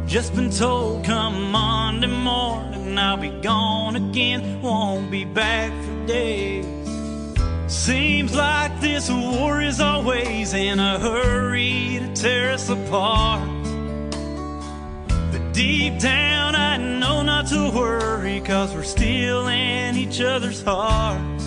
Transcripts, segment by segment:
Just been told come Monday morning I'll be gone again, won't be back for days. Seems like this war is always in a hurry to tear us apart. But deep down I know not to worry, 'cause we're still in each other's hearts.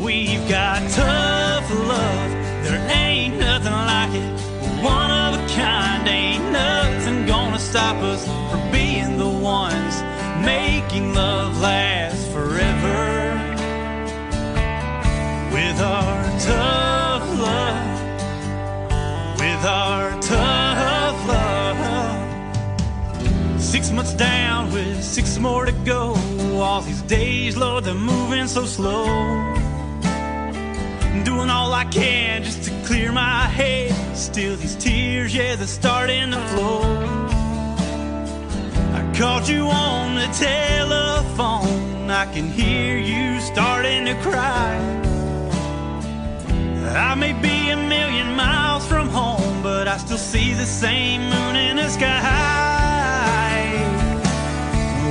We've got tough love, there ain't nothing like it. One of a kind, ain't nothing gonna stop us from being the ones making love last forever. With our tough love, with our tough love. 6 months down with 6 more to go. All these days, Lord, they're moving so slow. Doing all I can just to clear my head. Still these tears, yeah, they're starting to flow. I called you on the telephone, I can hear you starting to cry. I may be a million miles from home, but I still see the same moon in the sky.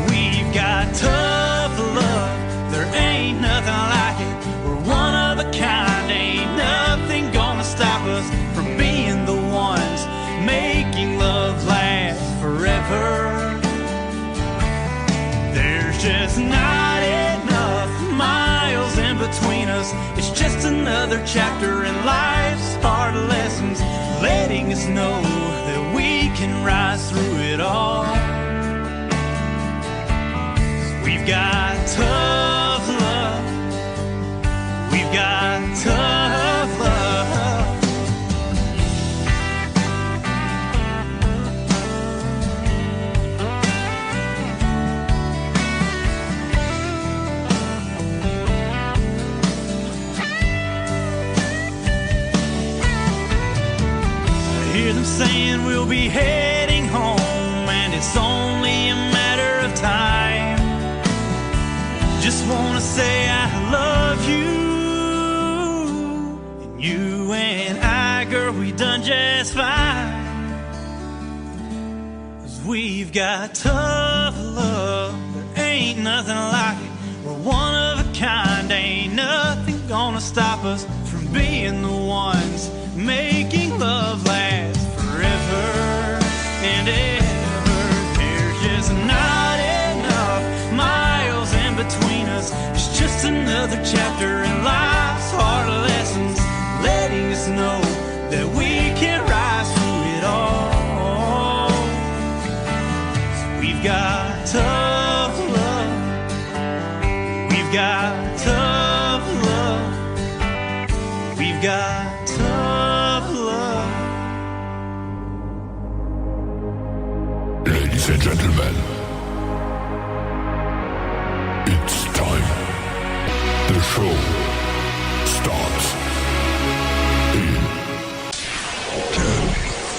We've got tough love, there ain't nothing like it. We're one of a kind, ain't nothing gonna stop us from being the ones making love last forever. There's just not enough miles in between us. It's just another chapter in life's hard lessons, letting us know that we can rise through it all. We've got tough love, we've got tough love. I hear them saying we'll be heading home, and it's only a matter of time. Just wanna say I love you, and you and I, girl, we done just fine. 'Cause we've got tough love, there ain't nothing like it. We're one of a kind, ain't nothing gonna stop us from being the ones making love last forever and ever. There's just not enough miles in between us. It's just another chapter in life's hard lessons, letting us know that we can rise through it all. So we've got tough love, we've got tough love, we've got tough love. Ladies and gentlemen, it's time. The show starts in 10,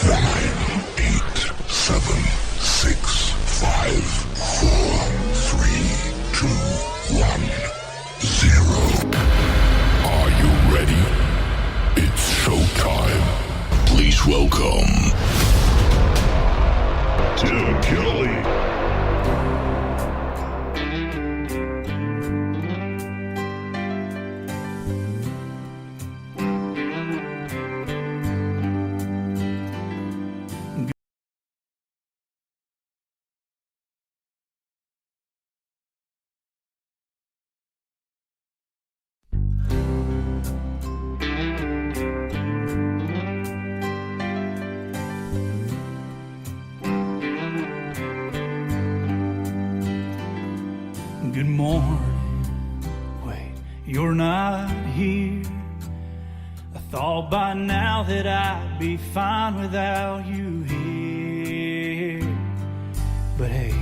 9, 8, 7, 6, 5, 4, 3, 2, 1, 0. Are you ready? It's showtime. Please welcome Tim Kelly. Good morning, wait, you're not here. I thought by now that I'd be fine without you here. But hey,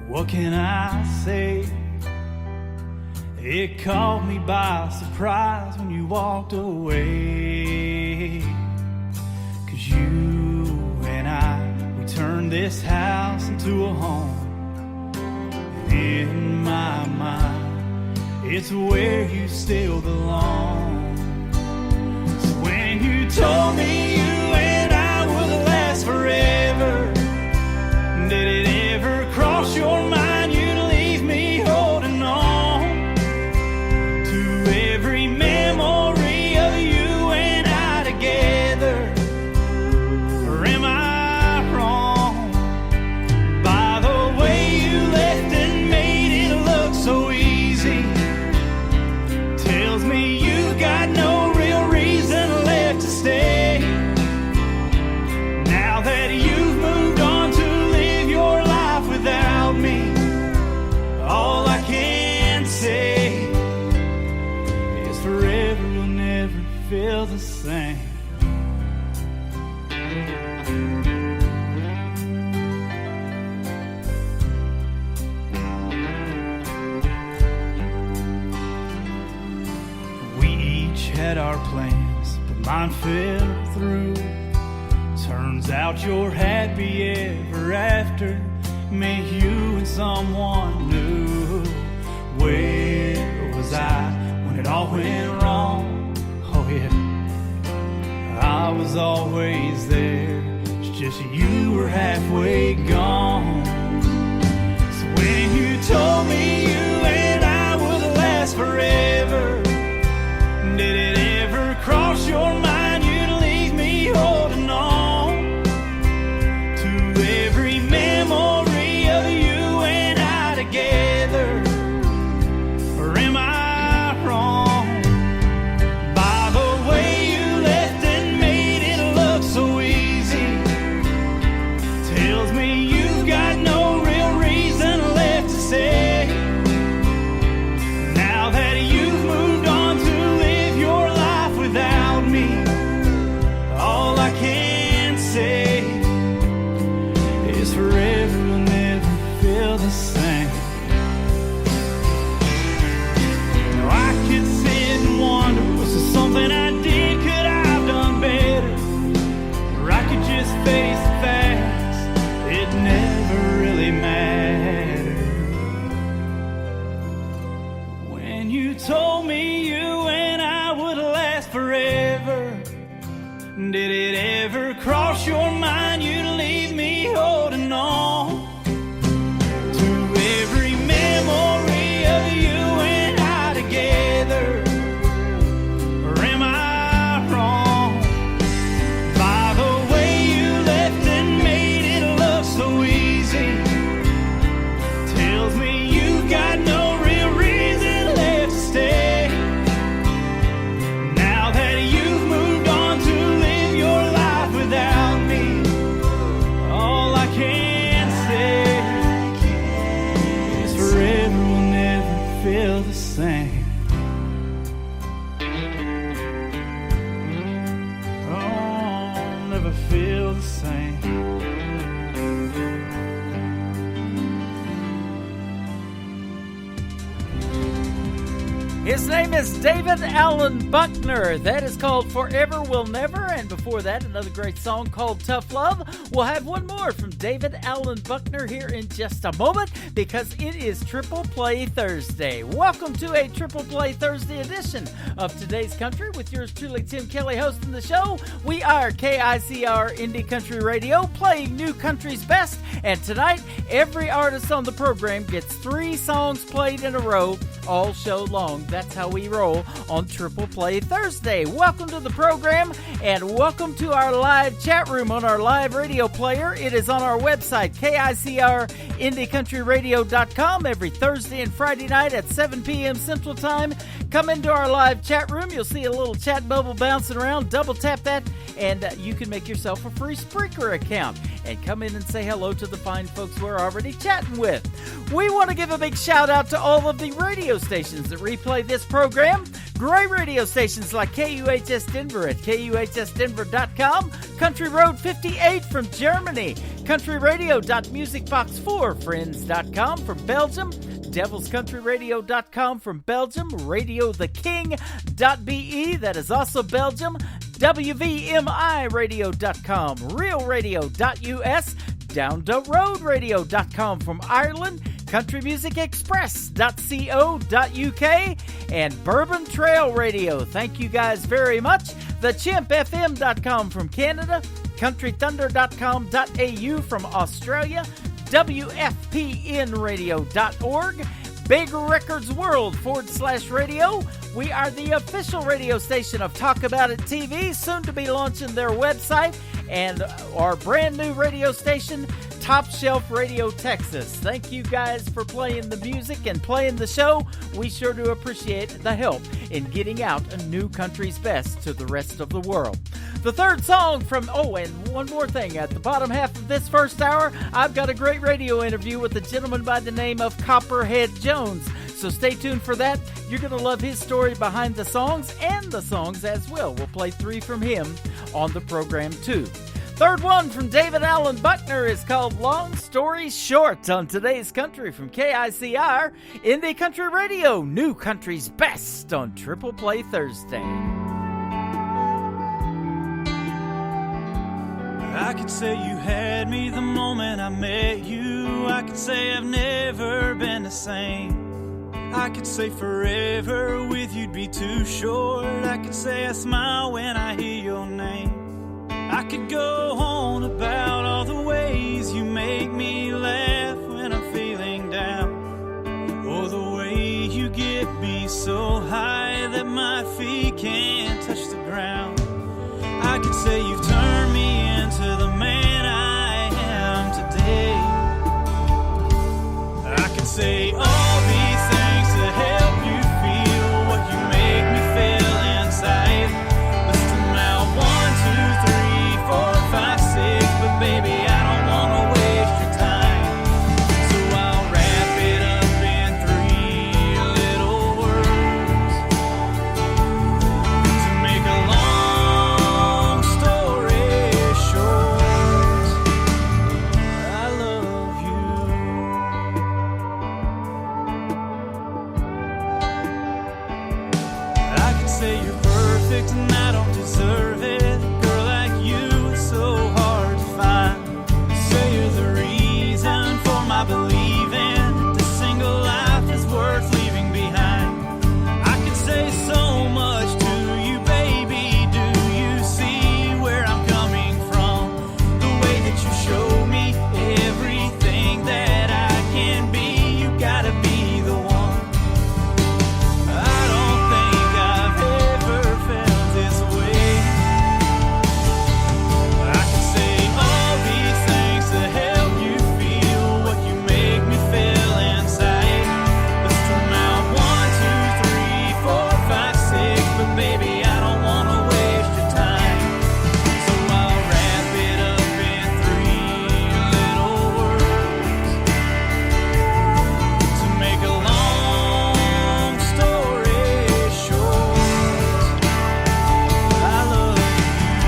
what can I say? It caught me by surprise when you walked away. 'Cause you and I, we turned this house into a home. In my mind, it's where you still belong. So when you told me you and I same. We each had our plans, but mine fell through. Turns out you're happy ever after. Me, you, and someone new. Where was I when it all went wrong? Oh yeah, I was always there. It's just you were halfway gone. So when you told me you and I would last forever, did it ever cross your mind you'd leave me holding on to every memory of you and I together? Or am I wrong by the way you left and made it look so easy? Tells me you've got no real reason left to say. Now that you've moved on to live your life without me, all I can say is forever will never feel the same. Now I could sit and wonder, was there something I did, could I have done better? Or I could just face the facts, it never really mattered. When you told me you and I would last forever, did it ever cross your mind you'd leave me holding on to every memory of you and I together? Or am I wrong by the way you left and made it look so easy? Tells me you've got no real reason left to stay. Now that you've moved on to live your life without me, all I can say is forever will never feel the same. Oh, never feel the same. His name is David Allen Buckner. That is called Forever Will Never. And before that, another great song called Tough Love. We'll have one more from David Allen Buckner here in just a moment because it is Triple Play Thursday. Welcome to a Triple Play Thursday edition of Today's Country with yours truly, Tim Kelly, hosting the show. We are KICR Indie Country Radio, playing new country's best. And tonight, every artist on the program gets 3 songs played in a row all show long. That's how we roll on Triple Play Thursday. Welcome to the program and welcome to our live chat room on our live radio player. It is on our website, KICRIndieCountryRadio.com, every Thursday and Friday night at 7 p.m. Central Time. Come into our live chat room. You'll see a little chat bubble bouncing around. Double tap that and you can make yourself a free Spreaker account and come in and say hello to the fine folks we're already chatting with. We want to give a big shout out to all of the radio stations that replay this program. Great radio stations like KUHS Denver at KUHSdenver.com, Country Road 58 from Germany, countryradio.musicbox4friends.com from Belgium, devilscountryradio.com from Belgium, radiotheking.be, that is also Belgium, WVMIradio.com, realradio.us, downtheroadradio.com from Ireland, countrymusicexpress.co.uk, and Bourbon Trail Radio. Thank you guys very much. TheChimpFM.com from Canada, countrythunder.com.au from Australia, WFPNradio.org, Big Records World /radio. We are the official radio station of Talk About It TV, soon to be launching their website, and our brand new radio station, Top Shelf Radio Texas. Thank you guys for playing the music and playing the show. We sure do appreciate the help in getting out a new country's best to the rest of the world. The third song from, and one more thing, at the bottom half of this first hour, I've got a great radio interview with a gentleman by the name of Copperhead Jones. So stay tuned for that. You're going to love his story behind the songs and the songs as well. We'll play 3 from him on the program too. Third one from David Allen Buckner is called Long Story Short on today's Country from KICR, Indie Country Radio, New Country's Best on Triple Play Thursday. I could say you had me the moment I met you. I could say I've never been the same. I could say forever with you'd be too short. I could say I smile when I hear your name. I could go on about all the ways you make me laugh when I'm feeling down, or the way you get me so high that my feet can't touch the ground. I could say you've turned me into the man I am today. I could say all these things to help you feel what you make me feel inside. List them out 1, 2, 3, 4, 5, 6, but baby I don't wanna waste your time. So I'll wrap it up in 3 little words to make a long story short. I love you. I could say you're perfect and I don't deserve it. A girl like you is so hard to find. Say you're the reason for my believing this single life is worth leaving behind. I could say so much to you, baby. Do you see where I'm coming from? The way that you show me everything that I can be. You gotta be the one. I don't think I've ever felt this way. I could say all these things to help you feel what you make me feel inside. List them out 1, 2, 3, 4, 5, 6, but baby I don't wanna waste your time. So I'll wrap it up in 3 little words to make a long story short. I love you.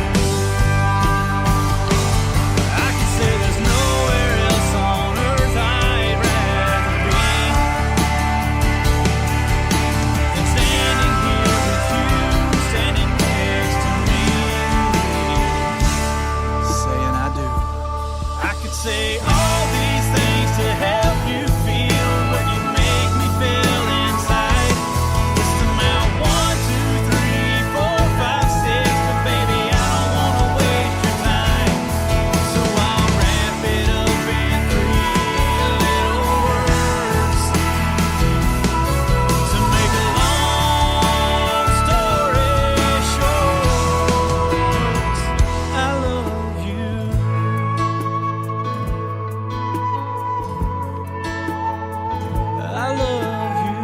I could say there's nowhere else on earth I'd rather be than standing here with you, standing next to me, saying I do. I could say all these things to help you feel what you make me feel inside. List them out 1, 2, 3, 4, 5, 6, but baby I don't wanna waste your time. So I'll wrap it up in 3 little words to make a long story short. I love you. I love you.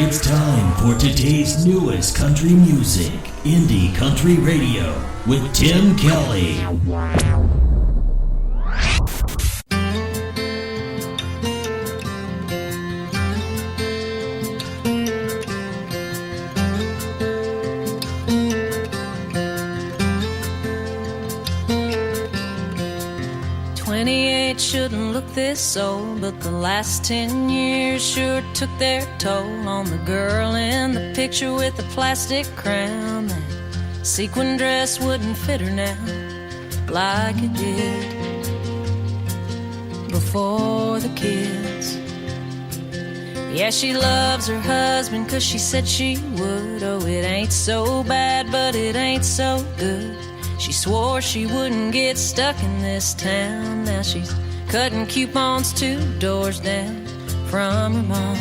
It's time for today's newest country music, Indie Country Radio, with Tim Kelly. 28 shouldn't look this old, but the last 10 years sure took their toll on the girl in the picture with the plastic crown. That sequin dress wouldn't fit her now like it did before the kids. Yeah, she loves her husband 'cause she said she would. Oh, it ain't so bad, but it ain't so good. She swore she wouldn't get stuck in this town. Now she's cutting coupons 2 doors down from her mom.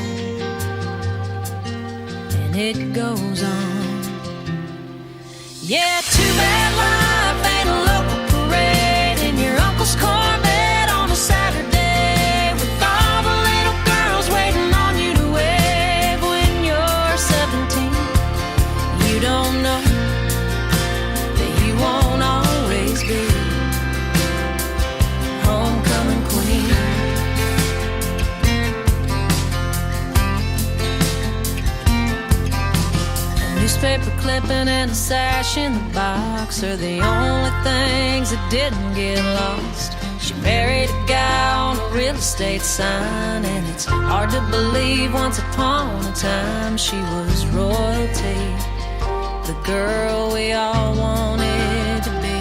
And it goes on. Yeah, too bad life ain't a local parade in your uncle's Corvette on a Saturday, with all the little girls waiting on you to wave when you're 17. You don't know that you newspaper clipping and a sash in the box are the only things that didn't get lost. She married a guy on a real estate sign, and it's hard to believe once upon a time she was royalty, the girl we all wanted to be.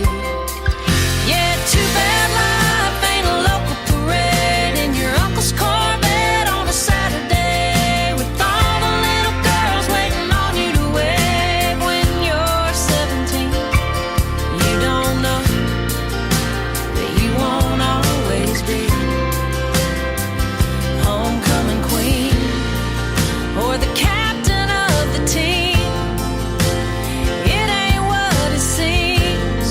Yeah, too bad life ain't a local parade in your uncle's Corvette on a Saturday with all the little girls waiting on you to wave when you're 17. You don't know that you won't always be homecoming queen or the captain of the team. It ain't what it seems.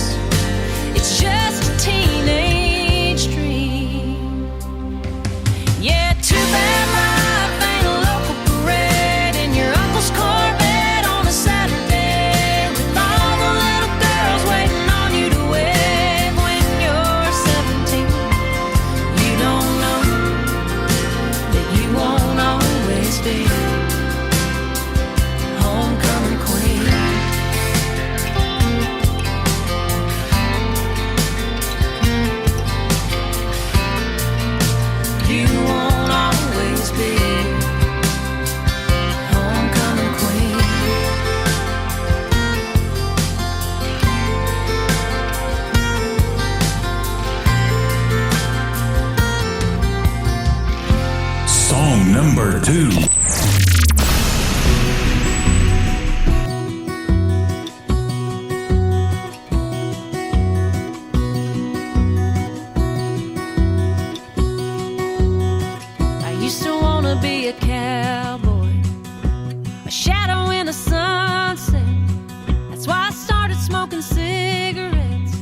It's just a teenage dream. Yeah, too bad life ain't a local parade in your uncle's Corvette on a Saturday with all the little girls waiting on you to wave when you're 17. You don't know that you won't always be homecoming queen. You won't always be homecoming queen. Song number 2. I used to wanna be a cowboy, a shadow in the sunset. That's why I started smoking cigarettes.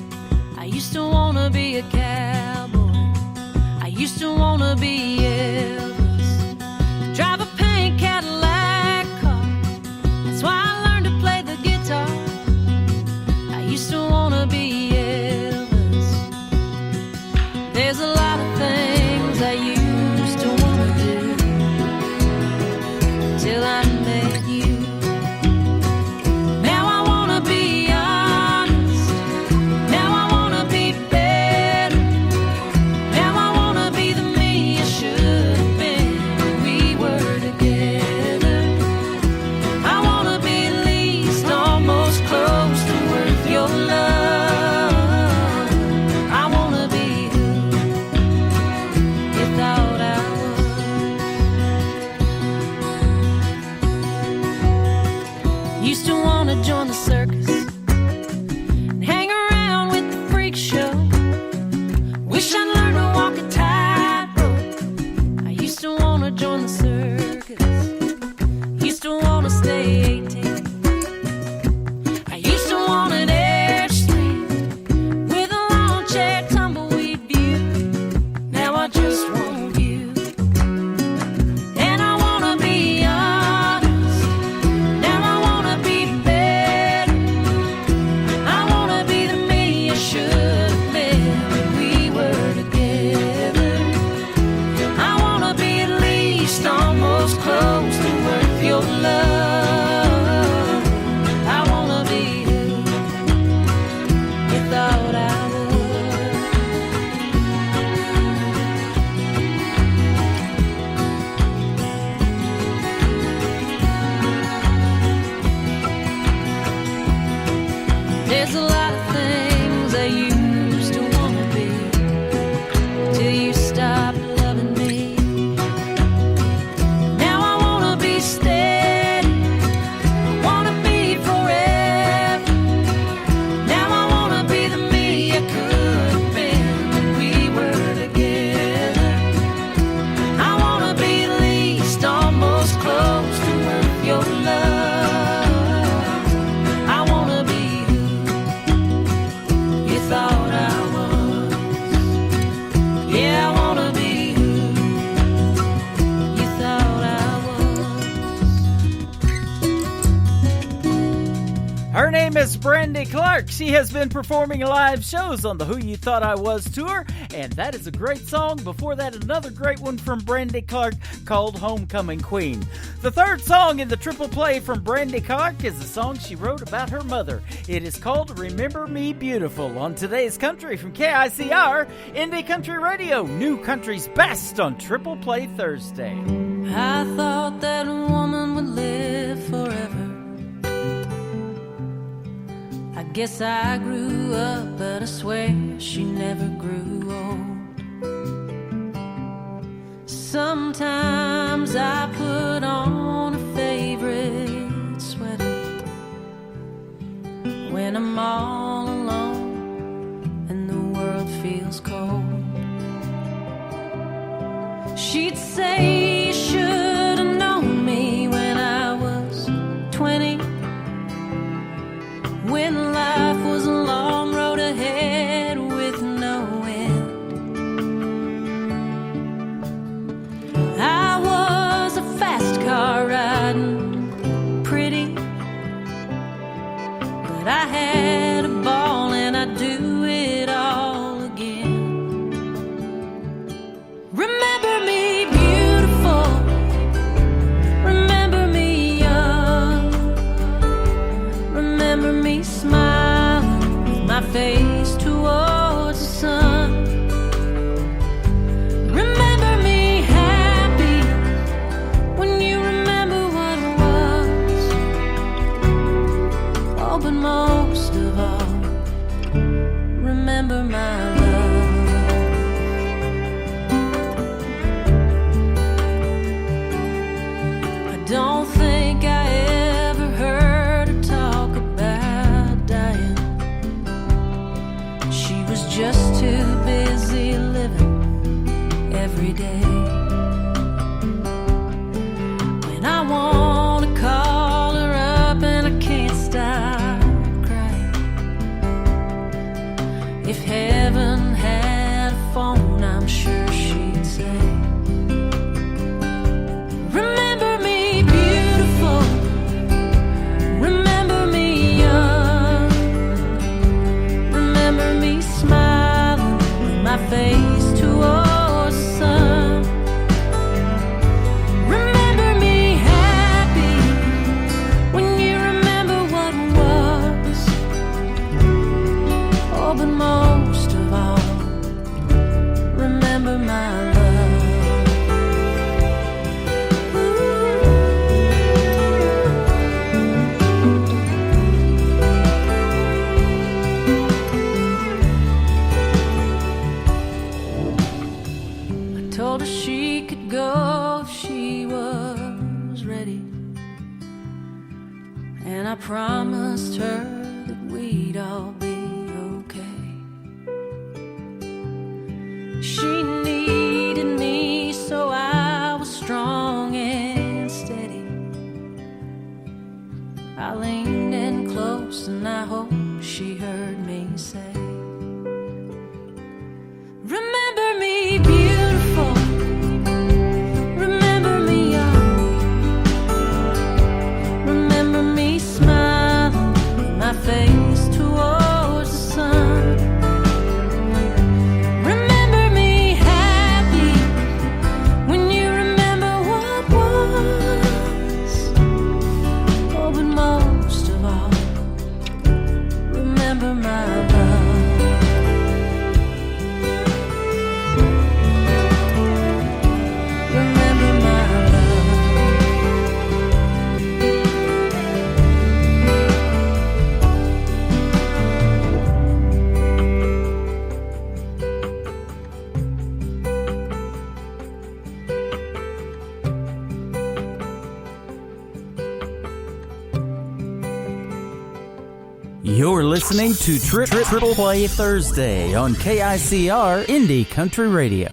I used to wanna be a cowboy. I used to wanna be Elvis, drive a pink Cadillac car. That's why I learned to play the guitar. I used to wanna be Elvis. There's a lot of things I used to wanna do. Miss Brandy Clark. She has been performing live shows on the Who You Thought I Was tour, and that is a great song. Before that, another great one from Brandy Clark called Homecoming Queen. The third song in the triple play from Brandy Clark is a song she wrote about her mother. It is called Remember Me Beautiful on today's Country from KICR, Indie Country Radio, New Country's Best on Triple Play Thursday. I thought that a woman would live forever. I guess I grew up, but I swear she never grew old. Sometimes I put on a favorite sweater when I'm all alone and the world feels cold. She'd say you should have known me when I was 20, when life was a long road ahead with no end. I was a fast car riding pretty, but I had a ball and I'd do it all again. Remember me beautiful, remember me young, remember me smiling with my face towards the sun. Remember me happy when you remember what it was. Oh, but most of all, remember my love. I don't think I ever heard her talk about dying. She was just too busy living every day. When I want to call her up and I can't stop crying. If heaven had a phone, I'm sure she'd say, remember me beautiful, remember me young, remember me smiling with my face towards the sun. Remember me happy when you remember what was. Oh, but most of all, remember my love. I told her she could go if she was ready, and I promised her that we'd all be okay. She needed me, so I was strong and steady. I leaned in close and I hope she heard me say, remember me beautiful, remember me young, remember me smiling with my face towards the sun. Remember me happy when you remember what was. Oh, but most of all, remember my love. Remember my love. You're listening to Triple Play Thursday on KICR Indie Country Radio.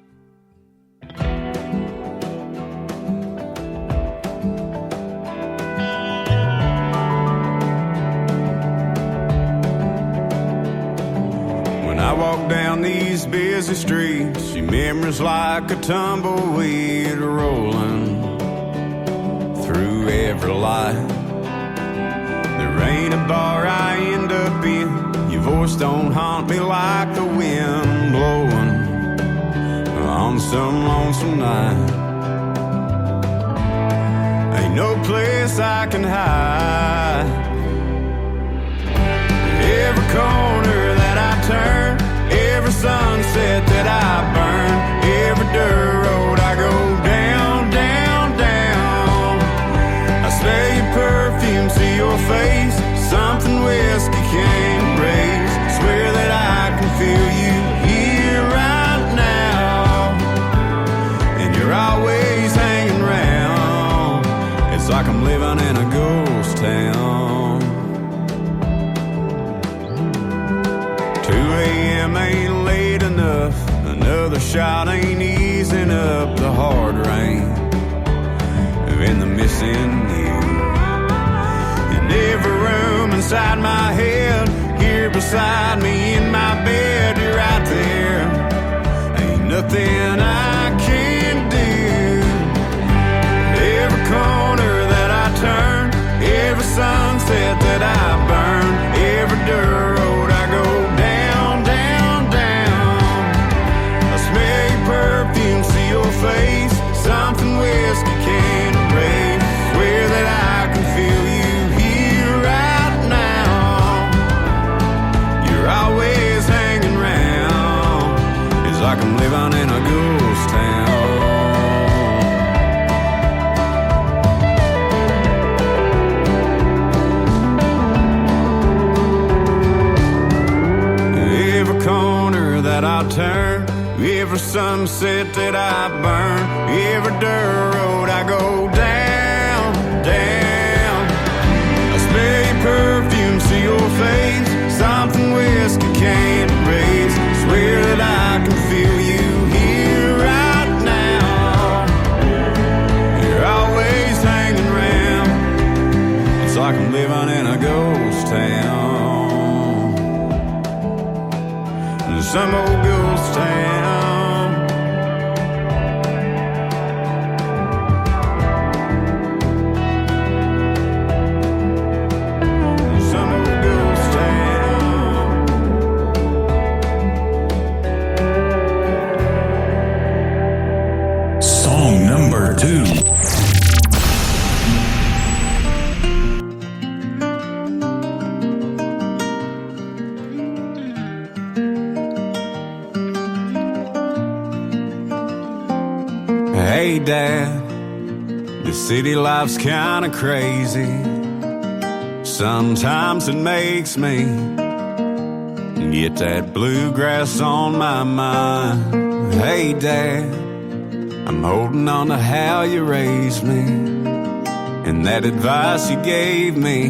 When I walk down these busy streets, see memories like a tumbleweed rolling through every light. There ain't a bar I ain't voice don't haunt me like the wind blowing on some lonesome night. Ain't no place I can hide. Every corner that I turn, every sunset that I burn, every dirt road I go down, down, down. I smell your perfume, see your face, something whiskey can't erase. Swear that I can feel you here right now, and you're always hanging around. It's like I'm living in a ghost town. 2 a.m. ain't late enough, another shot ain't easing up the hard rain in the missing you. In every room inside my head, here beside me in my bed, you're right there. Ain't nothing I can do. Every corner that I turn, every sunset that I burn, every dirt road I go down, down, down. I smell your perfume, see your face, something whiskey can't erase. Swear that I can feel you here right now. You're always hanging around. It's like I'm living in a ghost town. Every corner that I turn, every sunset that I burn, every dirt road I go down, down. I smell your perfume, see your face, something whiskey can't erase. Swear that I can feel you here right now. You're always hanging around. It's like I'm living in a ghost town. Some old ghost town. Some old ghost town. Song number 2. Hey Dad, the city life's kinda crazy. Sometimes it makes me get that bluegrass on my mind. Hey Dad, I'm holding on to how you raised me and that advice you gave me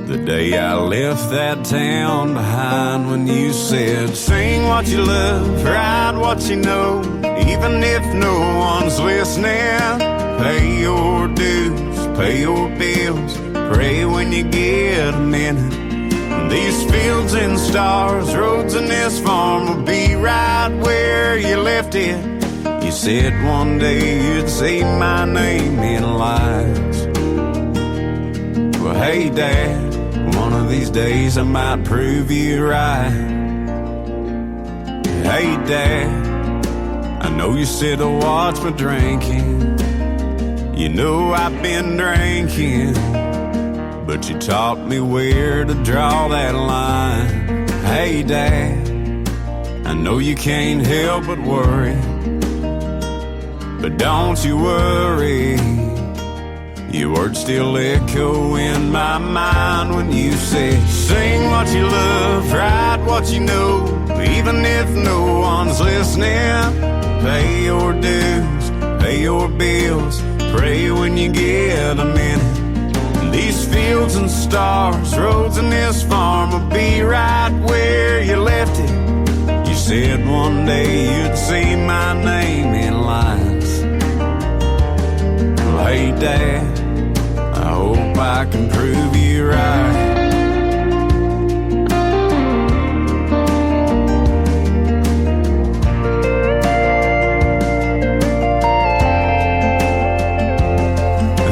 the day I left that town behind, when you said, sing what you love, write what you know, even if no one's listening. Pay your dues, pay your bills, pray when you get a minute. These fields and stars, roads and this farm will be right where you left it. You said one day you'd see my name in lights. Well, hey Dad, one of these days I might prove you right. Hey Dad, I know you sit to watch me drinking. You know I've been drinking, but you taught me where to draw that line. Hey Dad, I know you can't help but worry, but don't you worry. Your words still echo in my mind when you say, sing what you love, write what you know, even if no one's listening. Pay your dues, pay your bills, pray when you get a minute. These fields and stars, roads and this farm will be right where you left it. You said one day you'd see my name in lights. Well, hey Dad, I hope I can prove you right.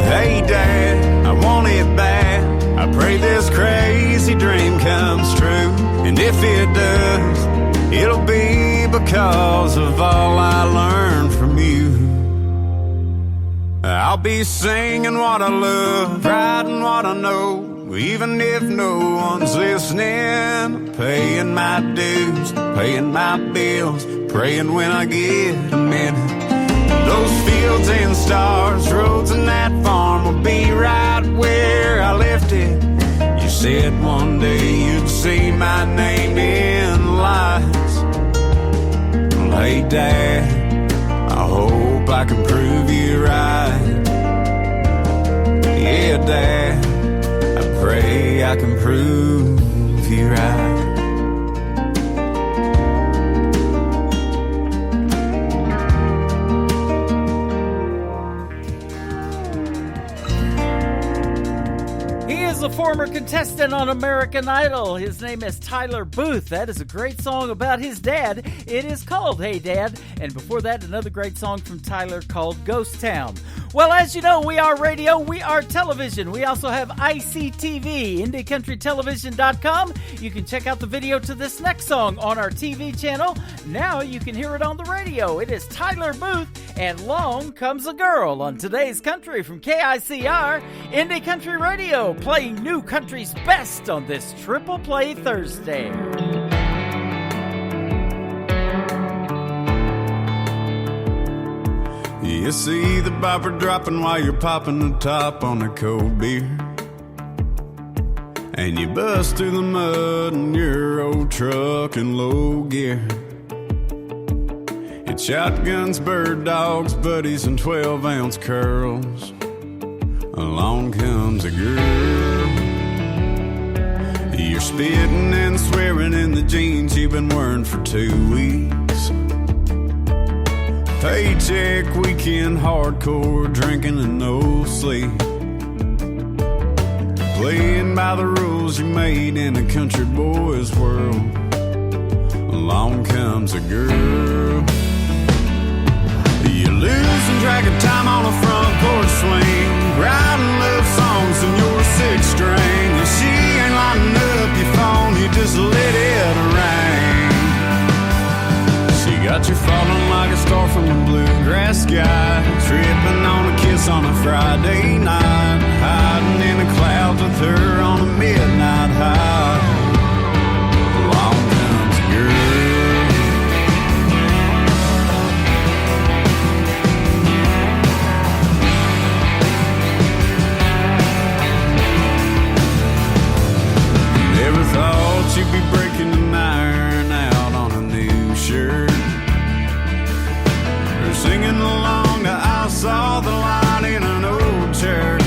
Hey Dad, I want it bad. I pray this crazy dream comes true. because of all I learned from you. I'll be singing what I love, writing what I know, even if no one's listening. Paying my dues, paying my bills, praying when I get a minute. Those fields and stars, roads and that farm will be right where I left it. You said one day you'd see my name in lights. Well, hey Dad, I hope I can prove you right. Yeah Dad, I pray I can prove you right. A former contestant on American Idol. His name is Tyler Booth. That is a great song about his dad. It is called Hey Dad. And before that, another great song from Tyler called Ghost Town. Well, as you know, we are radio, we are television. We also have ICTV, IndieCountryTelevision.com. You can check out the video to this next song on our TV channel. Now you can hear it on the radio. It is Tyler Booth and Long Comes a Girl on today's country from KICR, Indie Country Radio, playing new country's best on this Triple Play Thursday. You see the bopper dropping while you're popping the top on a cold beer, and you bust through the mud in your old truck in low gear. It's shotguns, bird dogs, buddies, and 12-ounce curls. Along comes a girl. You're spitting and swearing in the jeans you've been wearing for 2 weeks. Paycheck, weekend, hardcore, drinking and no sleep. Playing by the rules you made in a country boy's world. Along comes a girl. You're losing track of time on a front porch swing, writing love songs in your sixth string. And she ain't lighting up your phone, you just let it rain. She got you falling like a star from the bluegrass sky, tripping on a kiss on a Friday night, hiding in the clouds with her on a midnight high. Along comes a girl. Never thought you'd be breaking an iron out on a new shirt, or singing along to I Saw the Light in an old church,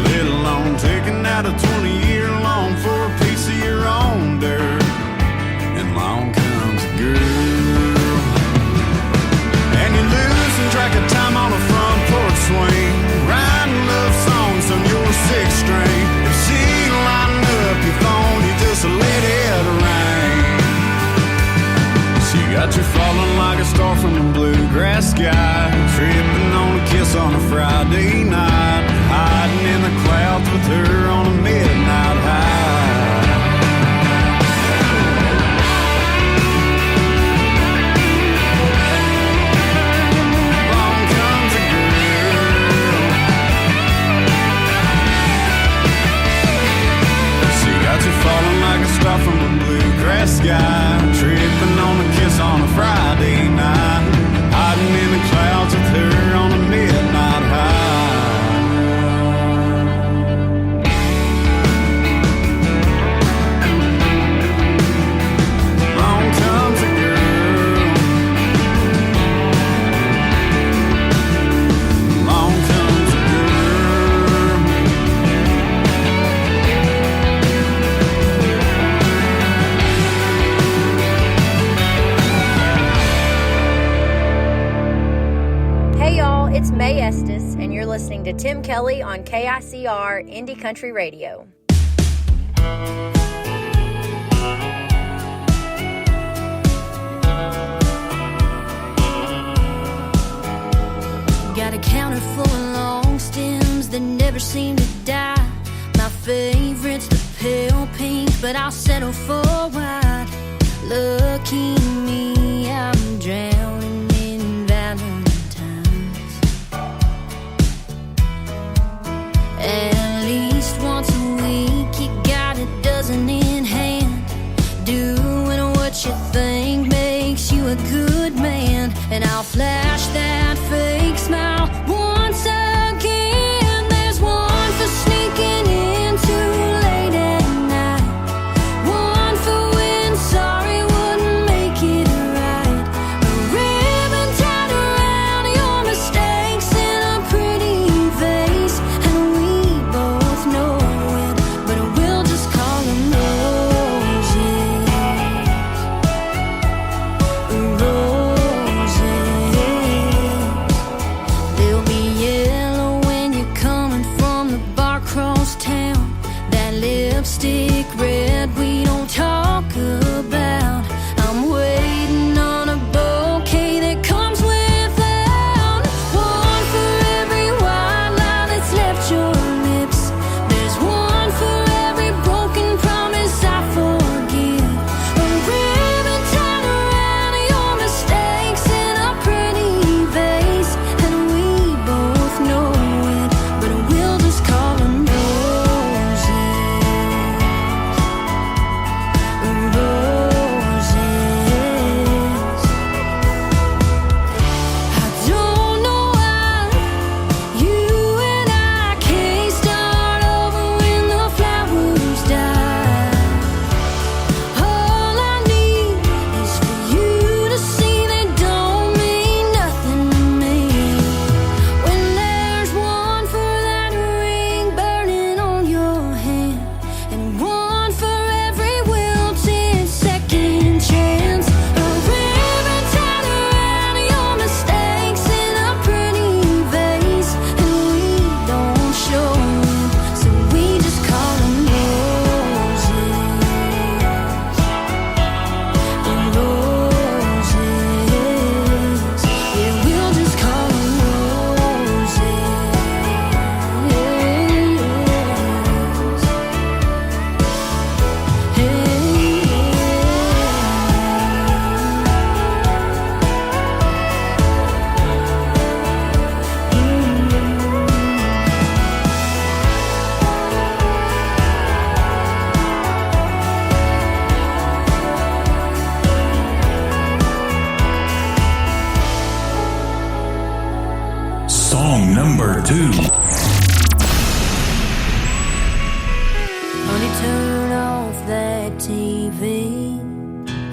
let alone taking out a 20-year loan for a piece of your own dirt. And along comes a girl, and you're losing track of time on a front porch swing, writing love songs on your sixth string. If she ain't lighting up your phone, you just let it rain. She got you falling like a star from the bluegrass sky, tripping on a kiss on a Friday night, hiding in the clouds with her on a midnight high. Along comes a girl. She got you falling like a star from the bluegrass sky, tripping on a kiss on a Friday night, hiding in the clouds with her on a midnight high. Along comes a girl. Along comes a girl. Hey y'all, it's May Estes, and you're listening to Tim Kelly on KICR Indie Country Radio. Got a counter full of long stems that never seem to die. My favorite's the pale pink, but I'll settle for white. Lucky me, I'm drowning in Valentine's. At least once a week, you got a dozen in hand, doing what you think makes you a good man. And I'll flash that fake smile once again. There's one for sneaking in too late at night, one for when sorry wouldn't make it right, a ribbon tied around your mistakes in a pretty vase. And we both know it, but we'll just call them roses. Roses. They'll be yellow when you're coming from the bar across town, that lipstick red we don't talk about. I'm waiting on a bouquet that comes without, one for every white lie that's left your lips. There's one for every broken promise I forgive, a ribbon tied around your mistakes in a pretty vase. And we both know it, but we'll just call them roses. Roses. I don't know why you and I can't start over when the flowers die. All I need is for you to see they don't mean nothing to me. When there's one for that ring burning on your hand, and one for every wilted second chance, a ribbon tied around your mistakes in a pretty vase. And we don't show it, so we just call them roses. Roses. Yeah, we'll just call them roses. Song number 2. Honey, turn off that TV.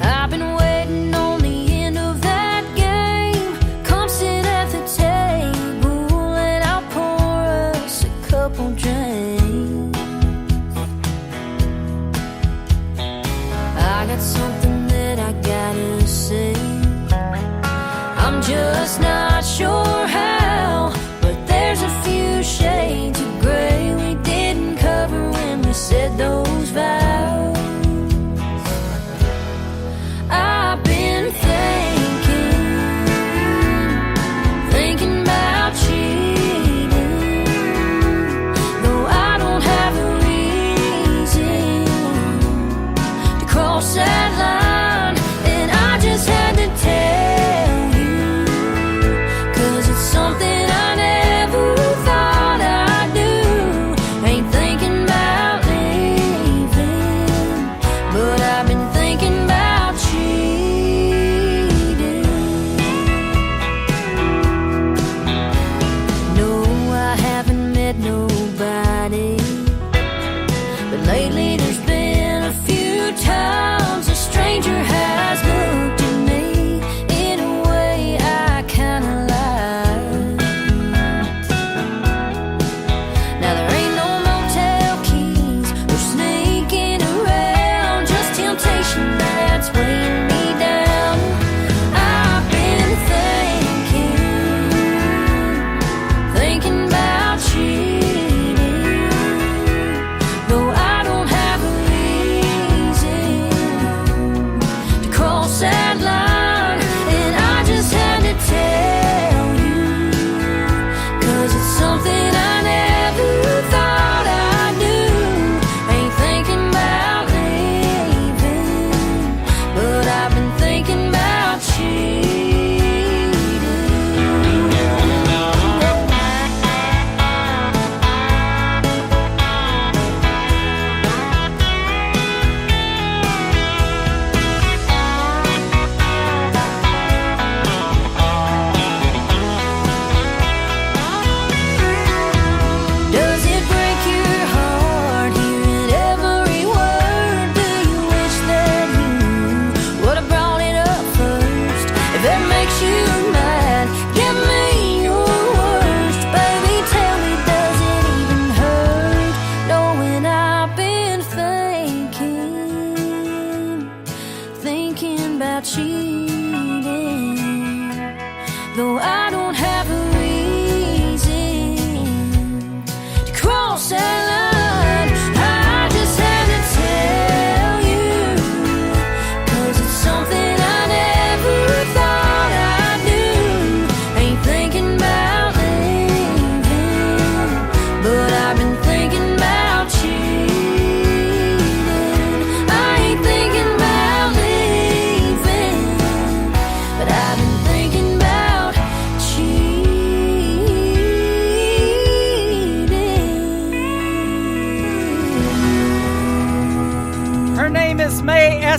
I've been waiting on the end of that game. Come sit at the table and I'll pour us a couple drinks. I got something that I gotta say. I'm just not sure how, but there's a few shades of gray we didn't cover when we said those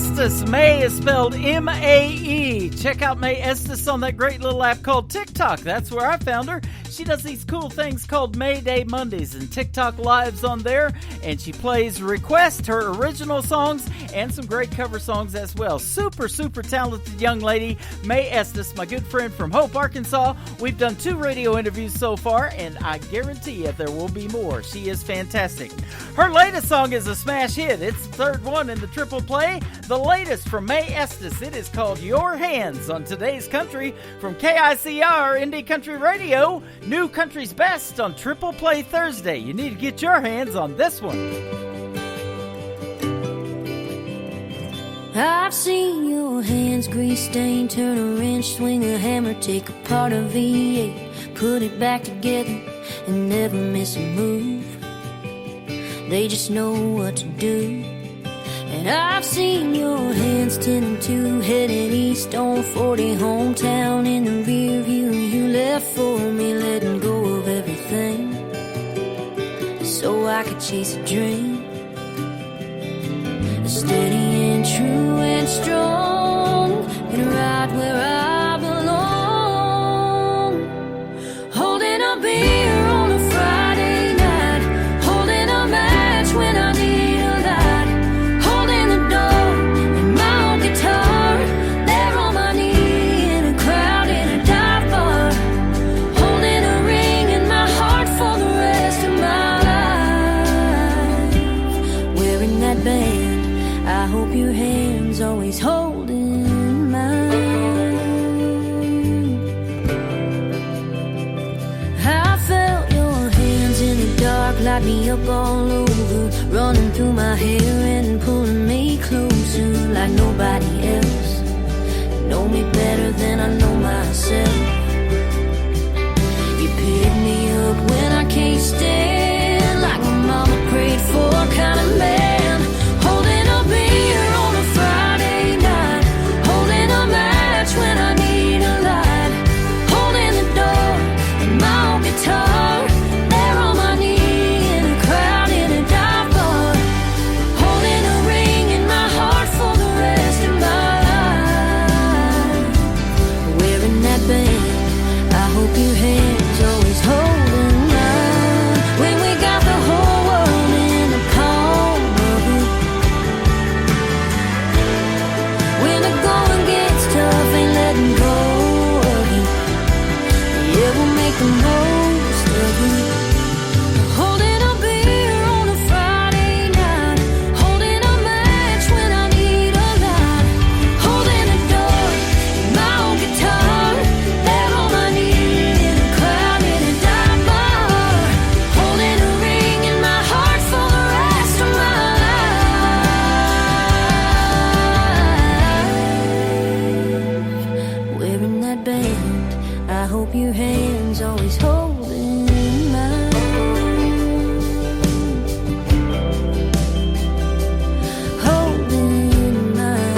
Estes. May is spelled M-A-E. Check out May Estes on that great little app called TikTok. That's where I found her. She does these cool things called May Day Mondays and TikTok lives on there, and she plays request, her original songs, and some great cover songs as well. Super, super talented young lady, May Estes, my good friend from Hope, Arkansas. We've done 2 radio interviews so far, and I guarantee you there will be more. She is fantastic. Her latest song is a smash hit. It's the 3rd one in the triple play. The latest from May Estes. It is called Your Hands on Today's Country from KICR Indie Country Radio. New Country's Best on Triple Play Thursday. You need to get your hands on this one. I've seen your hands grease stain, turn a wrench, swing a hammer, take apart a V8, put it back together and never miss a move. They just know what to do. And I've seen your hands 10 and 2, headed east on 40, hometown in the rear view. You left for me, letting go of everything so I could chase a dream. Steady and true and strong, and right where I belong. Holding a beer on a Friday night, holding a match when I need a light, holding the door and my old guitar, there on my knee in a crowd in a dive bar, holding a ring in my heart for the rest of my life, wearing that band. I hope your hand's always holding mine. I felt your hands in the dark, light me up all over, running through my hair and pulling me closer like nobody else. Know me better than I know myself. You pick me up when I can't stand, like my mama prayed for, kind of man. When I need a light, holding the door and my old guitar, there on my knee in a crowd in a dive bar, holding a ring in my heart for the rest of my life, wearing that band. I hope your hands always holding mine, when we got the whole world in the palm of it, when the going gets tough, ain't letting go of it. Yeah, we'll make the most of it. Holding a beer on a Friday night, holding a match when I need a light, holding the door and my old guitar, there on my knee in a crowd in a dive bar, holding a ring in my heart for the rest of my life, wearing that band. I hope your hands always holding mine, holding mine.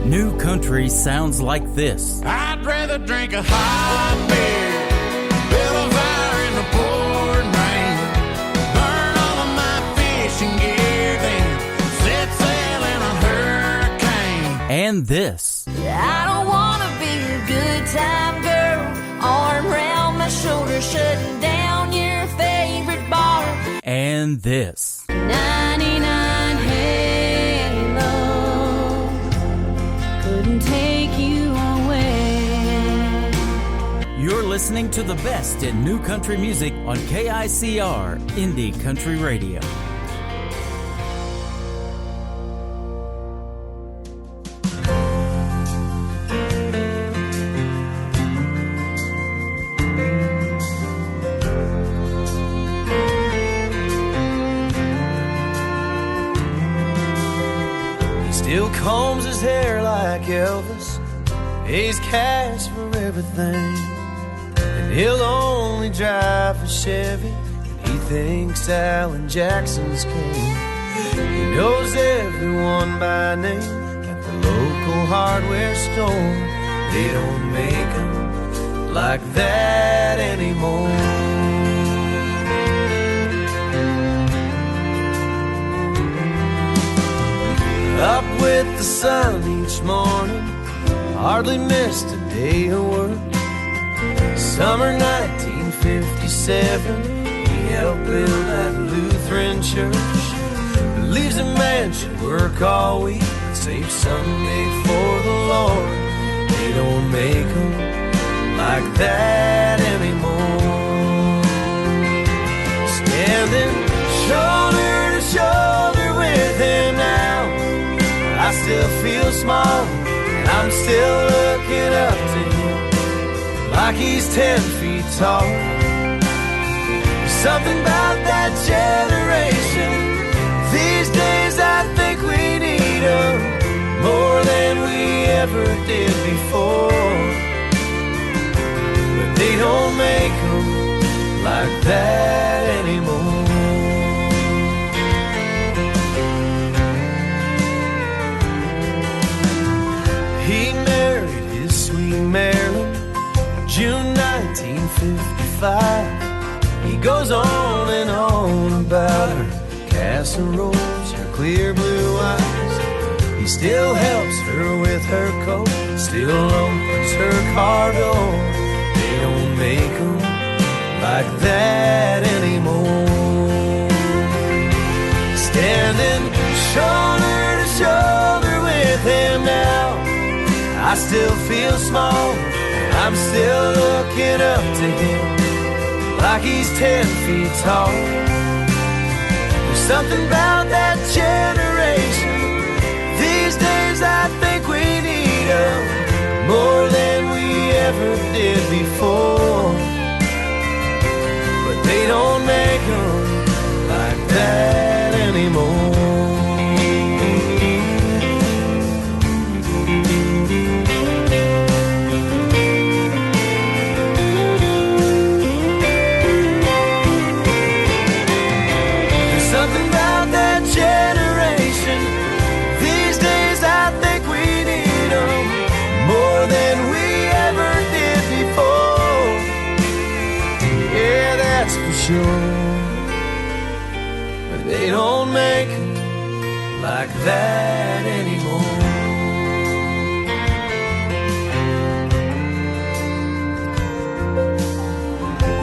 New Country sounds like this. I'd rather drink a hot beer, build a fire in the pouring rain, burn all of my fishing gear, then set sail in a hurricane. And this. I don't wanna be a good time girl, arm around my shoulder, shutting down your favorite bar. And this. 99 Halo couldn't take you away. You're listening to the best in new country music on KICR Indie Country Radio. He still combs his hair like Elvis, pays cash for everything, and he'll only drive a Chevy, and he thinks Alan Jackson's king. He knows everyone by name at the local hardware store. They don't make them like that anymore. Up with the sun each morning, hardly missed a day of work. Summer 1957, he helped build that Lutheran church. Believes a man should work all week, save Sunday for the Lord. They don't make them like that anymore. Standing shoulder to shoulder with him now, I still feel small, and I'm still looking up to him like he's 10 feet tall. There's something about that generation. These days I think we need them more than we ever did before. But they don't make them like that anymore. He married his sweet Marilyn, June 1955. He goes on and on about her casseroles, her clear blue eyes. He still helps her with her coat, still opens her car door. They don't make them like that anymore. Standing shoulder to shoulder with him now, I still feel small, I'm still looking up to him like he's 10 feet tall. There's something about that generation. These days I think we need them more than we ever did before. But they don't make them like that anymore. Generation. These days I think we need them more than we ever did before. Yeah, that's for sure. But they don't make them like that anymore.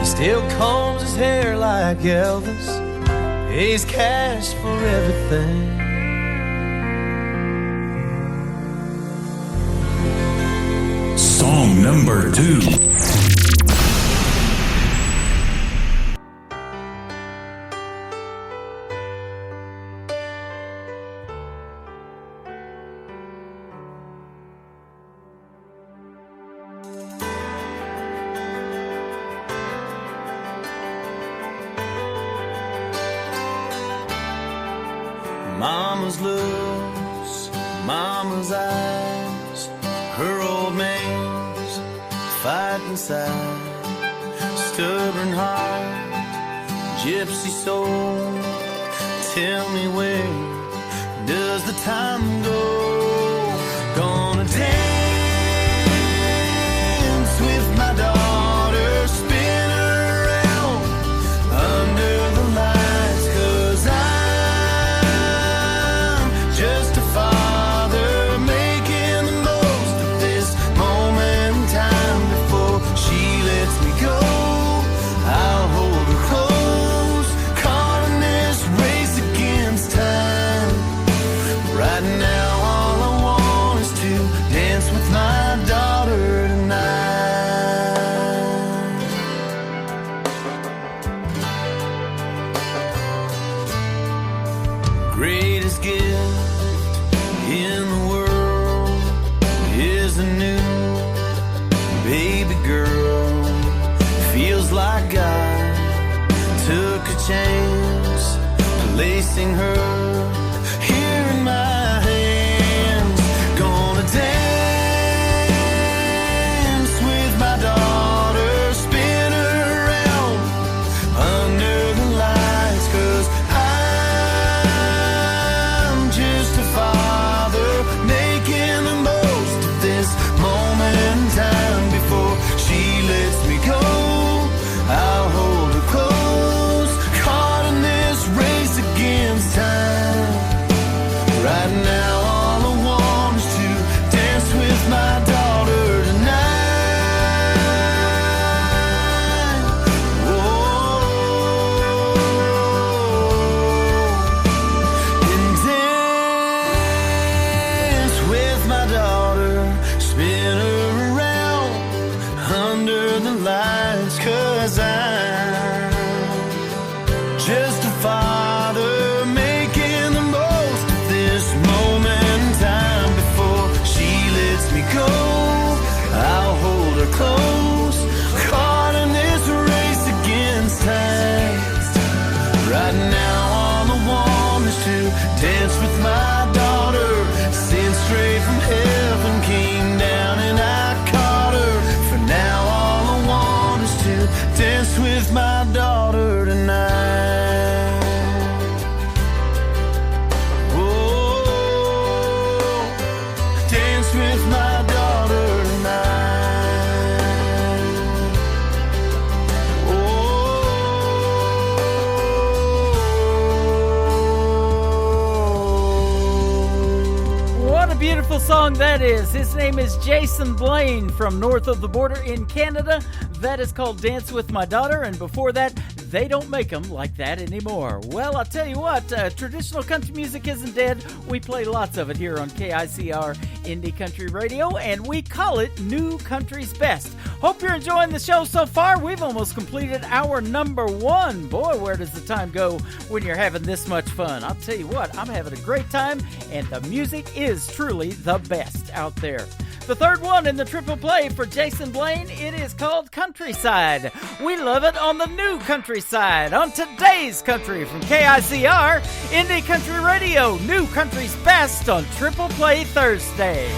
He still combs his hair like Elvis, pays cash for everything. Song number 2. Mama's looks, Mama's eyes, her old man's fight inside, stubborn heart, gypsy soul. Tell me, where does the time go? Gonna dance with my daughter, spin her around under the lights, 'cause I'm just a father making the most of this moment in time. Before she lets me go, I'll hold her close, caught in this race against time. Right now all I want is to dance with my daughter tonight. Greatest gift in the world is a new baby girl. Feels like God took a chance, placing her here in my hands. Gonna dance with my daughter, spin her around under the lights, 'cause I'm just a father making the most of this moment in time. Before she lets me go, I'll hold her close, caught in this race against time. close, caught in this race against time. Right now all I want is to dance with my daughter. Sent straight from heaven, came down and I caught her. For now all I want is to dance with my daughter tonight. Oh, dance with my daughter tonight. Oh. What a beautiful song that is. His name is Jason Blaine from north of the border in Canada. That is called Dance With My Daughter, and before that, They Don't Make Them Like That Anymore. Well, I'll tell you what, traditional country music isn't dead. We play lots of it here on KICR Indie Country Radio, and we call it New Country's Best. Hope you're enjoying the show so far. We've almost completed hour number 1. Boy, where does the time go when you're having this much fun? I'll tell you what, I'm having a great time, and the music is truly the best out there. The third one in the triple play for Jason Blaine, it is called Countryside. We love it on the new countryside, on today's country from KICR, Indie Country Radio, New Country's Best on Triple Play Thursday.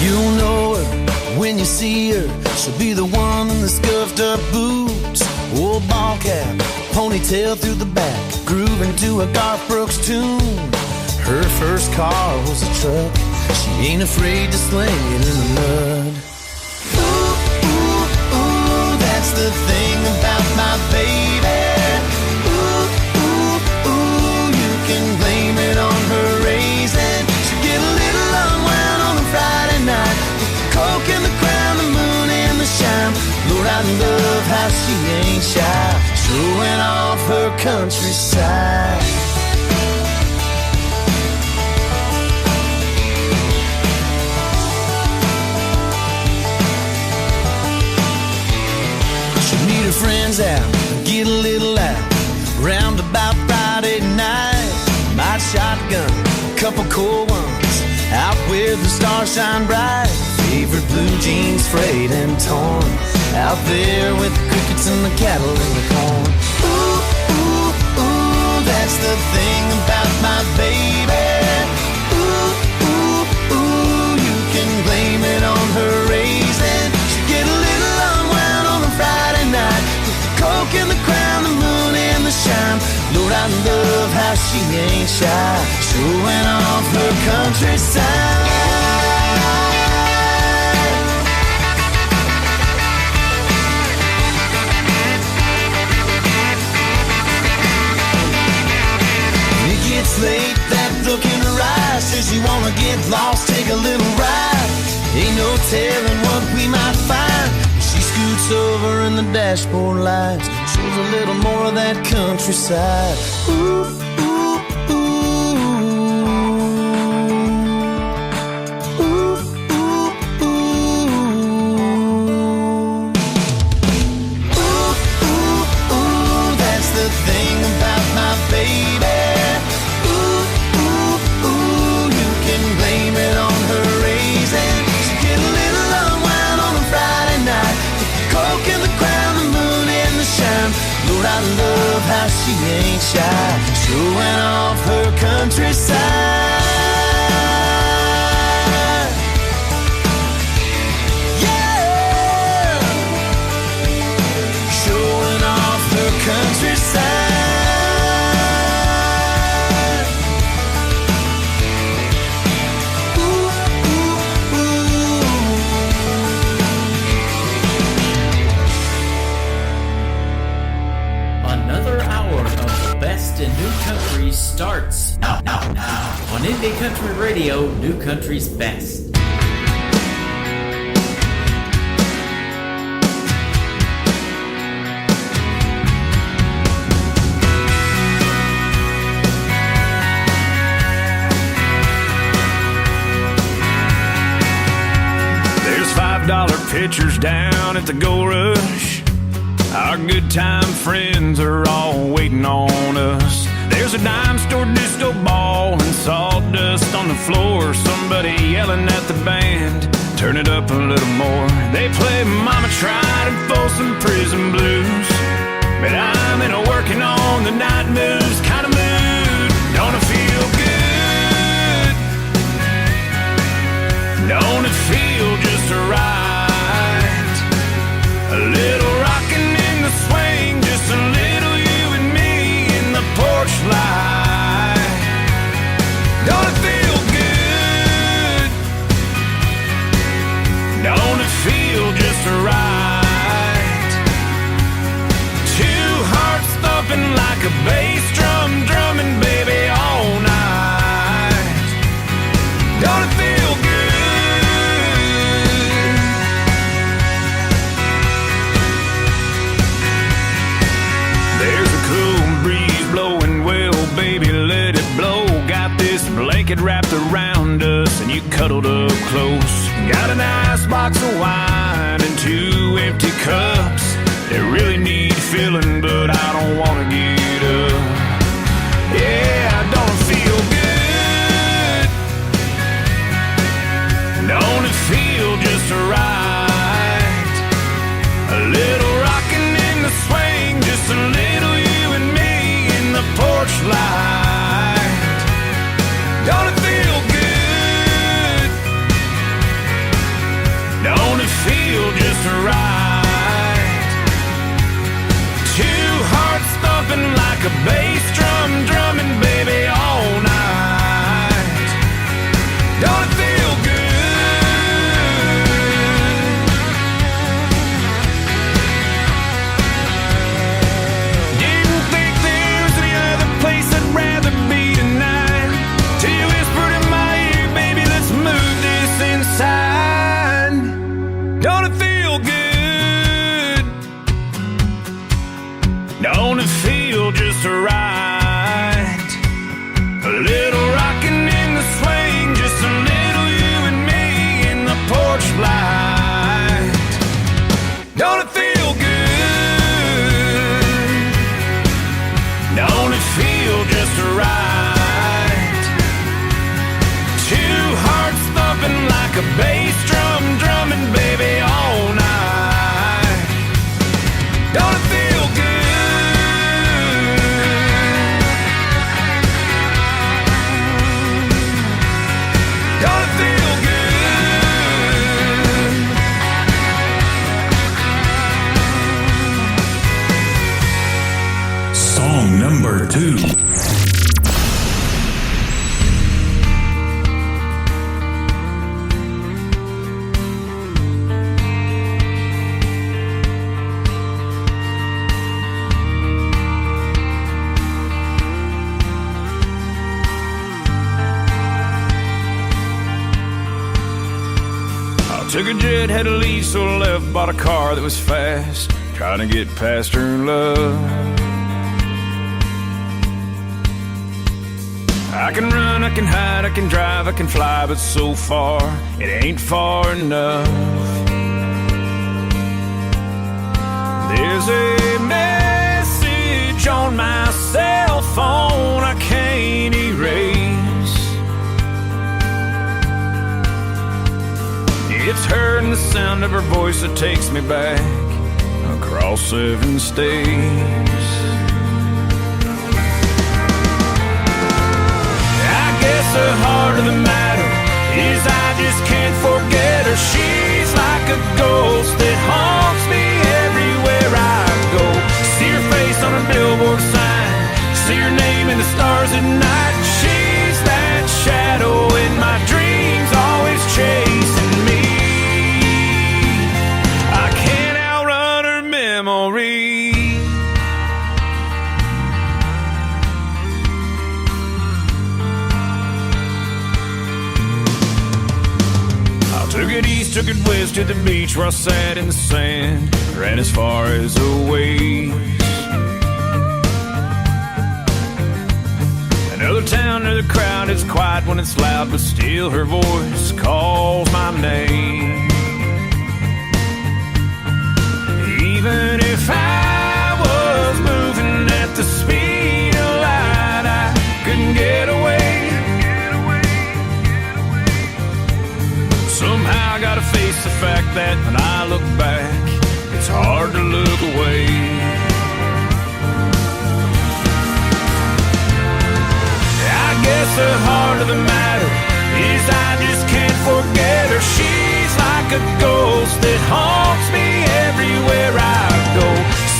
You'll know her when you see her. She'll be the one in the scuffed up boots, old ball cap, ponytail through the back, grooving to a Garth Brooks tune. Her first car was a truck. She ain't afraid to sling it in the mud. Ooh, ooh, ooh, that's the thing about my baby. Ooh, ooh, ooh, you can blame it on her raising. She'll get a little unwound on a Friday night with the coke and the crown, the moon and the shine. Lord, I love how she ain't shy, showing off her countryside. She'll meet her friends out, get a little out, round about Friday night. Might shotgun, a couple cool ones, out where the stars shine bright. Favorite blue jeans frayed and torn, out there with the crickets and the cattle and the corn. Ooh, ooh, ooh, that's the thing about my baby. Ooh, ooh, ooh, you can blame it on her raising. She'll get a little unwound on a Friday night with the coke and the crown, the moon and the shine. Lord, I love how she ain't shy, showing off her countryside. It's late, that look in her eyes says you wanna get lost, take a little ride. Ain't no telling what we might find. She scoots over and the dashboard lights shows a little more of that countryside. Ooh, ooh, ooh. Ooh, ooh, ooh. Ooh, ooh, ooh, that's the thing about my baby. Lord, I love how she ain't shy, showing off her countryside. Yeah, showing off her countryside. In New Country starts now on Indie Country Radio, New Country's Best. There's $5 pitchers down at the Gold Rush. Our good time friends are all waiting on us. There's a dime store disco ball and sawdust on the the floor, somebody yelling at the band, turn it up a little more. They play Mama Tried and Folsom Prison Blues, but I'm in a working on the night moves kind of mood. Don't it feel good? Don't it feel just right? A little rocking in the swing, just a little you and me in the porch light. Don't it feel good? Don't it feel just right? Two hearts thumping like a bass drum, drumming baby all night. Don't it feel good? There's a cool breeze blowing, well baby let it blow. Got this blanket wrapped around us and you cuddled up close. Got an ice box of wine and two empty cups. They really need filling, but I don't want to get up. Yeah, don't it feel good? Don't it feel just right? A little rocking in the swing, just a little you and me in the porch light. Don't it feel good? Don't it feel just right? Two hearts thumping like a bass drum, drumming baby all night. Don't it feel good? Didn't think there was any other place I'd rather be tonight, till you whispered in my ear, baby, let's move this inside. Don't it feel good? Don't it feel just right? A little rocking in the swing, just a little you and me in the porch light. Don't it feel good? Don't it feel just right? Two hearts thumping like a bass drum, drumming baby all night. Don't it feel good? Don't it feel good? Song number 2. Took a jet, had to leave, so I left, bought a car that was fast, trying to get past her love. I can run, I can hide, I can drive, I can fly, but so far, it ain't far enough. There's a message on my cell phone I can't erase. It's her and the sound of her voice that takes me back across 7 states. I guess the heart of the matter is I just can't forget her. She's like a ghost that haunts me everywhere I go. See her face on a billboard sign, see her name in the stars at night. She's that shadow in my dreams, always chasing me. I can't outrun her memory. I took it east, took it west to the beach where I sat in the sand, ran as far as a ways. Another town, another crowd, it's quiet when it's loud, but still her voice calls my name. Even if I was moving at the speed of light, I couldn't get away. face the fact that when I look back, it's hard to look away. I guess the heart of the matter is I just can't forget her. She's like a ghost that haunts me everywhere I go.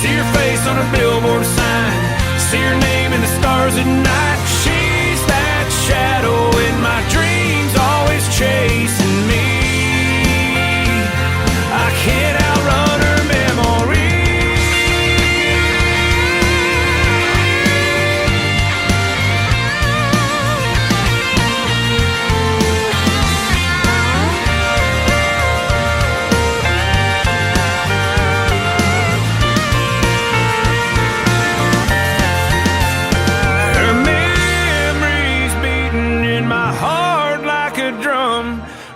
See her face on a billboard sign, see her name in the stars at night. She's that shadow in my dreams, always chasing me. I can't outrun her memory.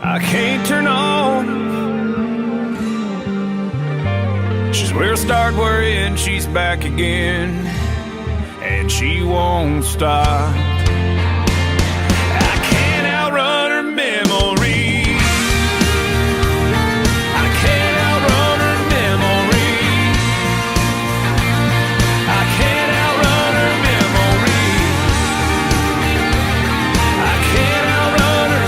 I can't turn on. She's where I start worrying, she's back again, and she won't stop. I can't outrun her memory. I can't outrun her memory. I can't outrun her memory. I can't outrun her.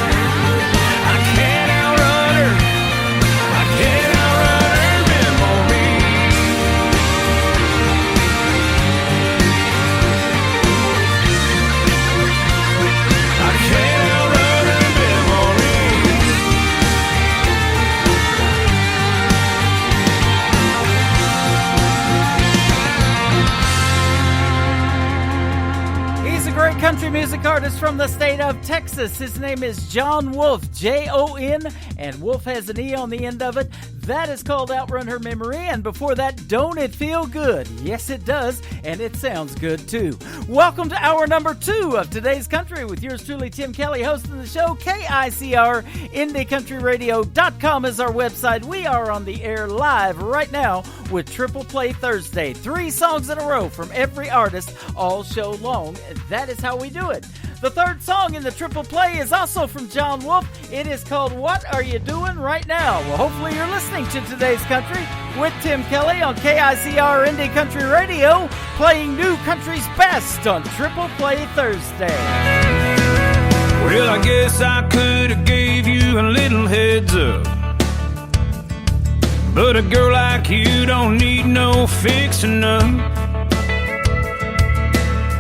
Country music artist from the state of Texas. His name is John Wolf, Jon, and Wolf has an E on the end of it. That is called Outrun Her Memory, and before that, Don't It Feel Good? Yes, it does, and it sounds good, too. Welcome to hour number 2 of Today's Country with yours truly, Tim Kelly, hosting the show. KICR, IndieCountryRadio.com is our website. We are on the air live right now with Triple Play Thursday. 3 songs in a row from every artist all show long. That is how we do it. The third song in the Triple Play is also from John Wolf. It is called What Are You Doing Right Now? Well, hopefully you're listening to Today's Country with Tim Kelly on KICR Indie Country Radio, playing new country's best on Triple Play Thursday. Well, I guess I could have gave you a little heads up, but a girl like you don't need no fixing up.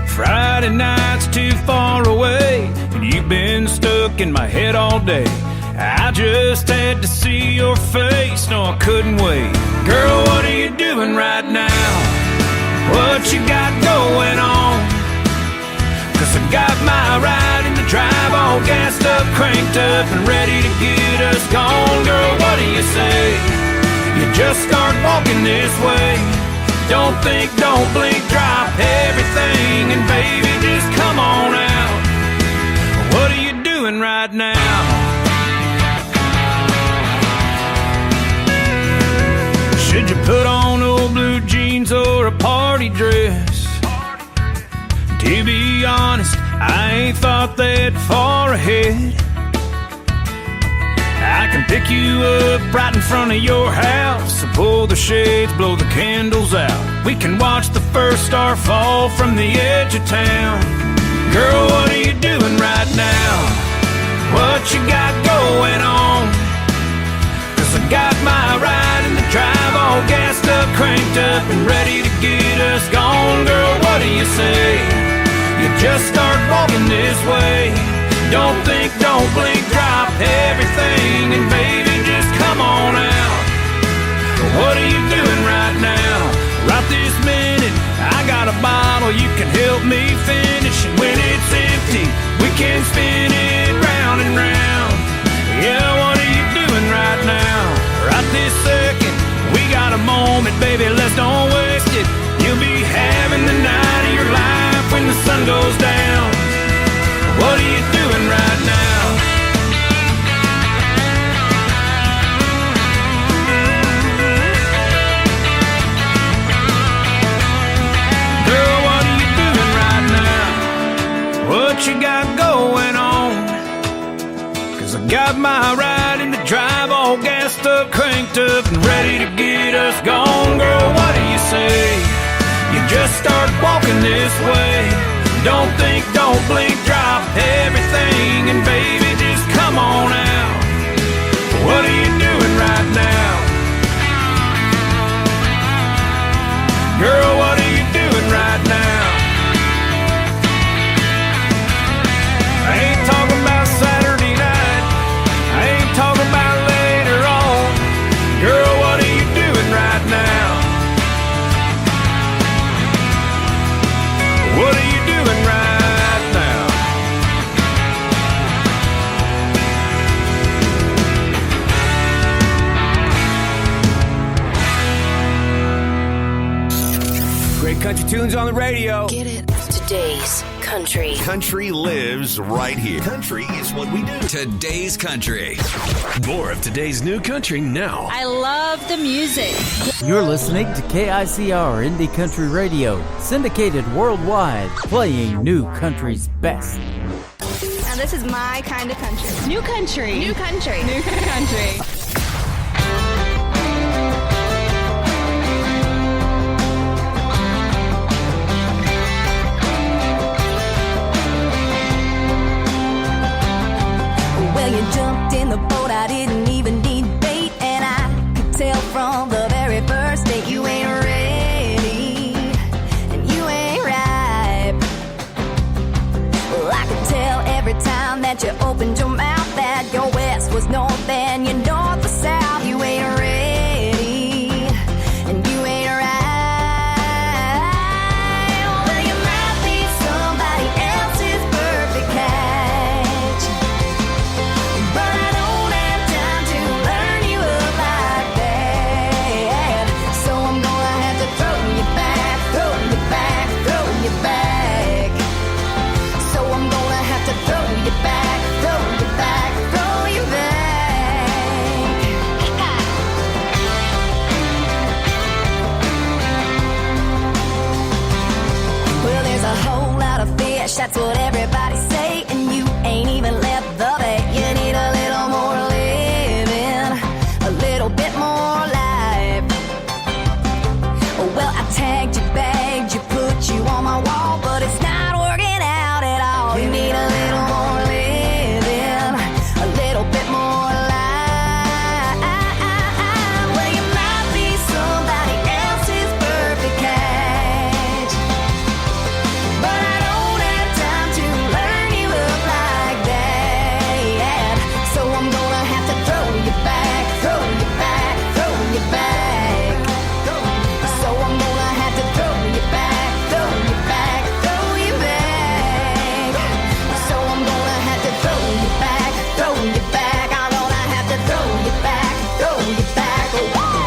Friday night's too far away, and you've been stuck in my head all day. I just had to see your face, no I couldn't wait. Girl, what are you doing right now? What you got going on? 'Cause I got my ride in the drive, all gassed up, cranked up, and ready to get us gone. Girl, what do you say? You just start walking this way. Don't think, don't blink, drop everything, and baby, just come on out. What are you doing right now? Should you put on old blue jeans or a party dress? To be honest, I ain't thought that far ahead. I can pick you up right in front of your house, so pull the shades, blow the candles out. We can watch the first star fall from the edge of town. Girl, what are you doing right now? What you got going on? 'Cause I got my ride in the drive, all gassed up, cranked up, and ready to get us gone. Girl, what do you say? You just start walking this way. Don't think, don't blink, drop everything, and baby, just come on out. What are you doing right now? Right this minute, I got a bottle you can help me finish, and when it's empty, we can spin it round and round. Yeah, what are you doing right now? Right this second, we got a moment, baby, let's don't waste it. You'll be having the night of your life when the sun goes down. What are you doing right now? Girl, what are you doing right now? What you got going on? 'Cause I got my ride in the drive, all all gassed up, cranked up, and ready to get us gone. Girl, what do you say? You just start walking this way. Don't think, don't blink, drop everything, and baby, just come on out. What are you doing right now? Girl, what are you doing right now? I ain't talking about Saturday night. I ain't talking about later on. Girl, what are you doing right now? What are you doing right now? Great country tunes on the radio. Get it? Today's country. Country lives right here. Country is what we do. Today's country. More of today's new country now. I love the music. You're listening to KICR Indie Country Radio, syndicated worldwide, playing new country's best. Now this is my kind of country. New country. New country. New country. Well, you jumped in the boat, I didn't even need bait, and I could tell from the very first date you ain't ready, and you ain't ripe. Well, I could tell every time that you opened your mouth that your west was north and your north was south. You ain't ready, and you ain't right. Well, you might be somebody else's perfect catch, but I don't have time to learn you up like that. So I'm gonna have to throw you back, throw you back, throw you back. So I'm gonna have to throw you back, throw you back, throw you back. Well, there's a whole lot of fish, that's what everybody say, and you ain't even left the bait. You need a little more living, a little bit more life. Well, I tagged you, bagged you, put you on my wall, but it's not working out at all. You need a little more living, a little bit more life. Well, you might be somebody else's perfect catch, but I don't have time to learn you up like that. So I'm gonna have to throw you back, throw you back, throw you back. So I'm gonna have to throw you back, throw you back, throw you back. So I'm gonna have to throw you back, throw you back. I'm gonna have to throw you back, throw you back. Woo!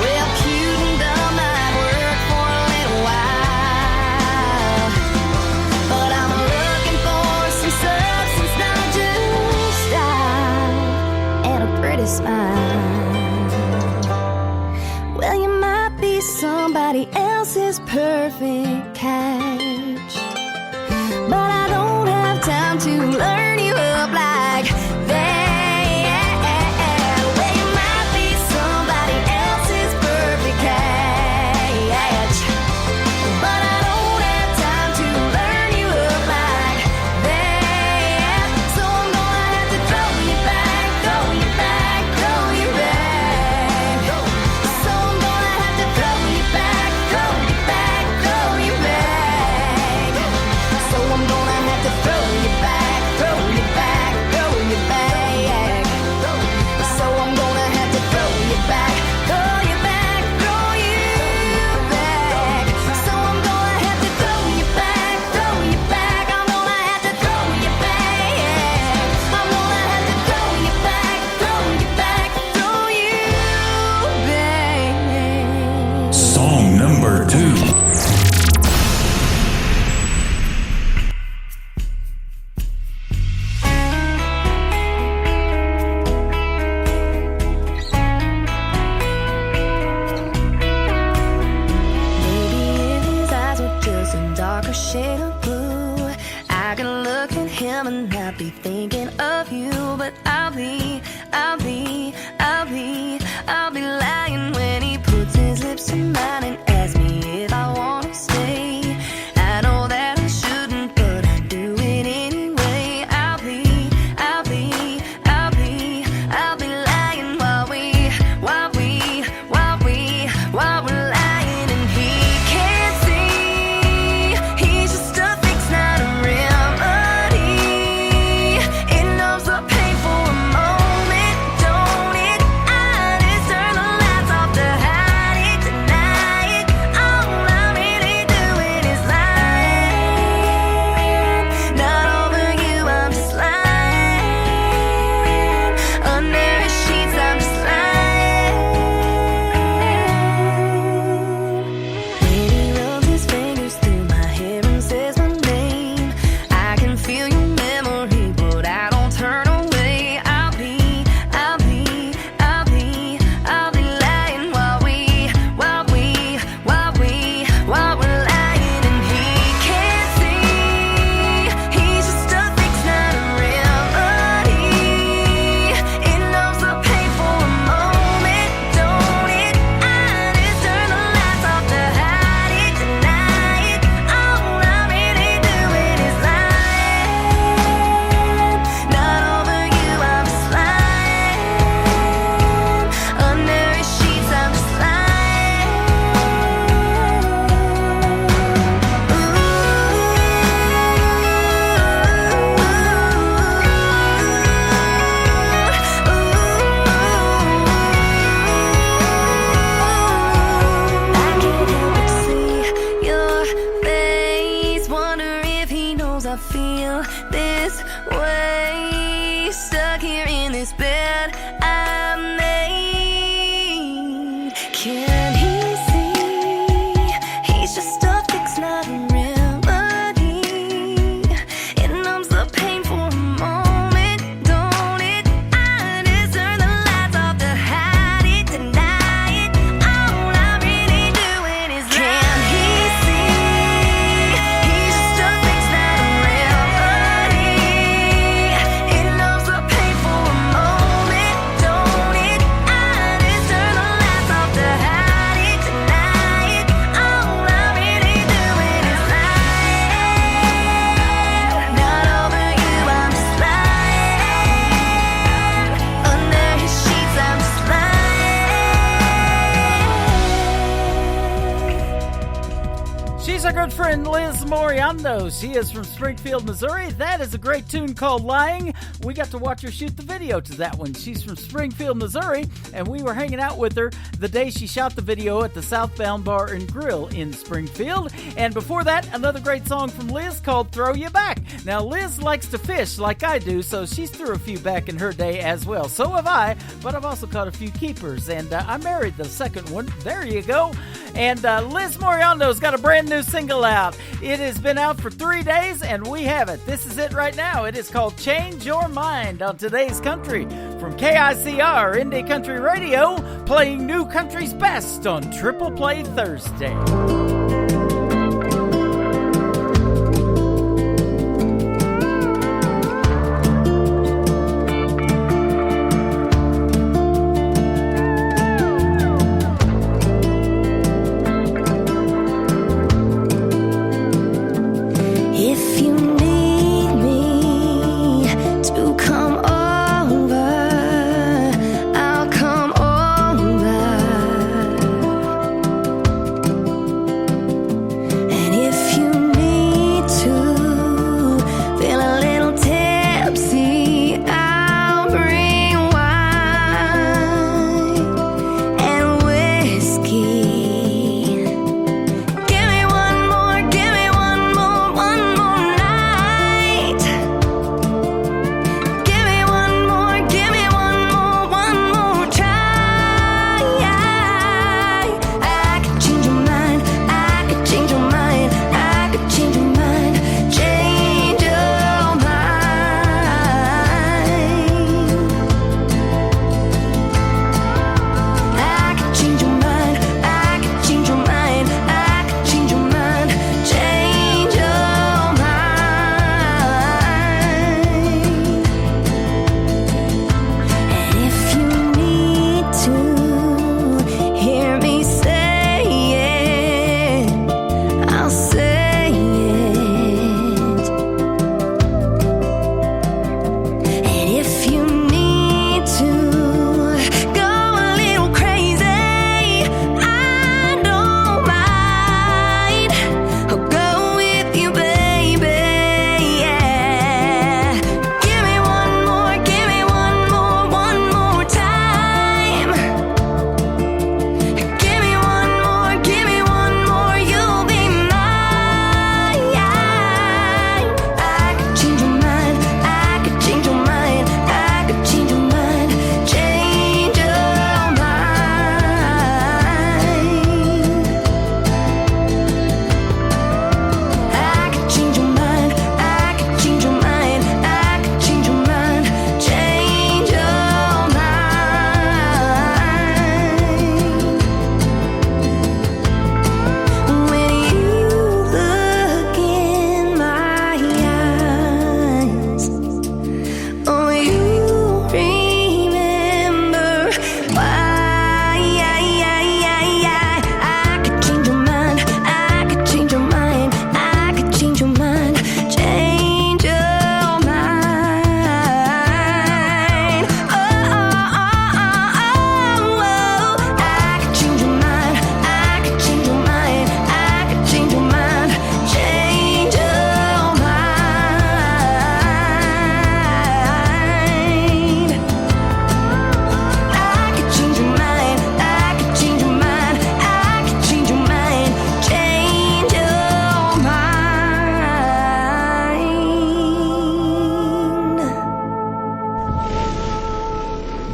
Well, cute and dumb might work for a little while, but I'm looking for some substance, not just style and a pretty smile. Well, you might be somebody else's perfect catch, but I don't have time to learn you up like that. Well, you might be somebody else's perfect catch, but I don't have time to learn you up like that. So I'm gonna have to throw you back, throw you back, throw I'll be lying when he puts his lips to mine and asks me if I wanna stay. I know that I shouldn't, but I do it anyway. I'll be lying while we're lying, and he can't see. He's just a fix, not a remedy. It numbs the pain for a moment, don't it? I just turn the lights off to hide it, deny it. All I'm really doing is lying. Not over you, I'm just lying. Under his sheets, I'm just lying. When he rubs his fingers through my hair and says my name, I can feel your memory, but I don't turn away. I'll be lying while we're lying, and he can't see. He's just a fix, not a remedy. It numbs the pain for a moment, don't it? I just turn the lights off to hide it, deny it. All I'm really doing is lying. Not over you, I'm just lying. Under his sheets, I'm just lying. I can't help but see your face. Wonder if he knows I feel this way. Stuck here in this bed I made. Can he see? He's just a fix, not a remedy. It numbs the pain for a moment, don't it? I just turn the lights off to hide it, deny it. All I'm really doing is lying. Can he see? He's just a fix, not a remedy. It numbs the pain for a moment, don't it? I just turn the lights off to hide it, deny it. All I'm really doing is lying. Not over you, I'm just lying. Under his sheets, I'm just lying. She's our good friend Liz Moriando. She is from Springfield, Missouri. That is a great tune called Lying. We got to watch her shoot the video to that one. She's from Springfield, Missouri, and we were hanging out with her the day she shot the video at the Southbound Bar and Grill in Springfield. And before that, another great song from Liz called Throw You Back. Now, Liz likes to fish like I do, so she's threw a few back in her day as well. So have I, but I've also caught a few keepers, and I married the second one. There you go. And Liz Moriando's got a brand new single out. It has been out for 3 days, and we have it. This is it right now. It is called Change Your Mind on Today's Country from KICR Indie Country Radio, playing new country's best on Triple Play Thursday. If you need me to come over, I'll come over.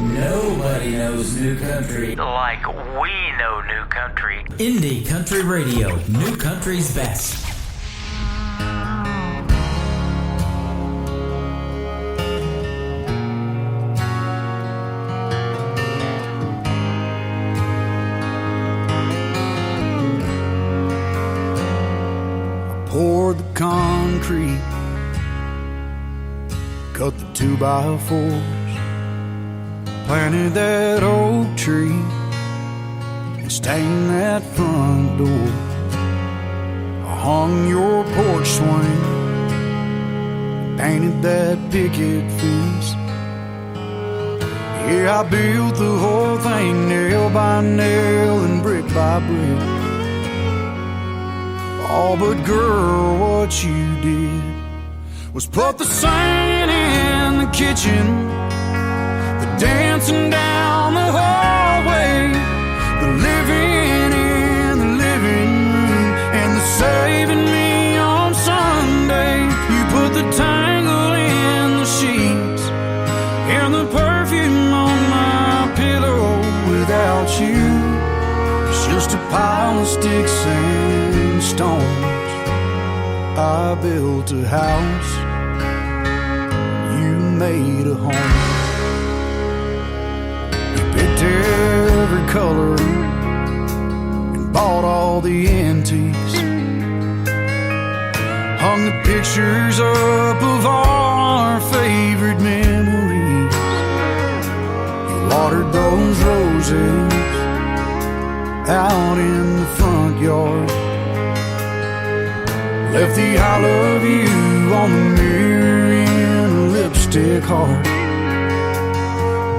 Nobody knows new country like we know new country. Indie Country Radio, new country's best. Poured the concrete, cut the 2x4s, planted that oak tree, and stained that front door. I hung your porch swing, painted that picket fence. Yeah, I built the whole thing nail by nail and brick by brick. Oh, but girl, what you did was put the sand in the kitchen, the dancing down the hallway, the living in the living room, and the saving me on Sunday. You put the tangle in the sheets and the perfume on my pillow. Without you, it's just a pile of sticks and stones. I built a house, you made a home. You picked every color and bought all the antiques, hung the pictures up of all our favorite memories. You watered those roses out in the front yard, left the I love you on the mirror in a lipstick heart.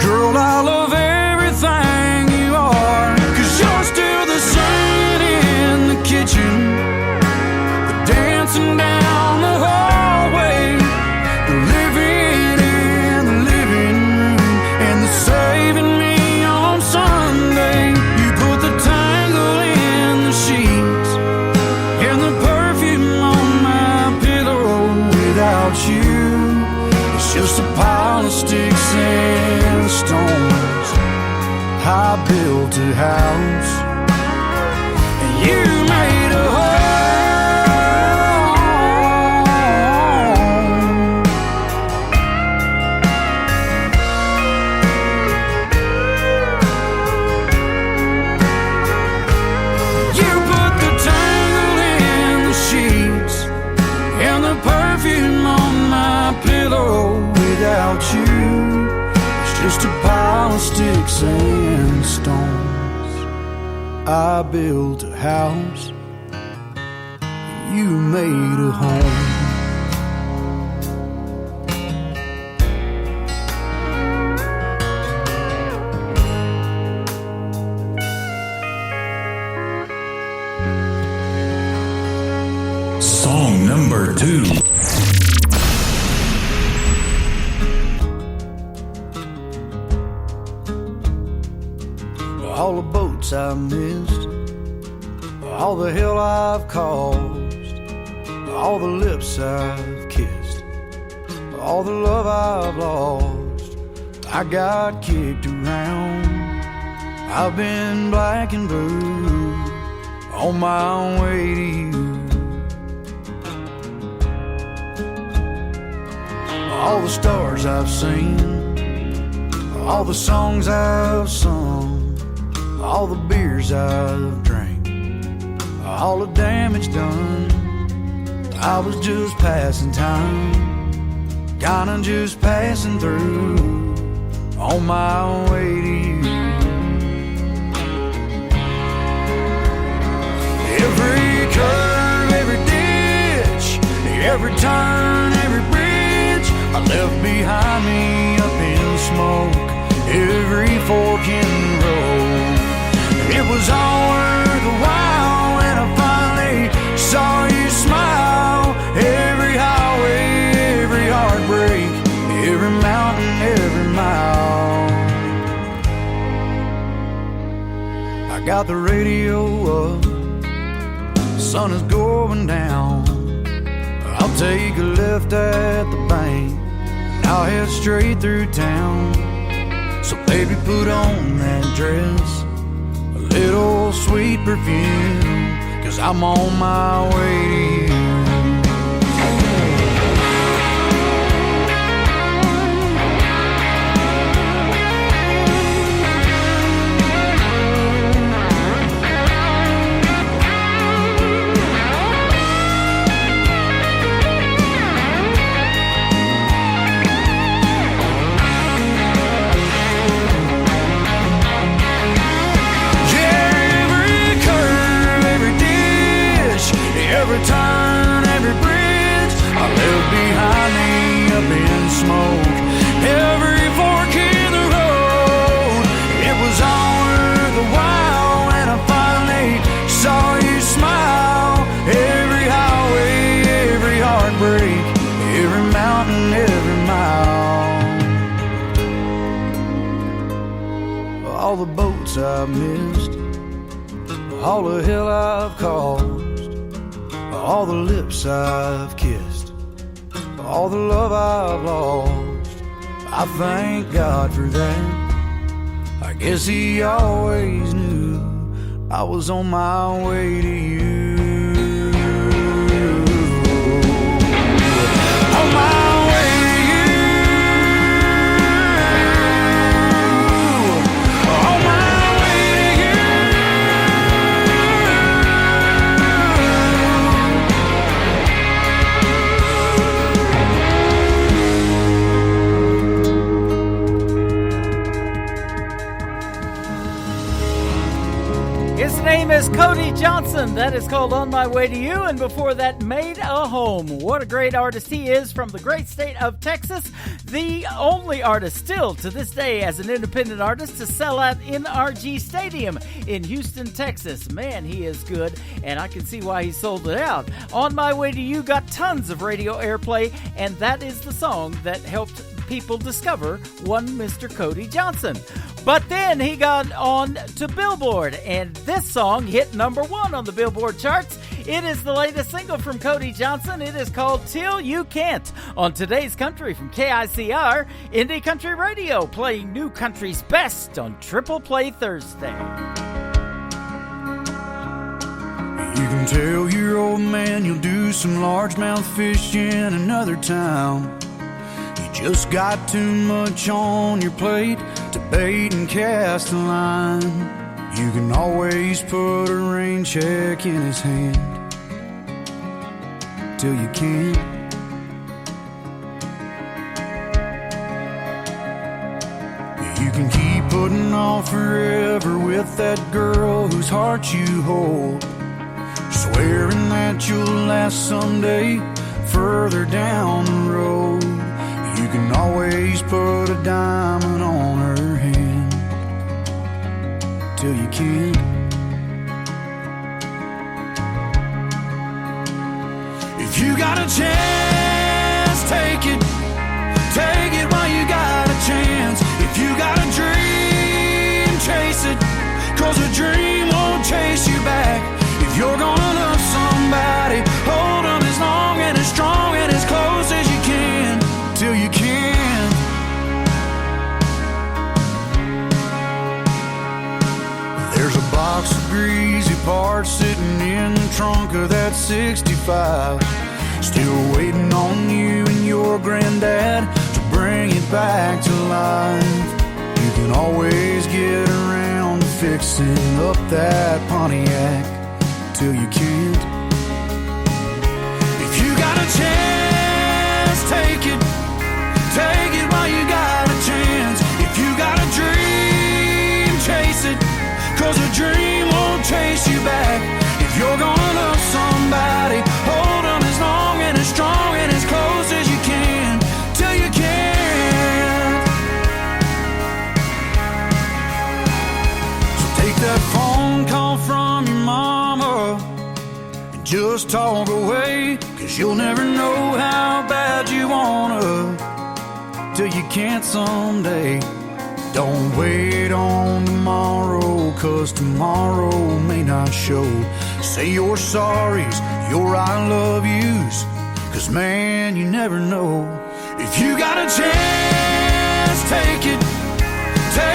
Girl, I love everything you are, 'cause you're still the sun in the kitchen, the dancing down the hallway, the living in the living room, and the saving me on Sunday. You put the tangle in the sheets and the perfume on my pillow. Without you, it's just a pile of sticks and stones. I built a house and you made a home. You put the tangle in the sheets and the perfume on my pillow. Without you, it's just a pile of sticks and stones. I built a house, and you made a home. Song number 2. All the boats I missed, all the hell I've caused, all the lips I've kissed, all the love I've lost. I got kicked around, I've been black and blue, on my way to you. All the stars I've seen, all the songs I've sung, all the beers I've drank, all the damage done. I was just passing time, kinda just passing through, on my way to you. Every curve, every ditch, every turn, every bridge I left behind me up in smoke, every fork in the road. It was all worth a while when I finally saw you smile. Every highway, every heartbreak, every mountain, every mile. I got the radio up, the sun is going down. I'll take a left at the bank, and I'll head straight through town. So baby, put on that dress, a little sweet perfume, 'cause I'm on my way to you. Every turn, every bridge I left behind me up in smoke. Every fork in the road, it was all worth the while when I finally saw you smile. Every highway, every heartbreak, every mountain, every mile. All the boats I've missed, all the hell I've caused, all the lips I've kissed, all the love I've lost. I thank God for that. I guess He always knew I was on my way to you. On my way to you. On my way to you. His name is Cody Johnson. That is called On My Way to You. And before that, Made a Home. What a great artist he is from the great state of Texas. The only artist still to this day as an independent artist to sell out NRG Stadium in Houston, Texas. Man, he is good, and I can see why he sold it out. On My Way to You got tons of radio airplay, and that is the song that helped people discover one Mr. Cody Johnson. But then he got on to Billboard, and this song hit number 1 on the Billboard charts. It is the latest single from Cody Johnson. It is called Till You Can't on Today's Country from KICR, Indie Country Radio, playing new country's best on Triple Play Thursday. You can tell your old man you'll do some largemouth fish in another town. You just got too much on your plate to bait and cast a line. You can always put a rain check in his hand till you can't. You can keep putting off forever with that girl whose heart you hold, swearing that you'll last someday further down the road. You can always put a diamond on her hand till you can't. If you got a chance, take it. Take it while you got a chance. If you got a dream, chase it, 'cause a dream won't chase you back. If you're gonna love somebody, hold them as long and as strong and as close as you can till you can't. There's a box of greasy parts sitting in the trunk of that 65, still waiting on you and your granddad to bring it back to life. You can always get around to fixing up that Pontiac till you can't. If you got a chance, take it. Take it while you got a chance. If you got a dream, chase it, 'cause a dream won't chase you back. If you're gonna love somebody, hold them as long and as strong and as close as you can till you can't. So take that phone call from your mama and just talk away, 'cause you'll never know how bad you wanna till you can't someday. Don't wait on tomorrow, 'cause tomorrow may not show. Say your sorries, your I love yous, 'cause man, you never know. If you got a chance, take it. Take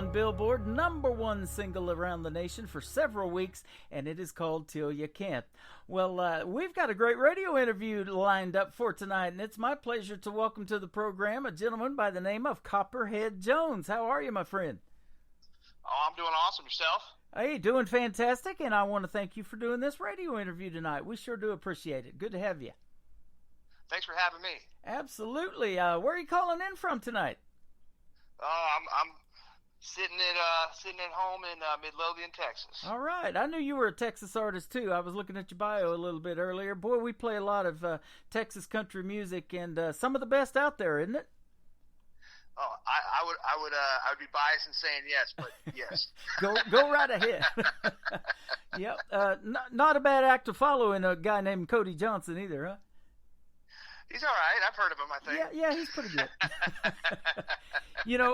on Billboard, #1 single around the nation for several weeks, and it is called Till You Can't. Well, we've got a great radio interview lined up for tonight, and it's my pleasure to welcome to the program a gentleman by the name of Copperhead Jones. How are you, my friend? Oh, I'm doing awesome. Yourself? Hey, doing fantastic, and I want to thank you for doing this radio interview tonight. We sure do appreciate it. Good to have you. Thanks for having me. Absolutely. Where are you calling in from tonight? I'm sitting at home in Midlothian, Texas. All right. I knew you were a Texas artist, too. I was looking at your bio a little bit earlier. Boy, we play a lot of Texas country music, and some of the best out there, isn't it? Oh, I would be biased in saying yes, but yes. Go right ahead. Yep. Not a bad act to follow in a guy named Cody Johnson either, huh? He's all right. I've heard of him, I think. Yeah, he's pretty good.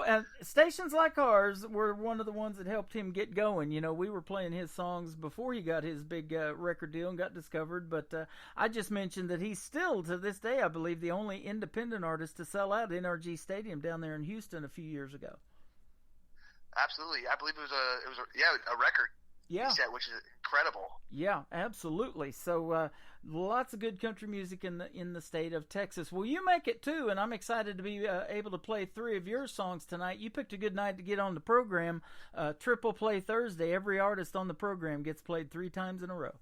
And stations like ours were one of the ones that helped him get going. We were playing his songs before he got his big record deal and got discovered. But I just mentioned that he's still, to this day, I believe, the only independent artist to sell out NRG Stadium down there in Houston a few years ago. Absolutely. I believe it was a record. Yeah, set, which is incredible. Yeah, absolutely. So lots of good country music in the state of Texas. Well, you make it too, and I'm excited to be able to play 3 of your songs tonight. You picked a good night to get on the program. Triple Play Thursday. Every artist on the program gets played 3 times in a row.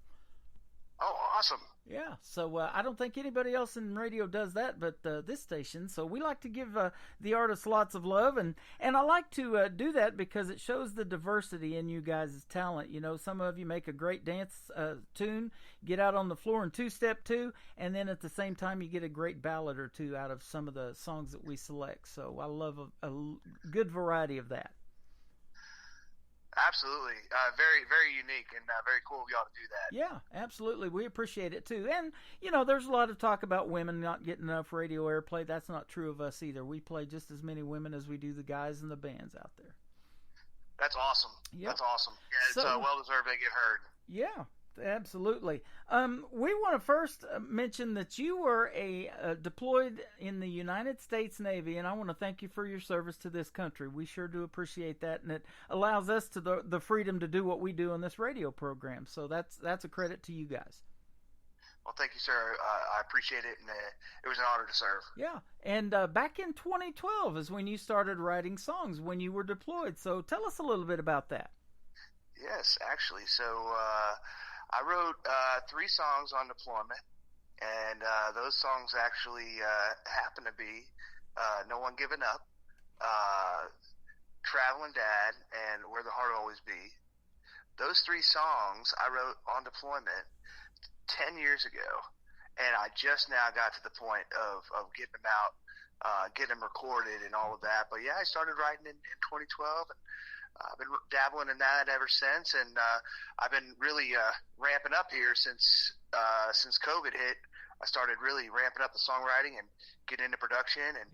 Oh, awesome. Yeah, so I don't think anybody else in radio does that but this station. So we like to give the artists lots of love, and I like to do that because it shows the diversity in you guys' talent. Some of you make a great dance tune, get out on the floor and 2-step too, and then at the same time you get a great ballad or two out of some of the songs that we select. So I love a good variety of that. Absolutely. Very, very unique and very cool of y'all to do that. Yeah, absolutely. We appreciate it, too. And, there's a lot of talk about women not getting enough radio airplay. That's not true of us either. We play just as many women as we do the guys and the bands out there. That's awesome. Yep. That's awesome. Yeah, it's well-deserved they get heard. Yeah. Absolutely. We want to first mention that you were deployed in the United States Navy, and I want to thank you for your service to this country. We sure do appreciate that, and it allows us to the freedom to do what we do on this radio program. So that's a credit to you guys. Well, thank you, sir. I appreciate it, and it was an honor to serve. Yeah, and back in 2012 is when you started writing songs when you were deployed. So tell us a little bit about that. Yes, actually. So I wrote 3 songs on deployment, and those songs actually happen to be No One Giving Up, Traveling Dad, and Where the Heart Always Be. Those 3 songs I wrote on deployment 10 years ago, and I just now got to the point of getting them out, getting them recorded and all of that. But yeah, I started writing in 2012, and I've been dabbling in that ever since, and I've been really ramping up here since COVID hit. I started really ramping up the songwriting and getting into production, and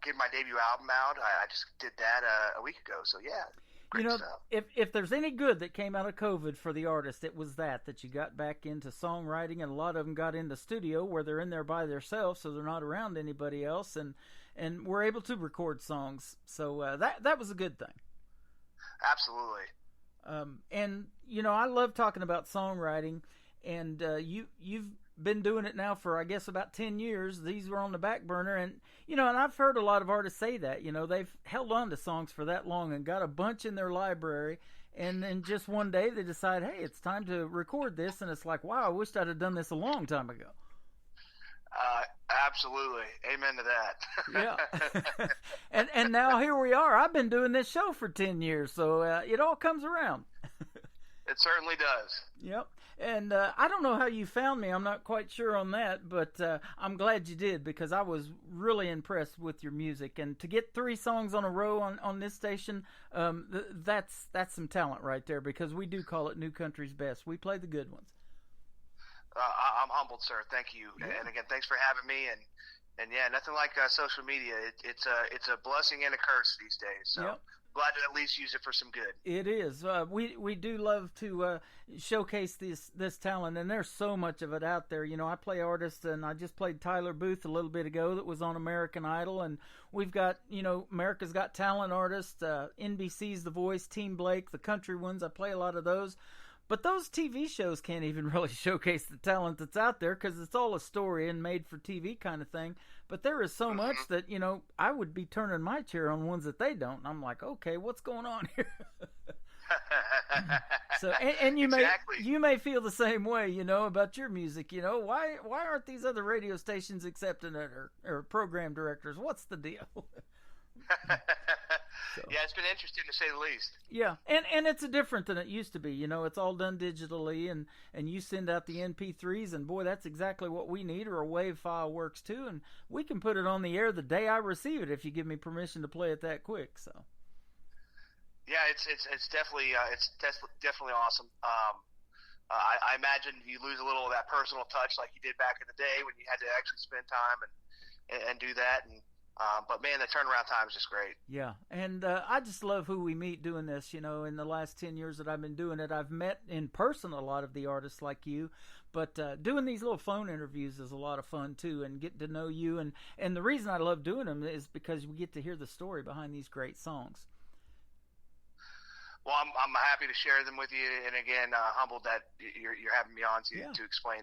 getting my debut album out. I just did that a week ago. So yeah, great stuff. If there's any good that came out of COVID for the artist, it was that you got back into songwriting, and a lot of them got into studio where they're in there by themselves, so they're not around anybody else, and we're able to record songs. So that was a good thing. Absolutely. And I love talking about songwriting, and you've been doing it now for, I guess, about 10 years. These were on the back burner, and I've heard a lot of artists say that, they've held on to songs for that long and got a bunch in their library, and then just one day they decide, hey, it's time to record this, and it's like, wow, I wished I'd have done this a long time ago. Absolutely. Amen to that. Yeah. and now here we are. I've been doing this show for 10 years, so it all comes around. It certainly does. Yep. And I don't know how you found me. I'm not quite sure on that, but I'm glad you did, because I was really impressed with your music. And to get 3 songs on a row on this station, that's some talent right there, because we do call it New Country's Best. We play the good ones. I'm humbled, sir. Thank you. Yeah. And again, thanks for having me. And yeah, nothing like social media. It's a blessing and a curse these days. So glad to at least use it for some good. It is. We do love to showcase this talent, and there's so much of it out there. You know, I play artists, and I just played Tyler Booth a little bit ago that was on American Idol, and we've got, you know, America's Got Talent artists, NBC's The Voice, Team Blake, the country ones. I play a lot of those. But those TV shows can't even really showcase the talent that's out there because it's all a story and made for TV kind of thing. But there is so much that, you know, I would be turning my chair on ones that they don't. And I'm like, okay, what's going on here? So, and you may feel the same way, you know, about your music. You know, why aren't these other radio stations accepting it, or program directors? What's the deal? So. Yeah, it's been interesting to say the least. Yeah, and it's different than it used to be. You know, it's all done digitally, and you send out the MP3s, and boy, that's exactly what we need, or a WAV file works too, and we can put it on the air the day I receive it if you give me permission to play it that quick. So. Yeah, it's definitely awesome. I imagine you lose a little of that personal touch like you did back in the day when you had to actually spend time and do that. But man, the turnaround time is just great. Yeah, and I just love who we meet doing this. You know, in the last 10 years that I've been doing it, I've met in person a lot of the artists like you. But doing these little phone interviews is a lot of fun too, and getting to know you. And the reason I love doing them is because we get to hear the story behind these great songs. Well, I'm happy to share them with you, and again, humbled that you're having me on to explain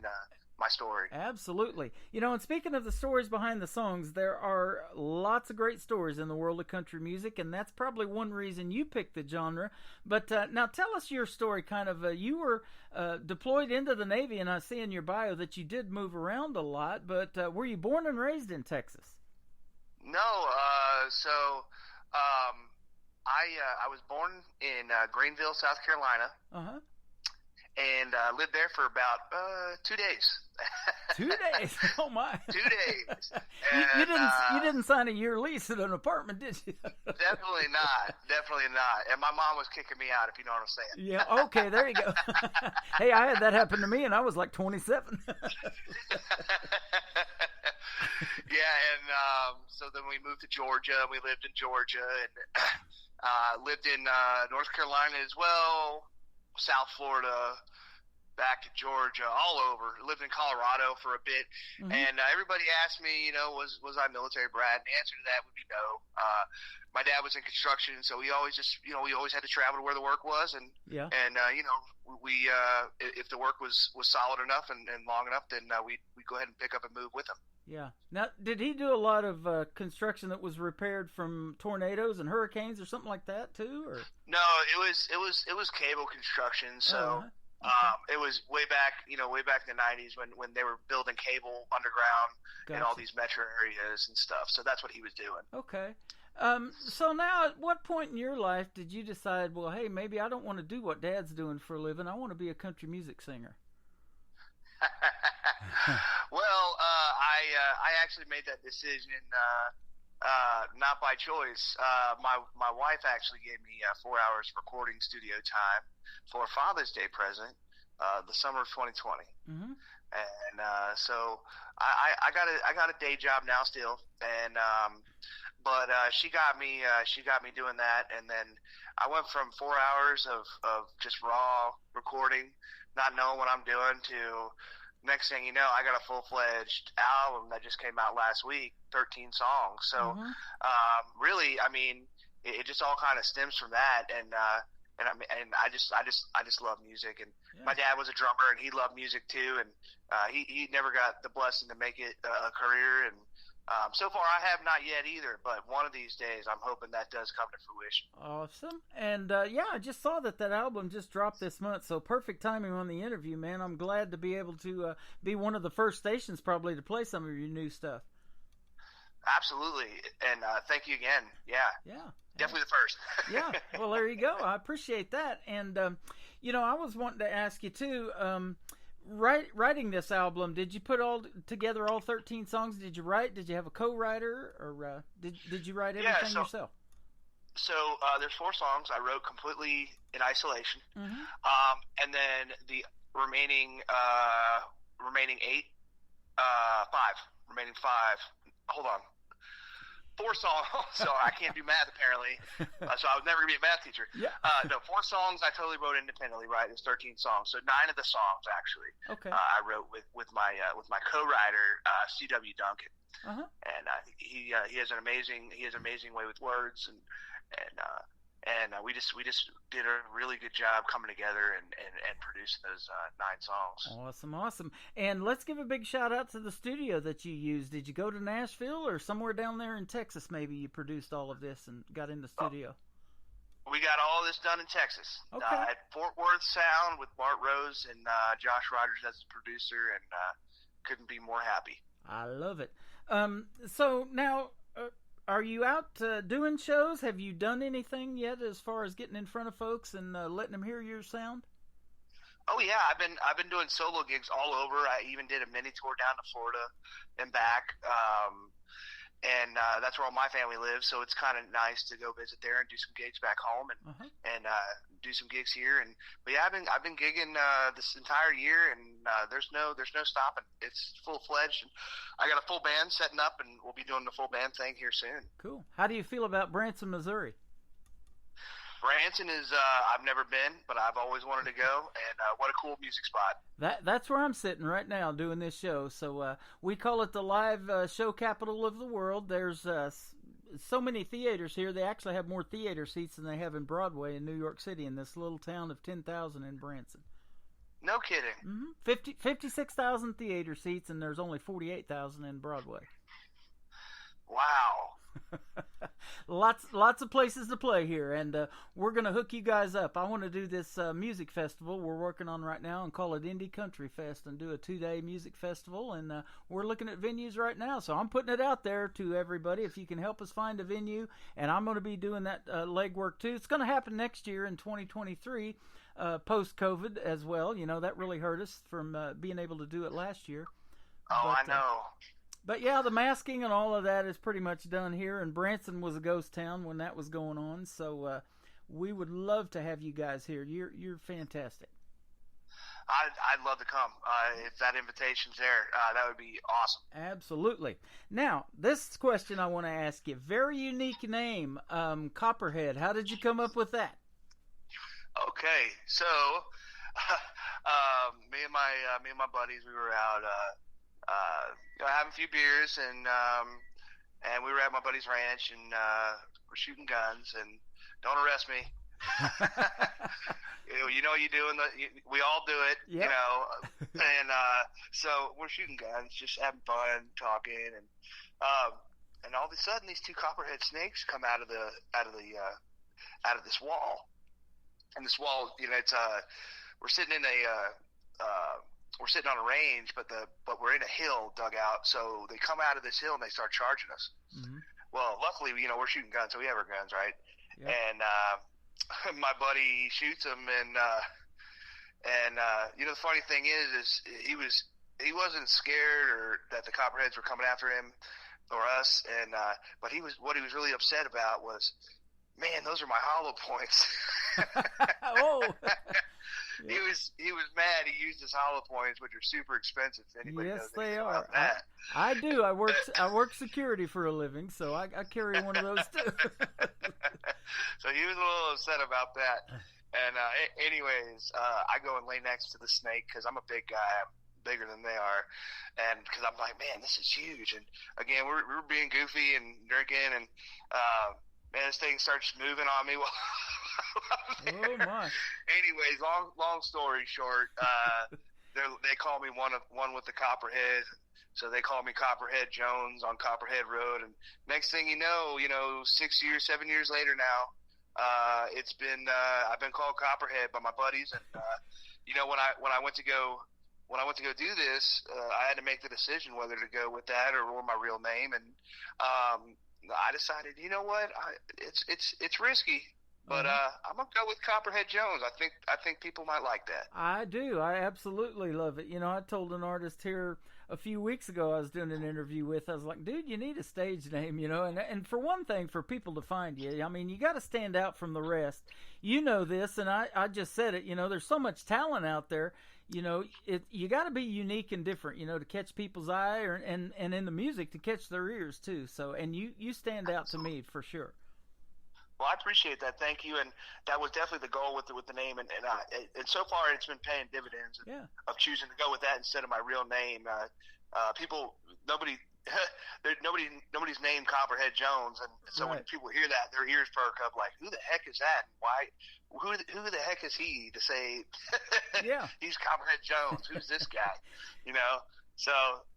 my story. Absolutely. You know, and speaking of the stories behind the songs, there are lots of great stories in the world of country music, and that's probably one reason you picked the genre. But now tell us your story, kind of. You were deployed into the Navy, and I see in your bio that you did move around a lot, but were you born and raised in Texas? No, I was born in Greenville, South Carolina. Uh-huh. And lived there for about 2 days. 2 days? Oh my! 2 days. You didn't sign a year lease at an apartment, did you? Definitely not. And my mom was kicking me out, if you know what I'm saying. Yeah. Okay. There you go. Hey, I had that happen to me, and I was like 27. Yeah, and so then we moved to Georgia. We lived in Georgia, and lived in North Carolina as well. South Florida, back to Georgia, all over. Lived in Colorado for a bit, and everybody asked me, you know, was I a military brat? And the answer to that would be no. My dad was in construction, so we always had to travel to where the work was, and you know, we if the work was solid enough and long enough, then we'd go ahead and pick up and move with him. Yeah. Now, did he do a lot of construction that was repaired from tornadoes and hurricanes or something like that too? Or no, it was cable construction. So it was way back in the 90s when they were building cable underground in all these metro areas and stuff. So that's what he was doing. Okay. So now, at what point in your life did you decide, well, hey, maybe I don't want to do what Dad's doing for a living. I want to be a country music singer. Well, I actually made that decision not by choice. My wife actually gave me 4 hours recording studio time for a Father's Day present, the summer of 2020. And so I got a day job now still, and but she got me doing that, and then I went from 4 hours of just raw recording, not knowing what I'm doing, to next thing you know, I got a full-fledged album that just came out last week, 13 songs. So really, I mean, it just all kind of stems from that, and I just love music. And my dad was a drummer, and he loved music too, and he never got the blessing to make it a career, and so far I have not yet either, but one of these days I'm hoping that does come to fruition. Awesome. And I just saw that album just dropped this month, so perfect timing on the interview, man. I'm glad to be able to be one of the first stations probably to play some of your new stuff. Absolutely. And thank you again. Yeah. Definitely the first. Yeah. Well, there you go. I appreciate that. And, I was wanting to ask you too, writing this album, did you put together all 13 songs? Did you have a co-writer, or did you write everything yourself? So there's 4 songs I wrote completely in isolation, and then the remaining 5. Hold on. 4 songs. So I can't do math apparently. So I was never gonna be a math teacher. Yeah. No, 4 songs I totally wrote independently. Right, it's 13 songs. So 9 of the songs actually. Okay. I wrote with my co-writer C.W. Duncan. Uh-huh. And he has an amazing way with words, and we just did a really good job coming together and producing those 9 songs. Awesome. And let's give a big shout out to the studio that you used. Did you go to Nashville or somewhere down there in Texas? Maybe you produced all of this and got in the studio. We got all this done in Texas. Okay. At Fort Worth Sound with Bart Rose and Josh Rogers as the producer, and couldn't be more happy. I love it. So now, are you out doing shows? Have you done anything yet as far as getting in front of folks and letting them hear your sound? Oh yeah, I've been doing solo gigs all over. I even did a mini tour down to Florida and back, and that's where all my family lives. So it's kind of nice to go visit there and do some gigs back home and do some gigs here. But yeah, I've been gigging this entire year, and there's no stopping. It's full fledged. I got a full band setting up, and we'll be doing the full band thing here soon. Cool. How do you feel about Branson, Missouri? Branson is I've never been, but I've always wanted to go, and what a cool music spot. That's where I'm sitting right now doing this show. So we call it the live show capital of the world. There's so many theaters here. They actually have more theater seats than they have in Broadway in New York City, in this little town of 10,000 in Branson. No kidding. Mm-hmm. 56,000 theater seats, and there's only 48,000 in Broadway. Wow. Lots of places to play here, and we're going to hook you guys up. I want to do this music festival we're working on right now and call it Indie Country Fest, and do a 2-day music festival, and we're looking at venues right now. So I'm putting it out there to everybody if you can help us find a venue, and I'm going to be doing that legwork too. It's going to happen next year in 2023, post-COVID as well. You know, that really hurt us from being able to do it last year. I know. But yeah, the masking and all of that is pretty much done here, and Branson was a ghost town when that was going on. So we would love to have you guys here. You're fantastic. I'd love to come. If that invitation's there, that would be awesome. Absolutely. Now, this question I want to ask you. Very unique name, Copperhead. How did you come up with that? Okay, so me and my buddies, we were out having a few beers, and we were at my buddy's ranch, and we're shooting guns. And don't arrest me. You know what you do, we all do it. Yep. You know. And so we're shooting guns, just having fun, talking, and all of a sudden these 2 copperhead snakes come out of this wall. And this wall, you know, it's we're sitting in we're sitting on a range, but we're in a hill dug out. So they come out of this hill and they start charging us. Mm-hmm. Well, luckily, you know, we're shooting guns, so we have our guns, right? Yep. And my buddy shoots them, and you know, the funny thing is he wasn't scared or that the copperheads were coming after him or us, and but what he was really upset about was, man, those are my hollow points. Oh. Yeah. He was mad. He used his hollow points, which are super expensive. Anybody yes, knows they are. About that. I do. I work security for a living, so I carry one of those too. So he was a little upset about that. And anyways, I go and lay next to the snake because I'm a big guy. I'm bigger than they are, and because I'm like, man, this is huge. And again, we're being goofy and drinking, and man, this thing starts moving on me. Oh my! Anyways, long story short, they call me one with the copperhead, so they call me Copperhead Jones on Copperhead Road. And next thing you know, 7 years later now, it's been I've been called Copperhead by my buddies. And you know, when I went to go do this, I had to make the decision whether to go with that or my real name. And I decided, you know what, it's risky, But I'm gonna go with Copperhead Jones. I think people might like that. I do. I absolutely love it. You know, I told an artist here a few weeks ago I was doing an interview with. I was like, dude, you need a stage name, you know. And for one thing, for people to find you, I mean, you got to stand out from the rest. You know this, and I just said it. You know, there's so much talent out there. You know, you got to be unique and different, you know, to catch people's eye, and in the music to catch their ears too. So, and you stand out to me for sure. Well, I appreciate that. Thank you. And that was definitely the goal with the name. And so far, it's been paying dividends of choosing to go with that instead of my real name. Nobody's named Copperhead Jones, and so when people hear that, their ears perk up. Like, who the heck is that? Why? Who the heck is he to say? He's Copperhead Jones. Who's this guy? You know. So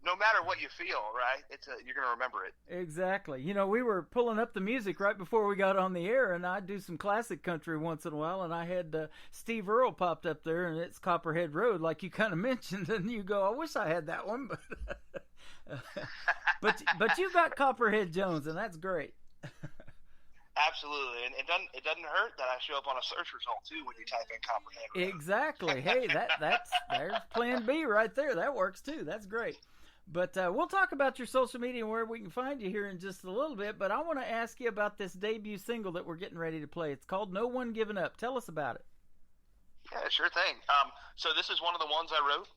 no matter what you feel, right? You're going to remember it. Exactly. You know, we were pulling up the music right before we got on the air, and I do some classic country once in a while, and I had Steve Earle popped up there, and it's Copperhead Road, like you kind of mentioned, and you go, I wish I had that one, but you got Copperhead Jones, and that's great. Absolutely, and it doesn't hurt that I show up on a search result too when you type in Copperhead Road. Exactly. Hey, there's Plan B right there. That works too. That's great. But we'll talk about your social media and where we can find you here in just a little bit. But I want to ask you about this debut single that we're getting ready to play. It's called "No One Giving Up." Tell us about it. Yeah, sure thing. So this is one of the ones I wrote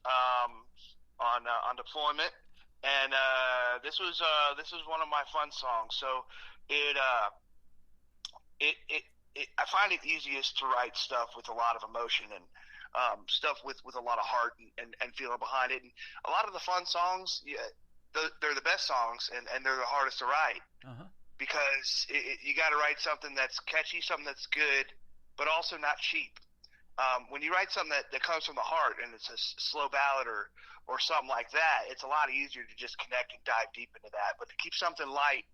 on deployment, and this was one of my fun songs. So I find it easiest to write stuff with a lot of emotion and stuff with a lot of heart and feeling behind it. And a lot of the fun songs, they're the best songs, and they're the hardest to write because you got to write something that's catchy, something that's good, but also not cheap. When you write something that comes from the heart and it's a slow ballad or something like that, it's a lot easier to just connect and dive deep into that. But to keep something light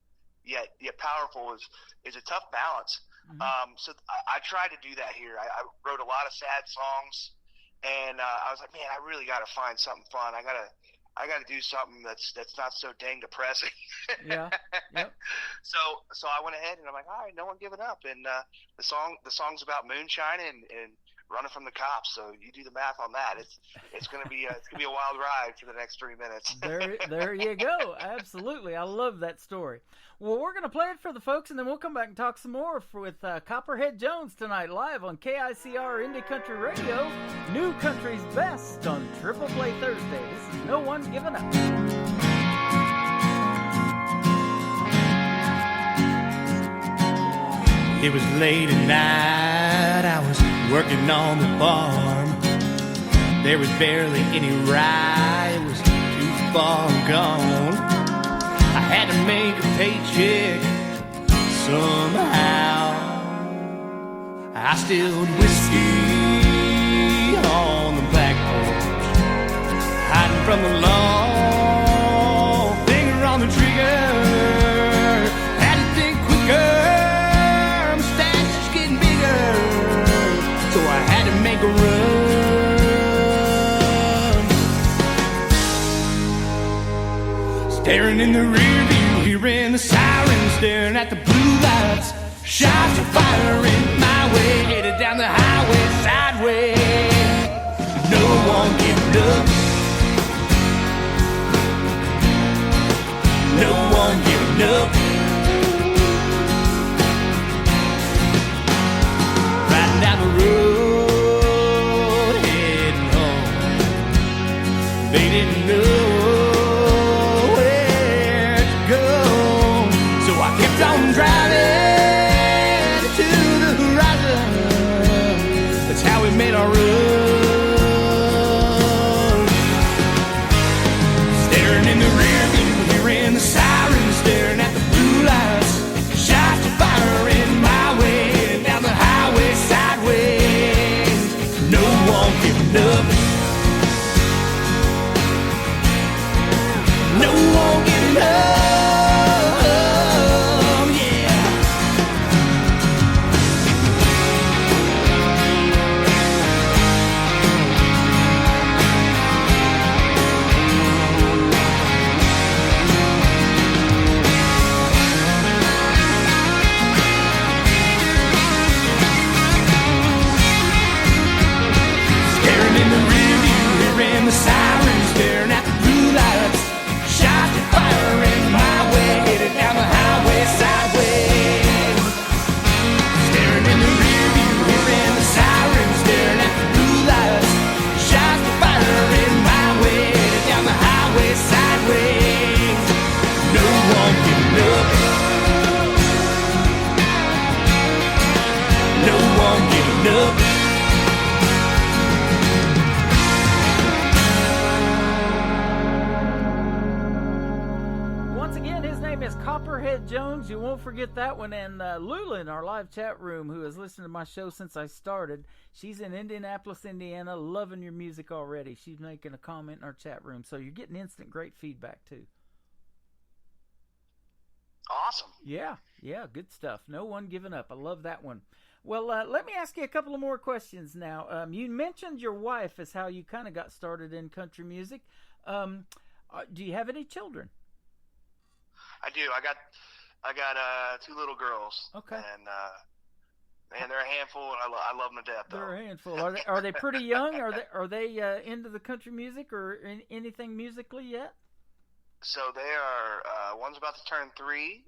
yet powerful is a tough balance. So I tried to do that here. I wrote a lot of sad songs, and I was like, man, I really got to find something fun. I gotta do something that's not so dang depressing. Yeah. Yep. So I went ahead and I'm like, all right, No One Giving Up, and the song's about moonshine and running from the cops. So you do the math on that. It's gonna be a wild ride for the next 3 minutes. There you go. Absolutely, I love that story. Well, we're gonna play it for the folks, and then we'll come back and talk some more with Copperhead Jones tonight, live on KICR Indie Country Radio, New Country's Best on Triple Play Thursday. This is No One Giving Up. It was late at night, I was working on the farm. There was barely any rye, it was too far gone. I had to make a paycheck somehow. I stilled whiskey on the back porch, hiding from the law, finger on the trigger. Had to think quicker. So I had to make a run. Staring in the rear view, hearing the sirens, staring at the blue lights. Shots are firing my way, headed down the highway sideways. No one giving up. No one giving up. Down the road, heading home. They didn't know where to go, so I kept on driving to the won't get enough. Once again, his name is Copperhead Jones. You won't forget that one. And Lula in our live chat room, who has listened to my show since I started, she's in Indianapolis, Indiana, loving your music already. She's making a comment in our chat room. So you're getting instant great feedback, too. Awesome. Yeah, good stuff. No one giving up. I love that one. Well, let me ask you a couple of more questions now. You mentioned your wife as how you kind of got started in country music. Do you have any children? I do. I got 2 little girls. Okay. And man, they're a handful, and I love them to death. Though. They're a handful. Are they pretty young? Are they into the country music or anything musically yet? So they are. One's about to turn 3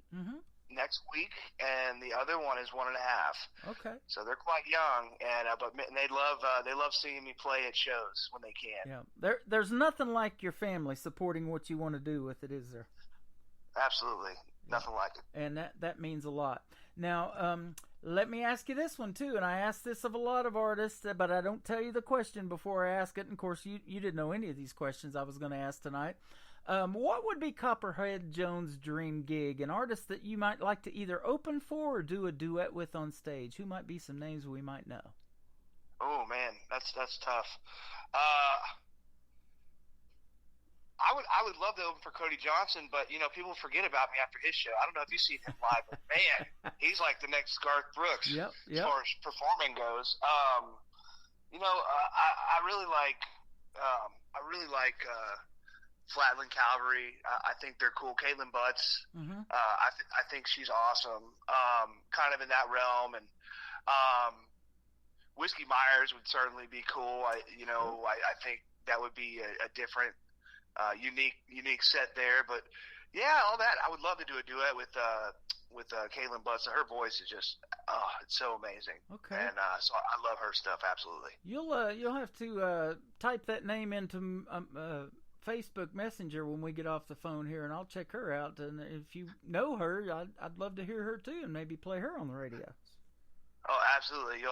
next week, and the other one is 1.5. Okay. So they're quite young, and but they love seeing me play at shows when they can. Yeah. There's nothing like your family supporting what you want to do with it, is there? Absolutely. Nothing like it. And that means a lot. Now, let me ask you this one, too. And I ask this of a lot of artists, but I don't tell you the question before I ask it. And, of course, you didn't know any of these questions I was going to ask tonight. What would be Copperhead Jones' dream gig? An artist that you might like to either open for or do a duet with on stage? Who might be some names we might know? Oh, man. That's tough. I would love to open for Cody Johnson, but people forget about me after his show. I don't know if you've seen him live, but man, he's like the next Garth Brooks yep. as far as performing goes. I really like Flatland Calvary. I think they're cool. Caitlin Butts. I think she's awesome. Kind of in that realm, and Whiskey Myers would certainly be cool. I think that would be a different. Unique set there, but yeah, all that. I would love to do a duet with Caitlin Butts. Her voice is just it's so amazing. Okay, and so I love her stuff absolutely. You'll have to type that name into Facebook Messenger when we get off the phone here, and I'll check her out. And if you know her, I'd love to hear her too, and maybe play her on the radio. Oh, absolutely. You'll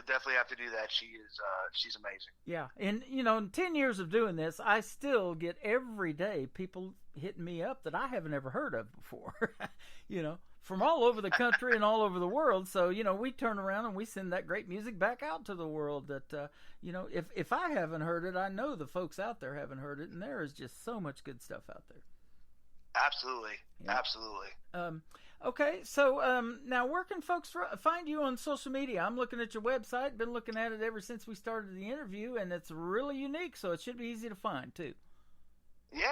definitely have to do that. She's amazing. Yeah. And, in 10 years of doing this, I still get every day people hitting me up that I haven't ever heard of before, from all over the country and all over the world. So, we turn around and we send that great music back out to the world that, if I haven't heard it, I know the folks out there haven't heard it. And there is just so much good stuff out there. Absolutely. Yeah. Absolutely. Okay, so now where can folks find you on social media? I'm looking at your website, been looking at it ever since we started the interview, and it's really unique, so it should be easy to find, too. Yeah.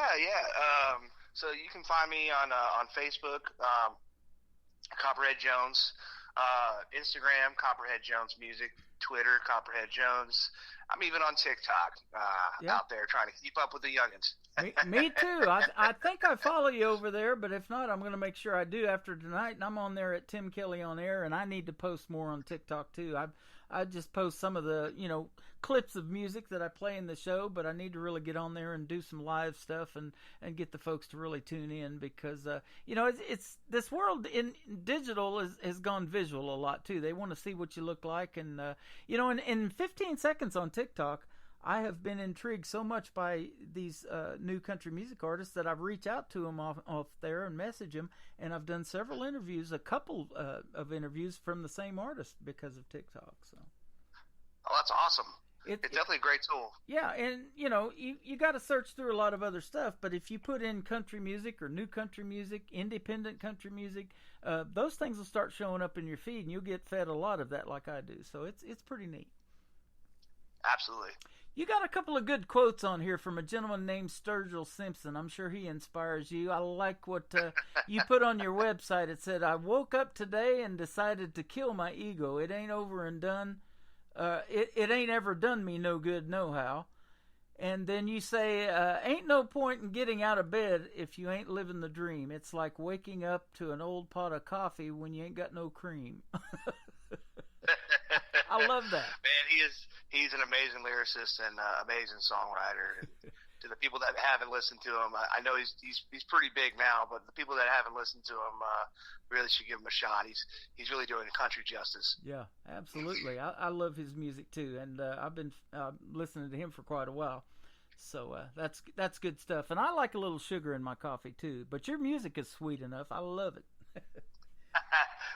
So you can find me on Facebook, Copperhead Jones, Instagram, Copperhead Jones Music, Twitter, Copperhead Jones. I'm even on TikTok out there trying to keep up with the youngins. Me too. I think I follow you over there, but if not, I'm going to make sure I do after tonight. And I'm on there at Tim Kelly on Air, and I need to post more on TikTok too. I just post some of the clips of music that I play in the show, but I need to really get on there and do some live stuff and get the folks to really tune in because it's this world in digital has gone visual a lot too. They want to see what you look like, and in 15 seconds on TikTok, I have been intrigued so much by these new country music artists that I've reached out to them off there and message them, and I've done several interviews, a couple of interviews from the same artist because of TikTok. So, oh, that's awesome. It's definitely a great tool. Yeah, and you got to search through a lot of other stuff, but if you put in country music or new country music, independent country music, those things will start showing up in your feed, and you'll get fed a lot of that like I do. So it's pretty neat. Absolutely. You got a couple of good quotes on here from a gentleman named Sturgill Simpson. I'm sure he inspires you. I like what you put on your website. It said, "I woke up today and decided to kill my ego. It ain't over and done. It ain't ever done me no good, no how." And then you say, "Ain't no point in getting out of bed if you ain't living the dream. It's like waking up to an old pot of coffee when you ain't got no cream." I love that. Man, he's an amazing lyricist and amazing songwriter. to the people that haven't listened to him. I know he's pretty big now, but the people that haven't listened to him really should give him a shot. He's really doing country justice. Yeah, absolutely. I love his music too, and I've been listening to him for quite a while. So that's good stuff. And I like a little sugar in my coffee too. But your music is sweet enough. I love it.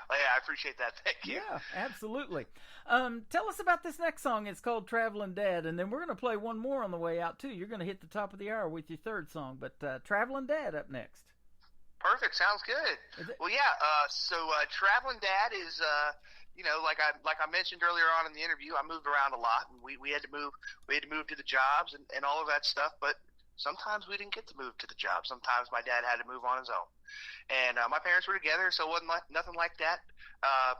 Well, yeah, I appreciate that. Thank you. Yeah, absolutely. Tell us about this next song. It's called Traveling Dad, and then we're going to play one more on the way out, too. You're going to hit the top of the hour with your third song, but Traveling Dad up next. Perfect. Sounds good. Well, yeah, so Traveling Dad is, like I mentioned earlier on in the interview, I moved around a lot, and we had to move to the jobs and all of that stuff, but sometimes we didn't get to move to the job. Sometimes my dad had to move on his own. And my parents were together, so it wasn't nothing like that.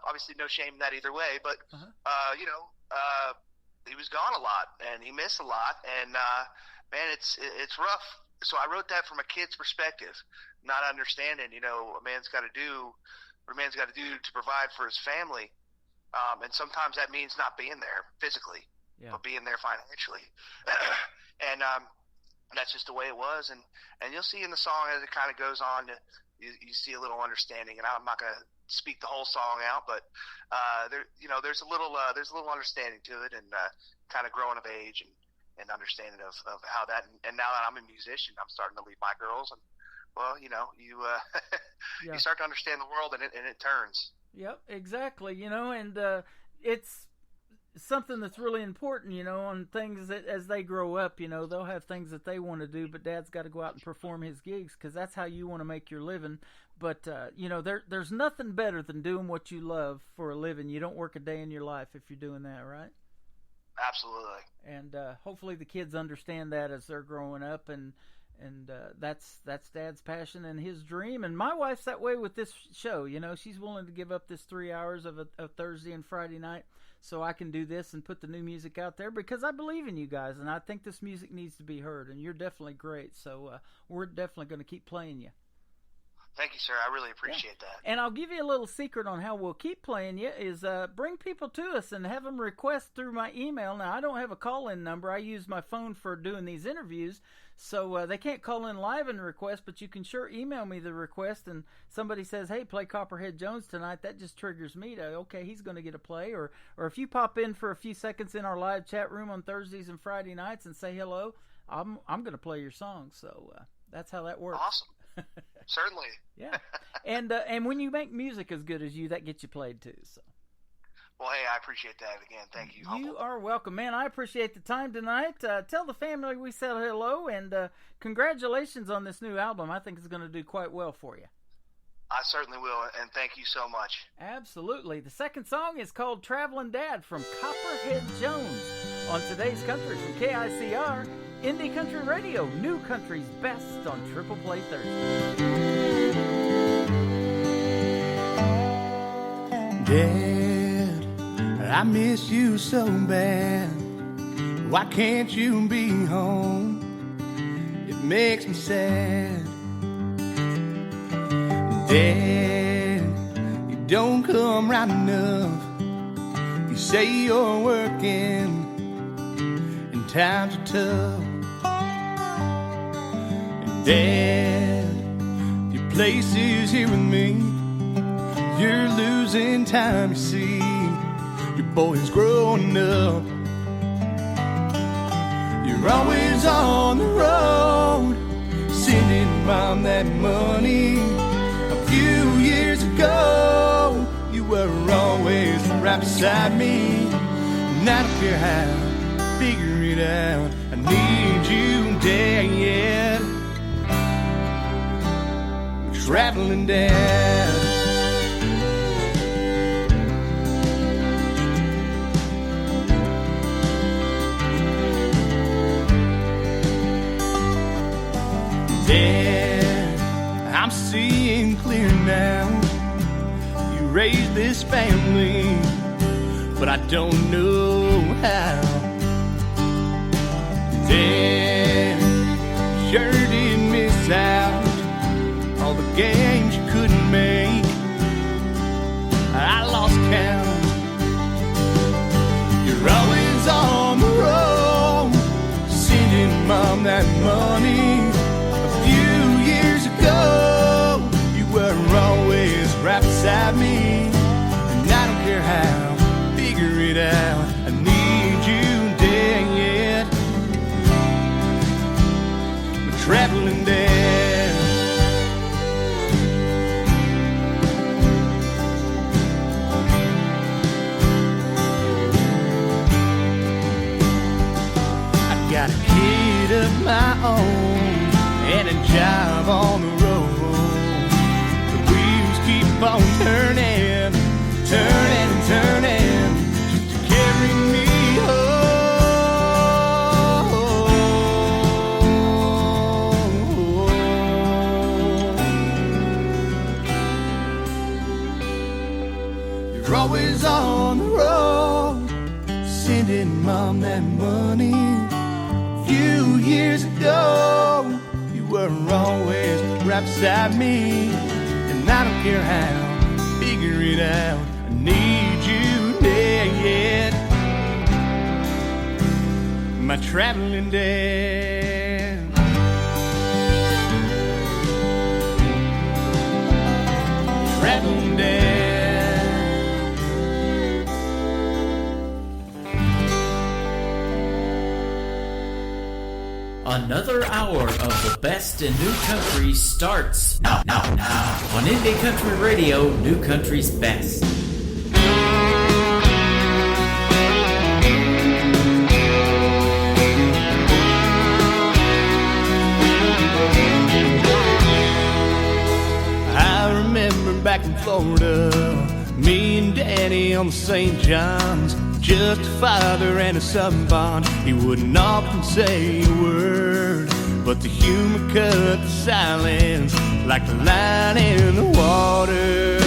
Obviously, no shame in that either way. But he was gone a lot, and he missed a lot. And man, it's rough. So I wrote that from a kid's perspective, not understanding, what a man's got to do to provide for his family. And sometimes that means not being there physically, but being there financially. And that's just the way it was. And you'll see in the song as it kind of goes on, you see a little understanding. And I'm not going to speak the whole song out, but there's a little understanding to it, and kind of growing of age and understanding of how that. And now that I'm a musician, I'm starting to lead my girls, and you you start to understand the world, and it turns. Yep, exactly. And it's something that's really important, on things that as they grow up, they'll have things that they want to do, but Dad's got to go out and perform his gigs because that's how you want to make your living. But, there's nothing better than doing what you love for a living. You don't work a day in your life if you're doing that, right? Absolutely. And hopefully the kids understand that as they're growing up, and that's Dad's passion and his dream. And my wife's that way with this show. She's willing to give up this 3 hours of a Thursday and Friday night so I can do this and put the new music out there because I believe in you guys, and I think this music needs to be heard, and you're definitely great. So we're definitely going to keep playing you. Thank you, sir. I really appreciate that. And I'll give you a little secret on how we'll keep playing you is bring people to us and have them request through my email. Now, I don't have a call-in number. I use my phone for doing these interviews, so they can't call in live and request, but you can sure email me the request, and somebody says, hey, play Copperhead Jones tonight. That just triggers me to, okay, he's going to get a play. Or if you pop in for a few seconds in our live chat room on Thursdays and Friday nights and say hello, I'm going to play your song. So that's how that works. Awesome. Certainly. Yeah. And when you make music as good as you, that gets you played too. So. Well, hey, I appreciate that again. Thank you. You are welcome, man. I appreciate the time tonight. Tell the family we said hello, and congratulations on this new album. I think it's going to do quite well for you. I certainly will, and thank you so much. Absolutely. The second song is called Traveling Dad from Copperhead Jones on Today's Country from KICR, Indie Country Radio, New Country's best on Triple Play Thursday. Dad, I miss you so bad. Why can't you be home? It makes me sad. Dad, you don't come right enough. You say you're working and times are tough. And Dad, your place is here with me. You're losing time, you see. Your boy's growing up. You're always on the road, sending Mom that money. A few years ago, you were always right beside me. And I don't care how, figure it out. I need you, Dad. Traveling Dad. Dad, I'm seeing clear now. You raised this family, but I don't know how. Dad, sure did miss out all the games you couldn't make. I lost count. You're always on the road, sending Mom that money. on that money. A few years ago, you were always right beside me. And I don't care how, figure it out, I need you dead. My traveling dad. Traveling dad. Another hour of the best in new country starts now on Indie Country Radio, New Country's best. I remember back in Florida, me and Daddy on the St. John's, just a father and a son bond. He wouldn't often say a word, but the humor cut the silence like the line in the water.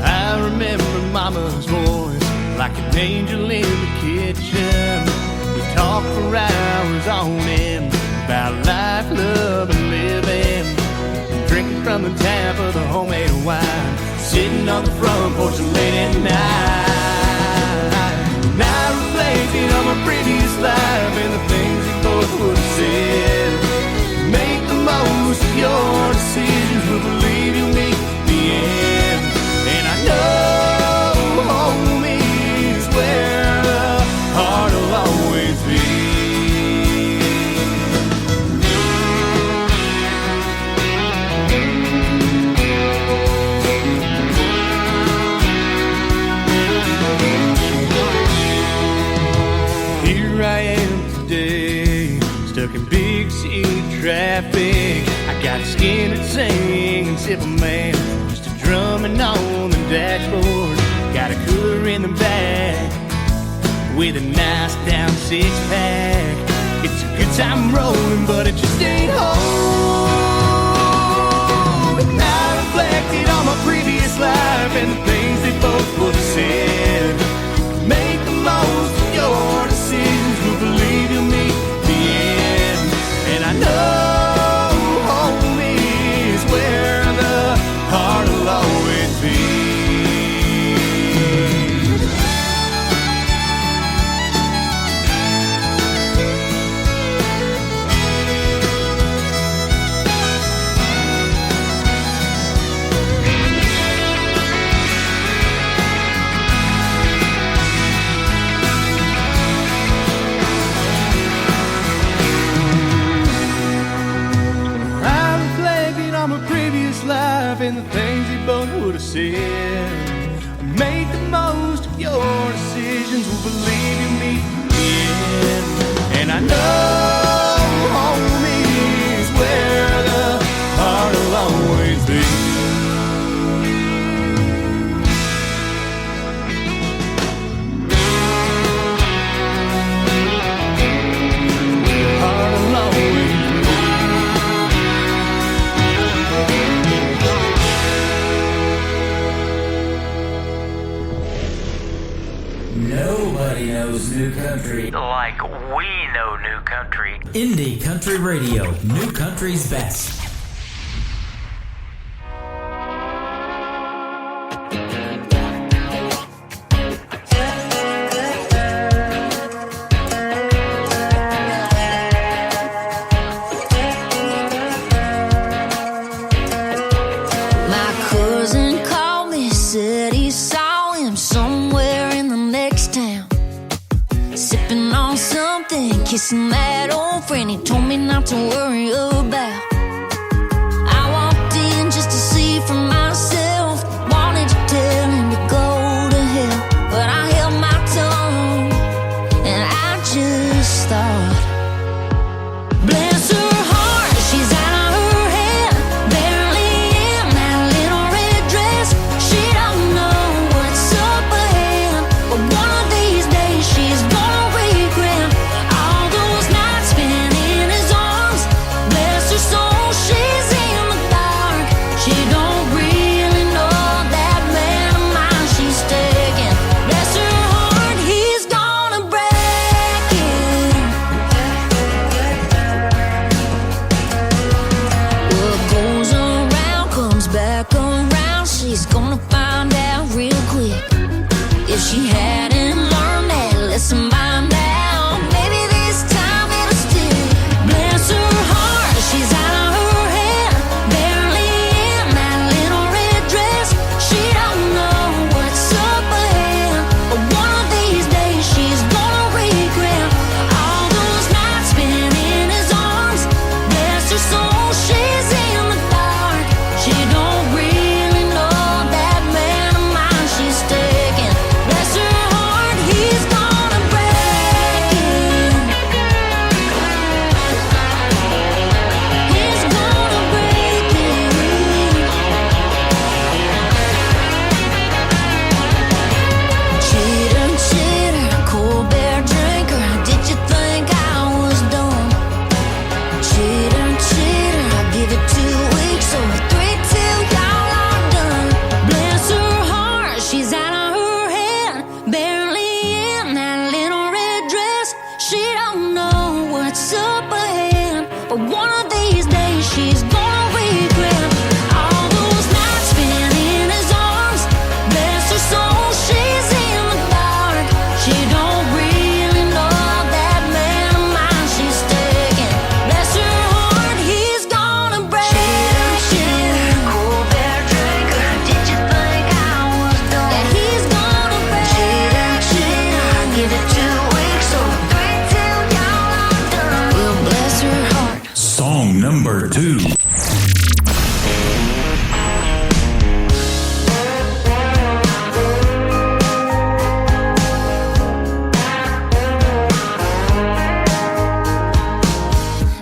I remember Mama's voice like an angel in the kitchen. We talked for hours on end about life, love, and living. Drinking from the tap of the homemade wine, sitting on the front porch late at night. Now reflecting on my previous life and the things we both would have said. Make the most of your decisions, we'll believe you'll meet the end. And I know home is where the heart will always be. Stuck in big city traffic, I got a skin and sing and sip a man, just a drumming on the dashboard. Got a cooler in the back with a nice down six pack. It's a good time rolling, but it just ain't home. And I reflected on my previous life and the things they both would have said. Make the most of your decisions, we'll believe you'll meet the end. And I know home is where the heart will always be. Life and the things you both would have said. Make the most of your decisions, we'll believe you meet the end. And I know home is where the heart will always be. Heart will always be. Nobody knows new country like we know new country. Indie Country Radio, New Country's best. My cousin called me, said he saw him somewhere in the next town, sipping on something, kissing that old friend he told me not to worry about. I walked in just to see for myself, wanted to tell him to go to hell, but I held my tongue and I just thought, bless her heart, she's out of her head, barely in that little red dress. She don't know what's up ahead, but one of these days she's gonna regret all those nights spent in his arms. Bless she's gonna find out real quick. If she hadn't learned that lesson by now, maybe this time it'll stick. Bless her heart, she's out of her head, barely in that little red dress. She don't know what's up ahead, but one of these days she's gonna regret all those nights spent in his arms. Bless her soul, she's in the dark. She don't really know that man of mine she's taking. Bless her heart, he's gonna break it. He's gonna break it. Cheater, cheater, cold bear drinker, did you think I was done? Cheater, cheater, I'll give it 2 weeks or 3 till y'all are done. Bless her heart, she's out of her head, barely in that little red dress. She don't know what's up ahead, but one of these days she's gonna regret all those nights spent in his arms. Bless her soul, she's in the dark. She don't really know that man of mine she's taking. Bless her heart, he's gonna break it. Cheater, cool bear drinker, did you think I was done? That he's gonna break it. Cheater, I'll give it 2 weeks or 3 till y'all are done. Well, bless her heart. Song number 2.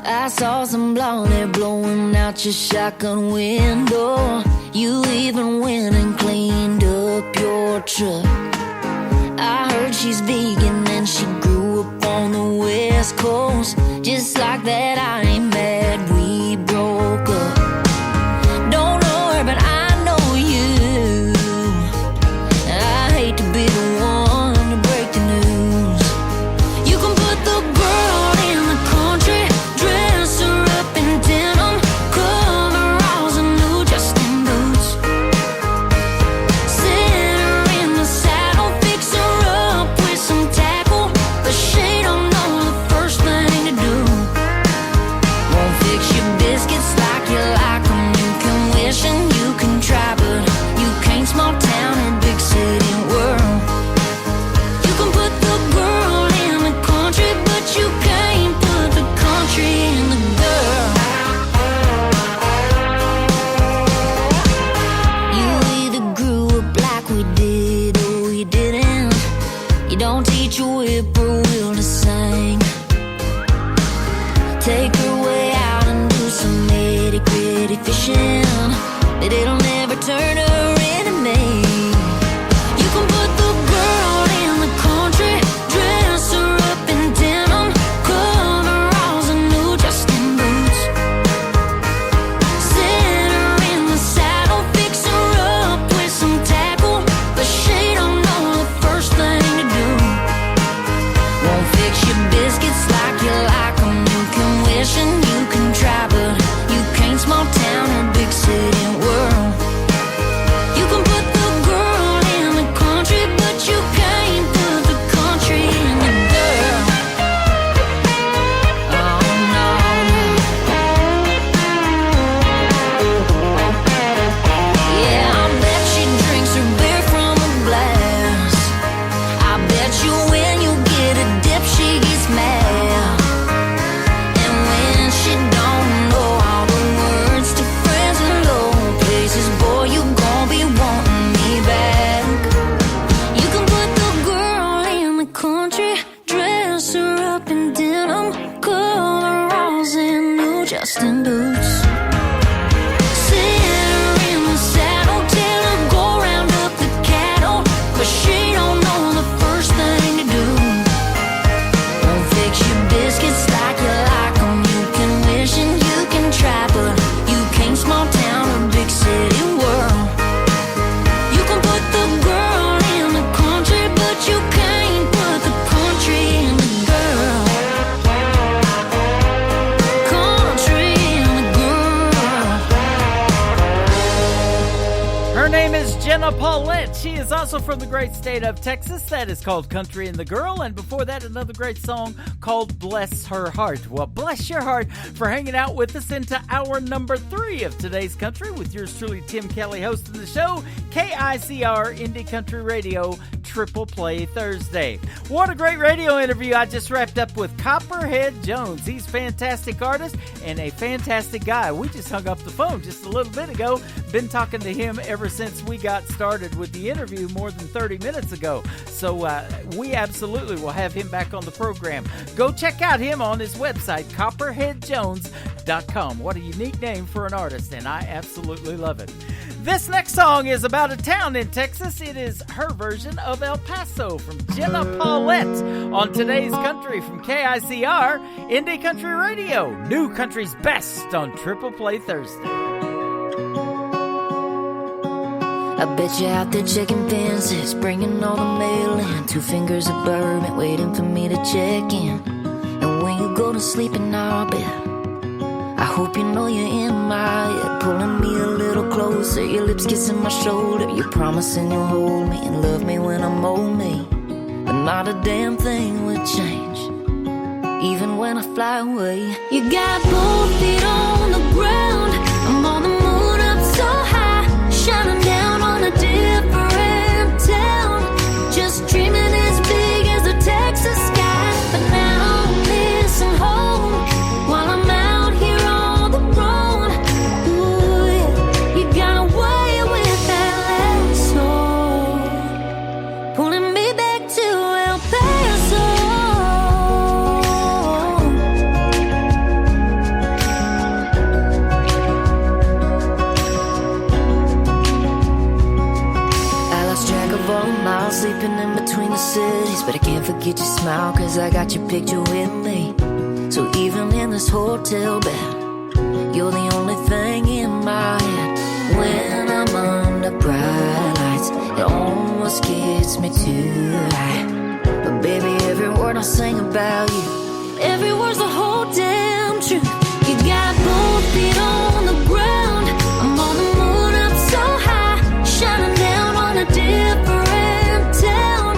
I saw some blonde hair blowing out your shotgun window. You even went and cleaned up your truck. I heard she's vegan and she grew up on the West Coast. Just like that, I ain't mad we broke up. Don't know her, but I know you. I hate to be the one to break the news. You can put the girl in the country, dress her up in denim, coveralls and new Justin boots. Sit her in the saddle, fix her up with some tackle, but she don't know the first thing to do. Won't fix your biscuits like you like 'em. You can wish and you can try, but you can't small town or big city world. You can put the girl in the country, but you can't put the country in the girl. You either grew up like we did or you didn't. You don't teach a whippoorwill to sing. Take her way out and do some nitty-gritty fishing, but it'll never turn her into me. You can put the girl in the country, dress her up in denim, coveralls and new Justin boots. Sit her in the saddle, fix her up with some tackle, but she don't know the first thing to do. Won't fix your biscuits like you like 'em. You can wish and you can try, but you can't small town or big city world. Her name is Jenna Paulette. She is also from the great state of Texas. That is called Country and the Girl. And before that, another great song called Bless Her Heart. Well, bless your heart for hanging out with us into hour number 3 of today's country with yours truly, Tim Kelly, hosting the show, KICR Indie Country Radio Triple Play Thursday. What a great radio interview I just wrapped up with Copperhead Jones. He's a fantastic artist and a fantastic guy. We just hung up the phone just a little bit ago. Been talking to him ever since we got started with the interview more than 30 minutes ago. So we absolutely will have him back on the program. Go check out him on his website, copperheadjones.com. What a unique name for an artist, and I absolutely love it. This next song is about a town in Texas. It is her version of El Paso from Jenna Paulette on Today's Country from KICR Indie Country Radio. New Country's Best on Triple Play Thursday. I bet you out there checking fences, bringing all the mail in, 2 fingers of bourbon waiting for me to check in. And when you go to sleep in our bed, I hope you know you're in my head, pulling me a little closer, your lips kissing my shoulder. You're promising you'll hold me and love me when I'm old me, but not a damn thing would change, even when I fly away. You got both feet on the ground, I'm on the moon up so high, shining down on a different town, just dreaming as big as the Texas sky. But now I'm missing home while I'm out here on the road. Ooh, yeah. You got away with that lasso, pulling me back to El Paso. Miles sleeping in between the cities, but I can't forget your smile, cause I got your picture with me. So even in this hotel bed, you're the only thing in my head. When I'm under bright lights, it almost gets me too high. But baby, every word I sing about you, every word's the whole damn truth. You got both feet on the ground, I'm on the moon up so high, shining down on a different town,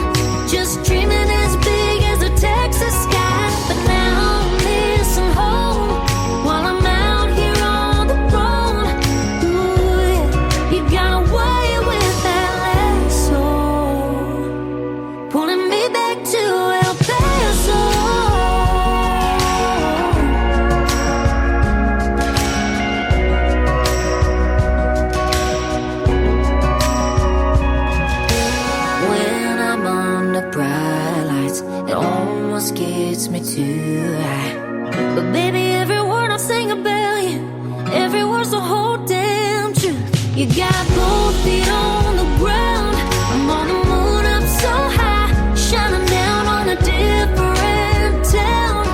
just dreaming as big as the Texas sky. But now I'm missing home while I'm out here on the road. Ooh, yeah. You got away with that lasso, pulling me back to El Paso. Bright lights, it almost gets me too high. But baby, every word I sing about you, every word's the whole damn truth. You got both feet on the ground, I'm on the moon up so high, shining down on a different town,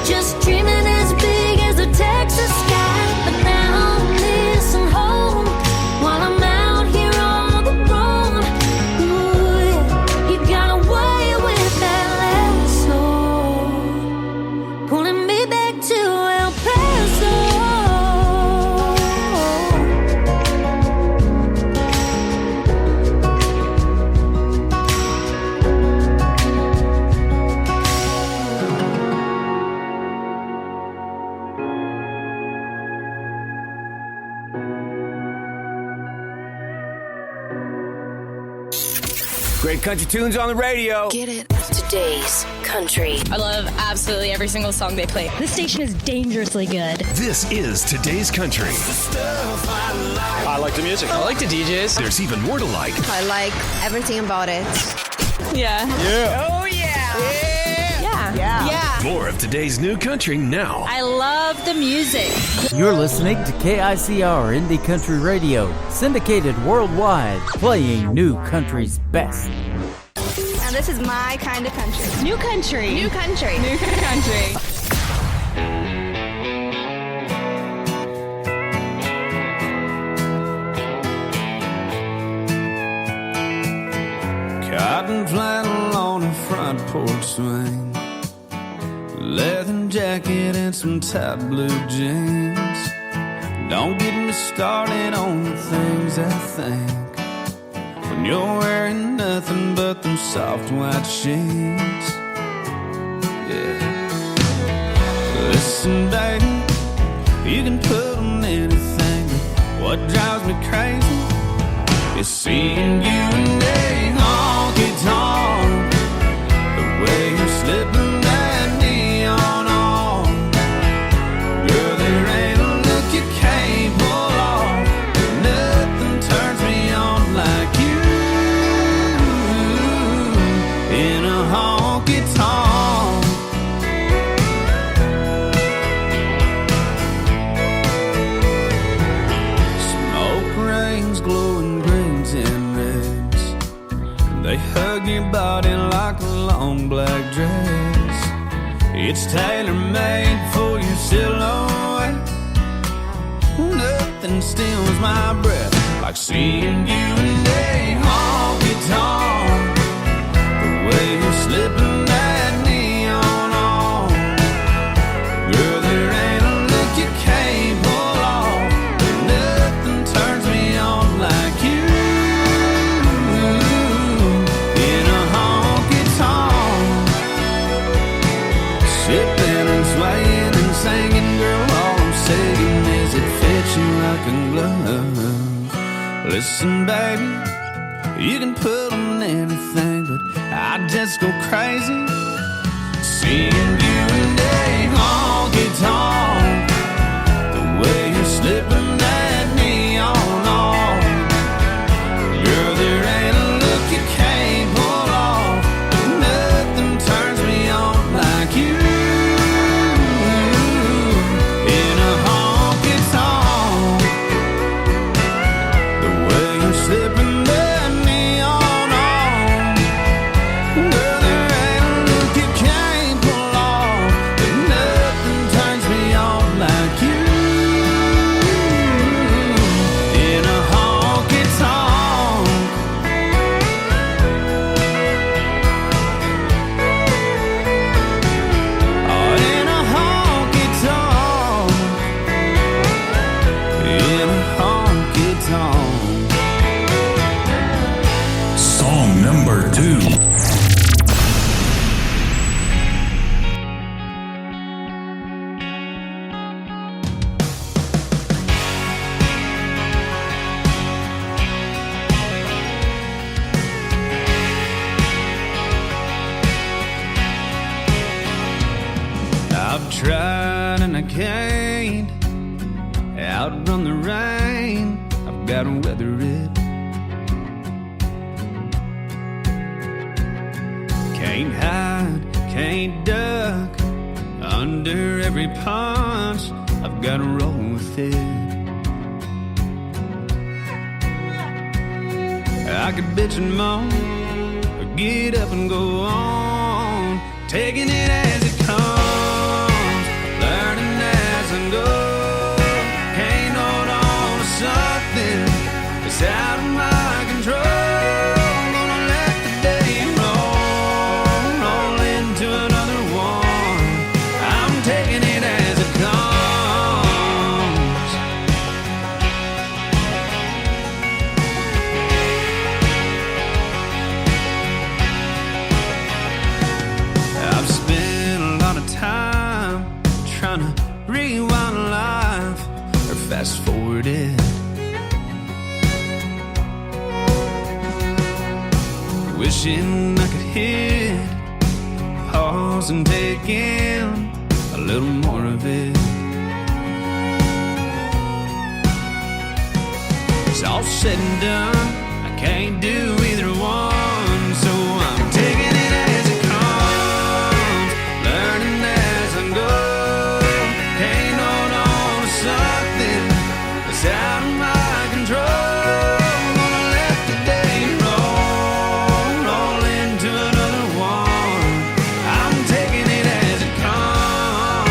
just dreaming as big as the Texas sky. But now I'm missing home while I'm out here on the road. Ooh, yeah. You got away with that lasso, pulling me back to El Paso. Great country tunes on the radio. Get it? Today's Country. I love absolutely every single song they play. This station is dangerously good. This is Today's Country. I like the music. I like the DJs. There's even more to like. I like everything about it. Yeah. Yeah. Oh, yeah. Yeah. More of today's new country now. I love the music. You're listening to KICR Indie Country Radio, syndicated worldwide, playing New Country's best. Now this is my kind of country. New country. New country. New country. Cotton flannel on a front porch swing, leather jacket and some tight blue jeans. Don't get me started on the things I think and you're wearing nothing but them soft white sheets. Yeah. Listen, baby, you can put on anything, but what drives me crazy is seeing you in a honky-tonk. The way you're slipping that neon on, girl, there ain't a look you can't pull off. Nothing turns me on like you in a honky-tonk. Smoke rings, glowing greens and reds, they hug your body like a long black dress. It's tailor-made for your silhouette. Nothing steals my breath like seeing you in a honky-tonk. The way you're slipping that neon on, girl, there ain't a look you can't pull off. Nothing turns me on like you in a honky-tonk. Sipping and swaying and singing, girl, all I'm saying is it fits you like a glove. Listen, baby, you can put on anything, but I just go crazy seeing you in a honky-tonk. The way you're slipping that neon on, girl, there ain't a look you can't pull off. Nothing turns me on like you in a honky-tonk. The way you're slipping that neon on, girl, there ain't a look you can't pull off. But nothing turns me on like you in a honky-tonk. Oh, in a honky-tonk. In a honky-tonk. Song number 2. I've tried and I can't outrun the rain. I've got to weather it. Can't hide, can't duck under every punch. I've got to roll with it. I could bitch and moan, or get up and go on, taking it as it comes, learning as I go. Can't hold on to something that's out of my control. Gonna let the day roll into another one. I'm taking it as it comes. I've spent a lot of time trying to rewind life or fast forward it. Wishing I could hit pause and take in a little more of it. It's all said and done, I can't do either one, so I'm taking it as it comes, learning as I go. Can't hold on to something that's out of my control. Gonna let the day roll into another one. I'm taking it as it comes.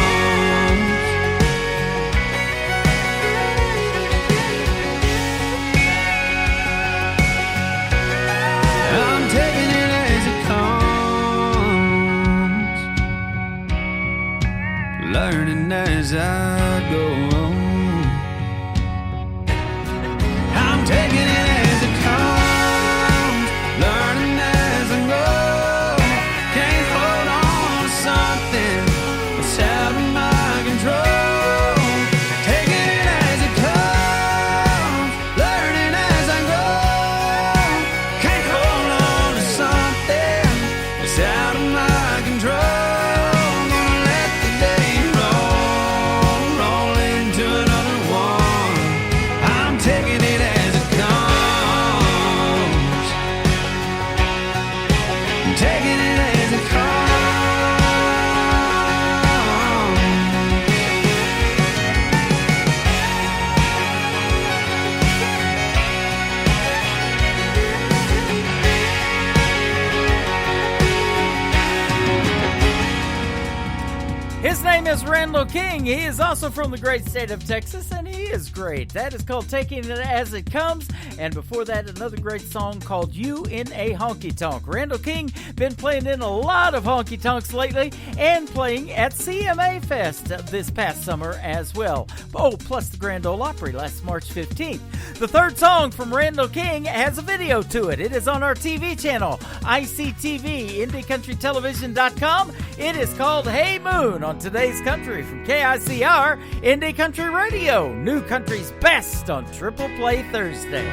is Randall King. He is also from the great state of Texas, and he is great. That is called Taking It As It Comes. And before that, another great song called You in a Honky Tonk. Randall King been playing in a lot of honky tonks lately and playing at CMA Fest this past summer as well. Oh, plus the Grand Ole Opry last March 15th. The third song from Randall King has a video to it. It is on our TV channel, ICTV, IndieCountryTelevision.com. It is called Hey Moon on Today's Country from KICR, Indie Country Radio, New Country's best on Triple Play Thursday.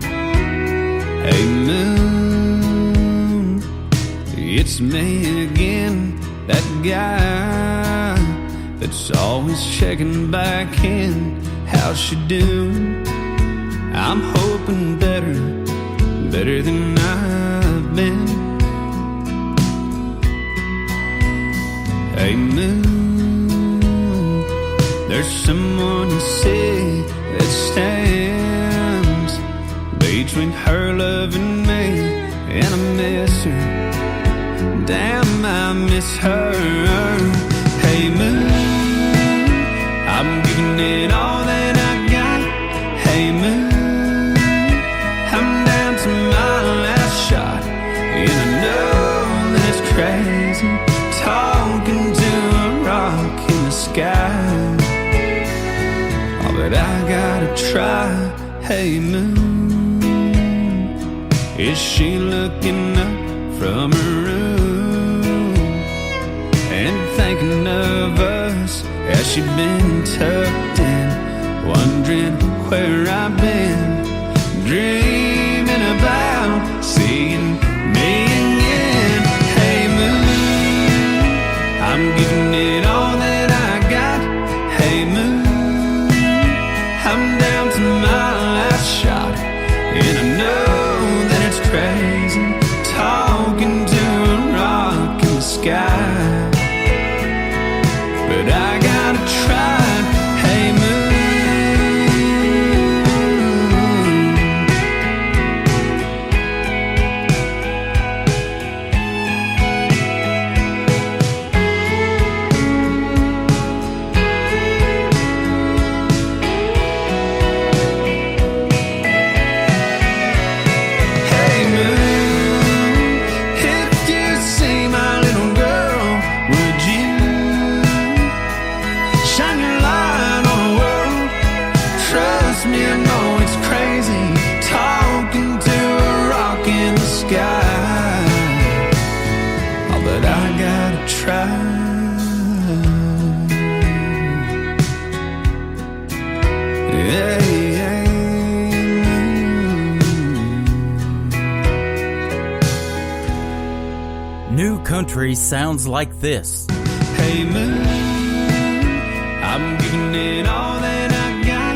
Hey moon, it's me again, that guy that's always checking back in. How's she doing? I'm hoping better than I've been. Hey moon, there's someone you see that stands between her love and me, and I miss her. Damn, I miss her. Hey moon, I'm giving it all that I got. Hey moon, I'm down to my last shot, and I know that it's crazy talking to a rock in the sky. Oh, but I gotta try. Hey moon, is she looking up from her room and thinking of us? Has she been tucked in, wondering where I've been, dreaming about seeing me again? Hey moon, I'm giving it all that I got. Hey moon, I'm down to my last shot, and I know that it's crazy talking to a rock in the sky, but I gotta try. Hey moon, Country sounds like this. Hey moon, I'm giving it all that I got.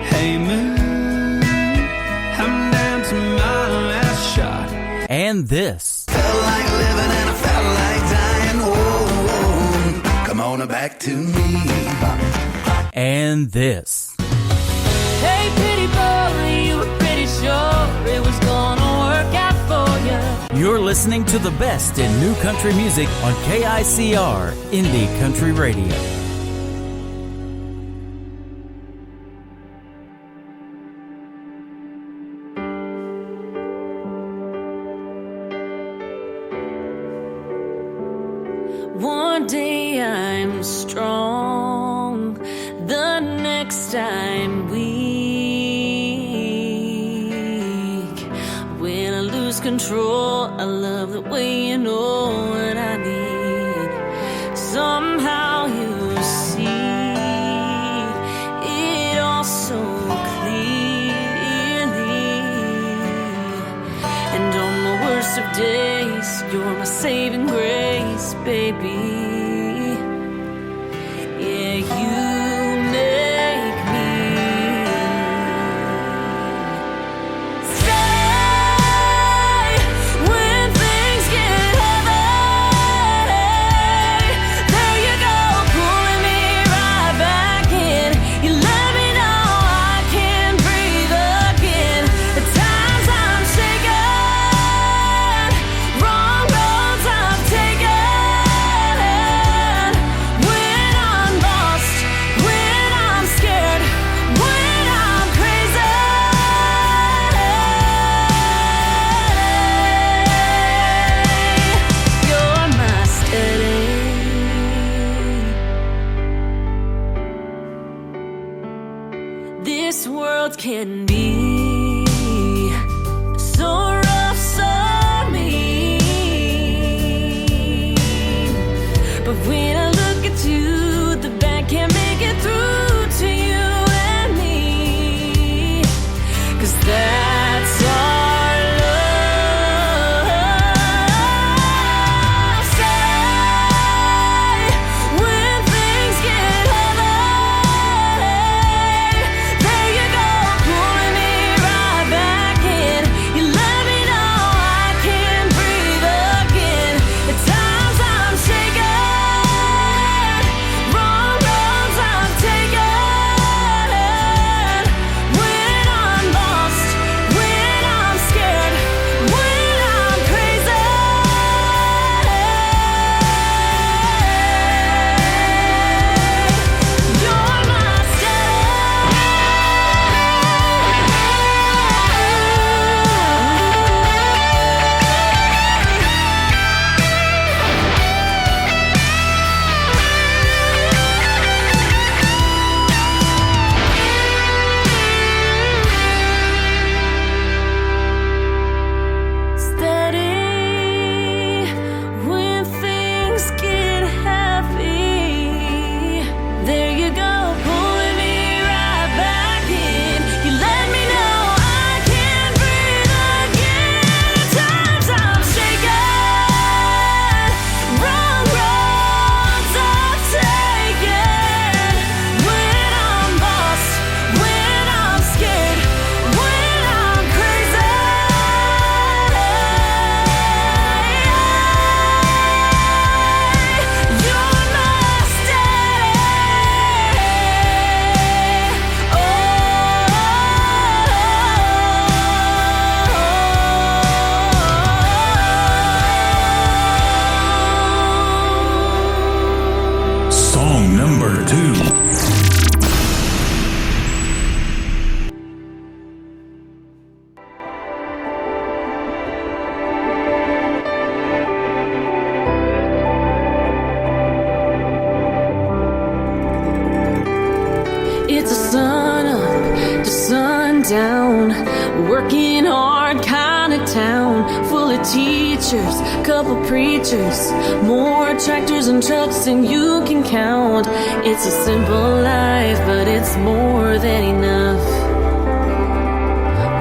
Hey moon, I'm down to my last shot. And this. Felt like living and I felt like dying. Oh, come on back to me. And this. Hey pretty boy, you were pretty sure it was gonna work out for you. You're listening to the best in new country music on KICR, Indie Country Radio. One day I'm strong, the next I'm weak. When I lose control, I love the way you know what I need. Somehow you see it all so clearly. And on the worst of days, you're my saving grace, baby. Yeah, you make me stay when things get heavy. There you go, pulling me right back in. You let me know I can breathe again. At times I'm shaken, wrong roads I've taken. When I look at you, the bad can't make it through to you and me. 'Cause that's our love. Say, when things get heavy, there you go, pulling me right back in. You let me know I can breathe again. At times I'm shaken, wrong roads I've taken. When I'm lost, when I'm scared, when I'm crazy, you're my steady. When things get heavy, there you go, pulling me right back in. You let me know I can breathe again. At times I'm shaken, wrong roads I've taken. When I'm lost, when I'm scared, when I'm crazy, you're my Song number 2. It's a sun up to sundown, working hard kind of town, full of teachers, couple preachers, more tractors and trucks than you can count. It's a simple life, but it's more than enough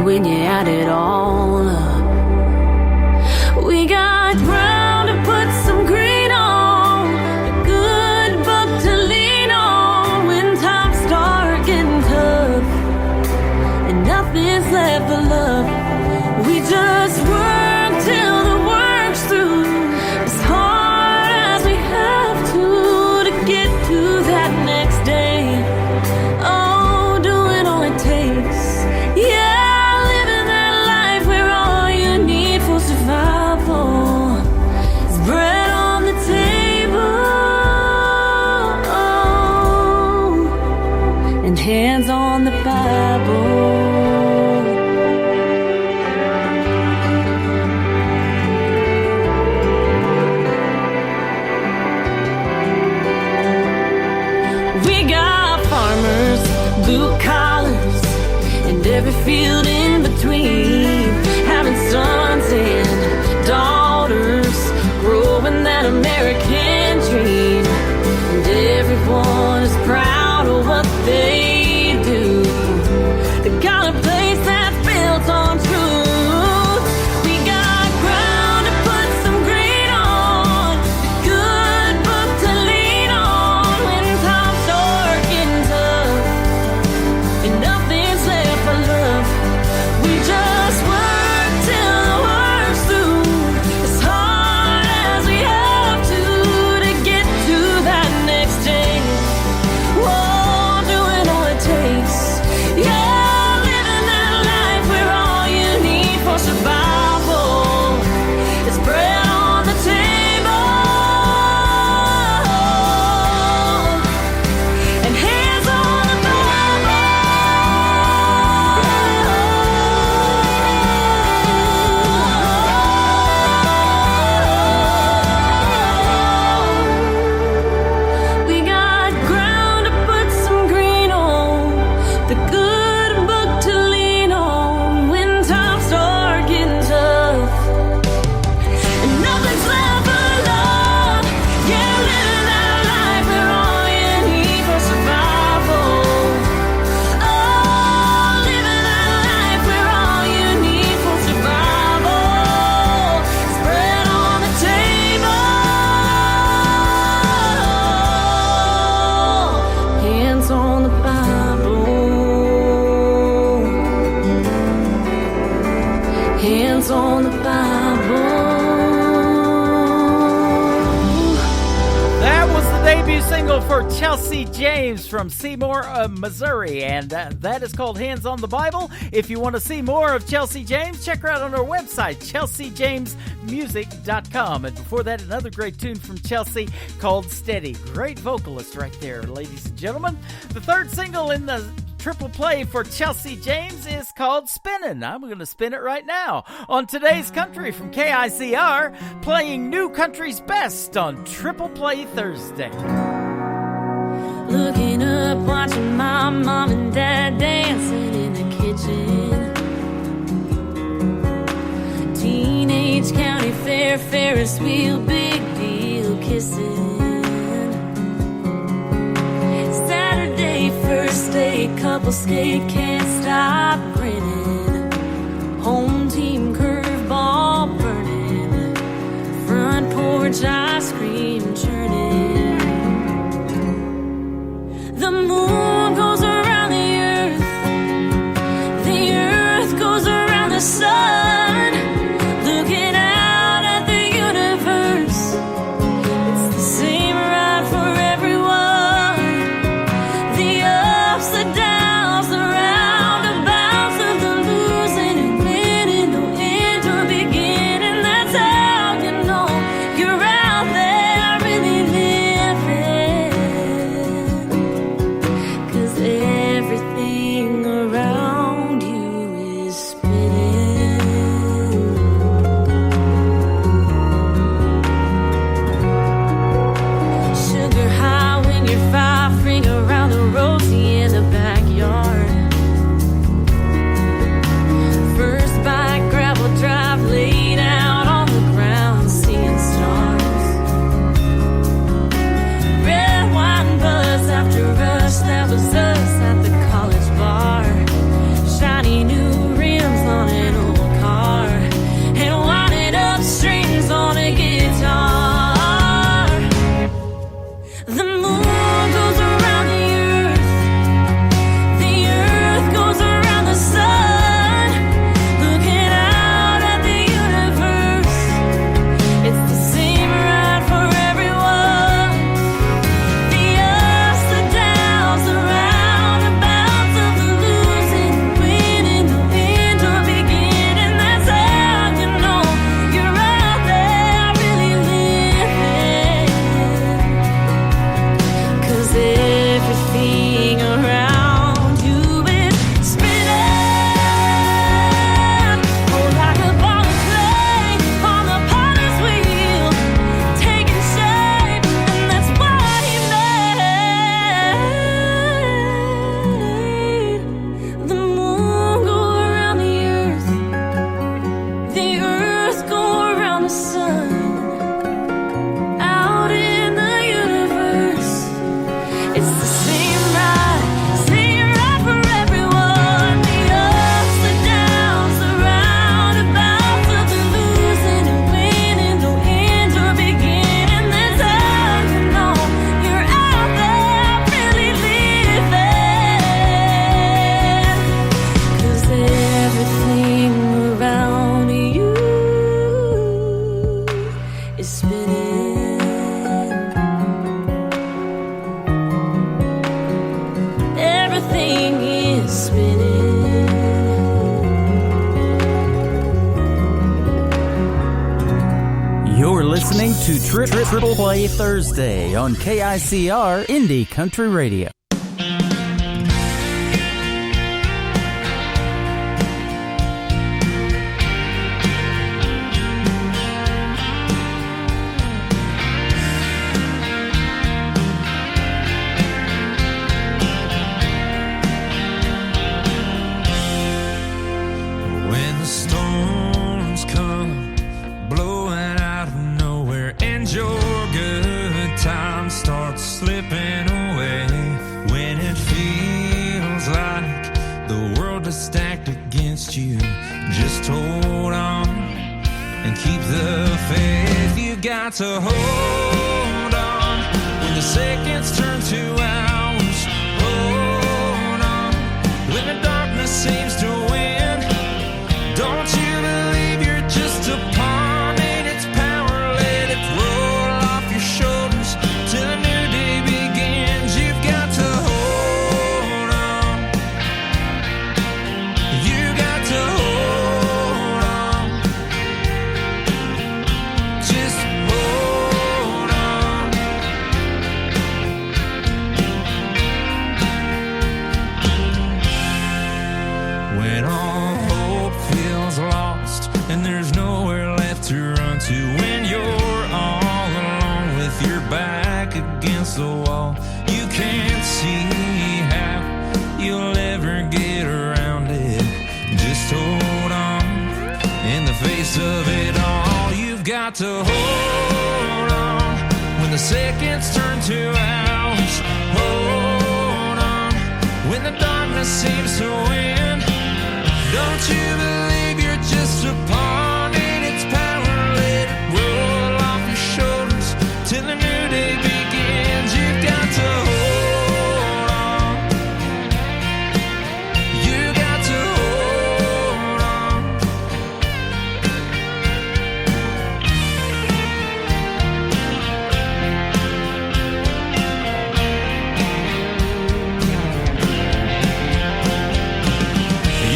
when you add it all up. We got ground to put some green on, a good book to lean on when times start getting tough and nothing's left but love. We just work till the work's through, as hard as we have to get to that next day. Oh, doing all it takes. Yeah, living that life where all you need for survival is bread on the table and hands on the Bible. hands on the Bible. That was the debut single for Chelsea James from Seymour, Missouri, and that is called Hands on the Bible. If you want to see more of Chelsea James, check her out on her website, chelseajamesmusic.com. And before that, another great tune from Chelsea called Steady. Great vocalist right there, ladies and gentlemen. The third single in the triple play for Chelsea James is called Spinnin'. I'm going to spin it right now on Today's Country from KICR, playing New Country's Best on Triple Play Thursday. Looking up, watching my mom and dad dancing in the kitchen. Teenage county fair, Ferris wheel, big deal kissing. Saturday, first day, couple skate, can't stop grinning. Home team curveball burning. Front porch ice cream churning. The moon goes around the earth goes around the sun. Looking out at the universe, it's the same ride for everyone. The ups, the downs, the roundabouts of the losing and winning, no end or beginning. That's how you know you're out there really living. 'Cause everything around you is spinning. Sugar high when you're 5, ring around the rosy in the backyard. First bike, gravel drive, laid out on the ground, seeing stars. Red wine buzz after rush, that was us at the college bar. Shiny new rims on an old car, and winding up strings on a guitar. The moon goes around the earth goes around the sun. Looking out at the universe, it's the same ride for everyone. The ups, the downs, the roundabouts of the losing, winning, no end or beginning. That's how you know you're out there really living. 'Cause everything around you is spinning. Oh, like a ball of clay on the potter's wheel, taking shape, and that's what he made. The moon go around the earth go around the sun. Out in the universe, it's the same ride for everyone. The ups, the downs, the roundabouts of the losing and winning, no end or beginning. That's how you know you're out there really living. 'Cause everything around you is spinning. Everything is spinning. You're listening to Triple Play Thursday on KICR Indie Country Radio. When the storms come blowing out of nowhere and your good time starts slipping away, when it feels like the world is stacked against you, just hold on and keep the faith. You got to hold on when the seconds turn to hours. Hold on when the darkness seems to win. Don't you believe You've got to hold on when the seconds turn to hours. Hold on when the darkness seems to win. Don't you believe you're just a pawn in its power? Let it roll off your shoulders till the new day begins. You've got to hold on. You got to hold on.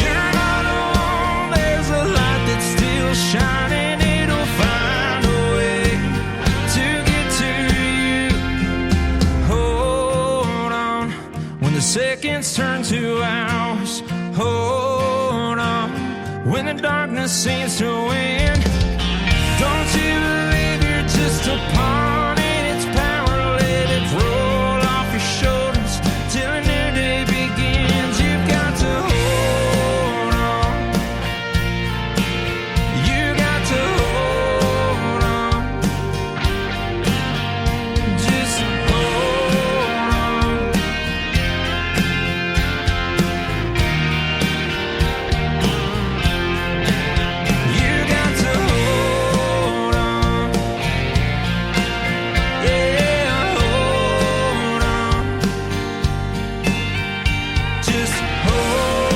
You're not alone. There's a light that's still shining. It'll find a way to get to you. Hold on when the seconds turn to hours. Hold on when the darkness seems to win. Don't you believe you're just a pawn in its power? Let it roll off your shoulders till a new day begins. You've got to hold on. You got to hold on. Just hold on. You got to hold on. Yeah, hold on. Just hold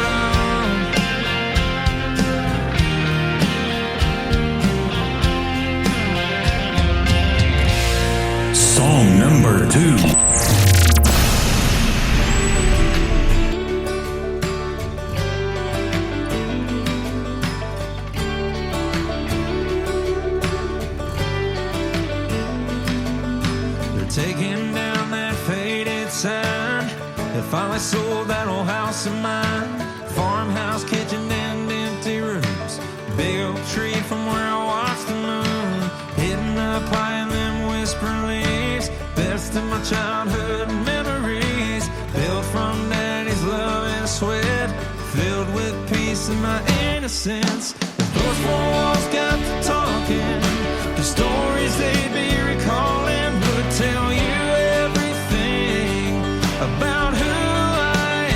on. Song number 2. They're taking down that faded sign. They finally sold that old house of mine. Farmhouse, kitchen, and empty rooms. Big oak tree from where I watched the moon. Hidden up high in them whispering leaves. Best of my childhood memories. Built from daddy's love and sweat. Filled with peace and my innocence. Those four walls got to talking. The stories they'd be recalling would tell you everything about who I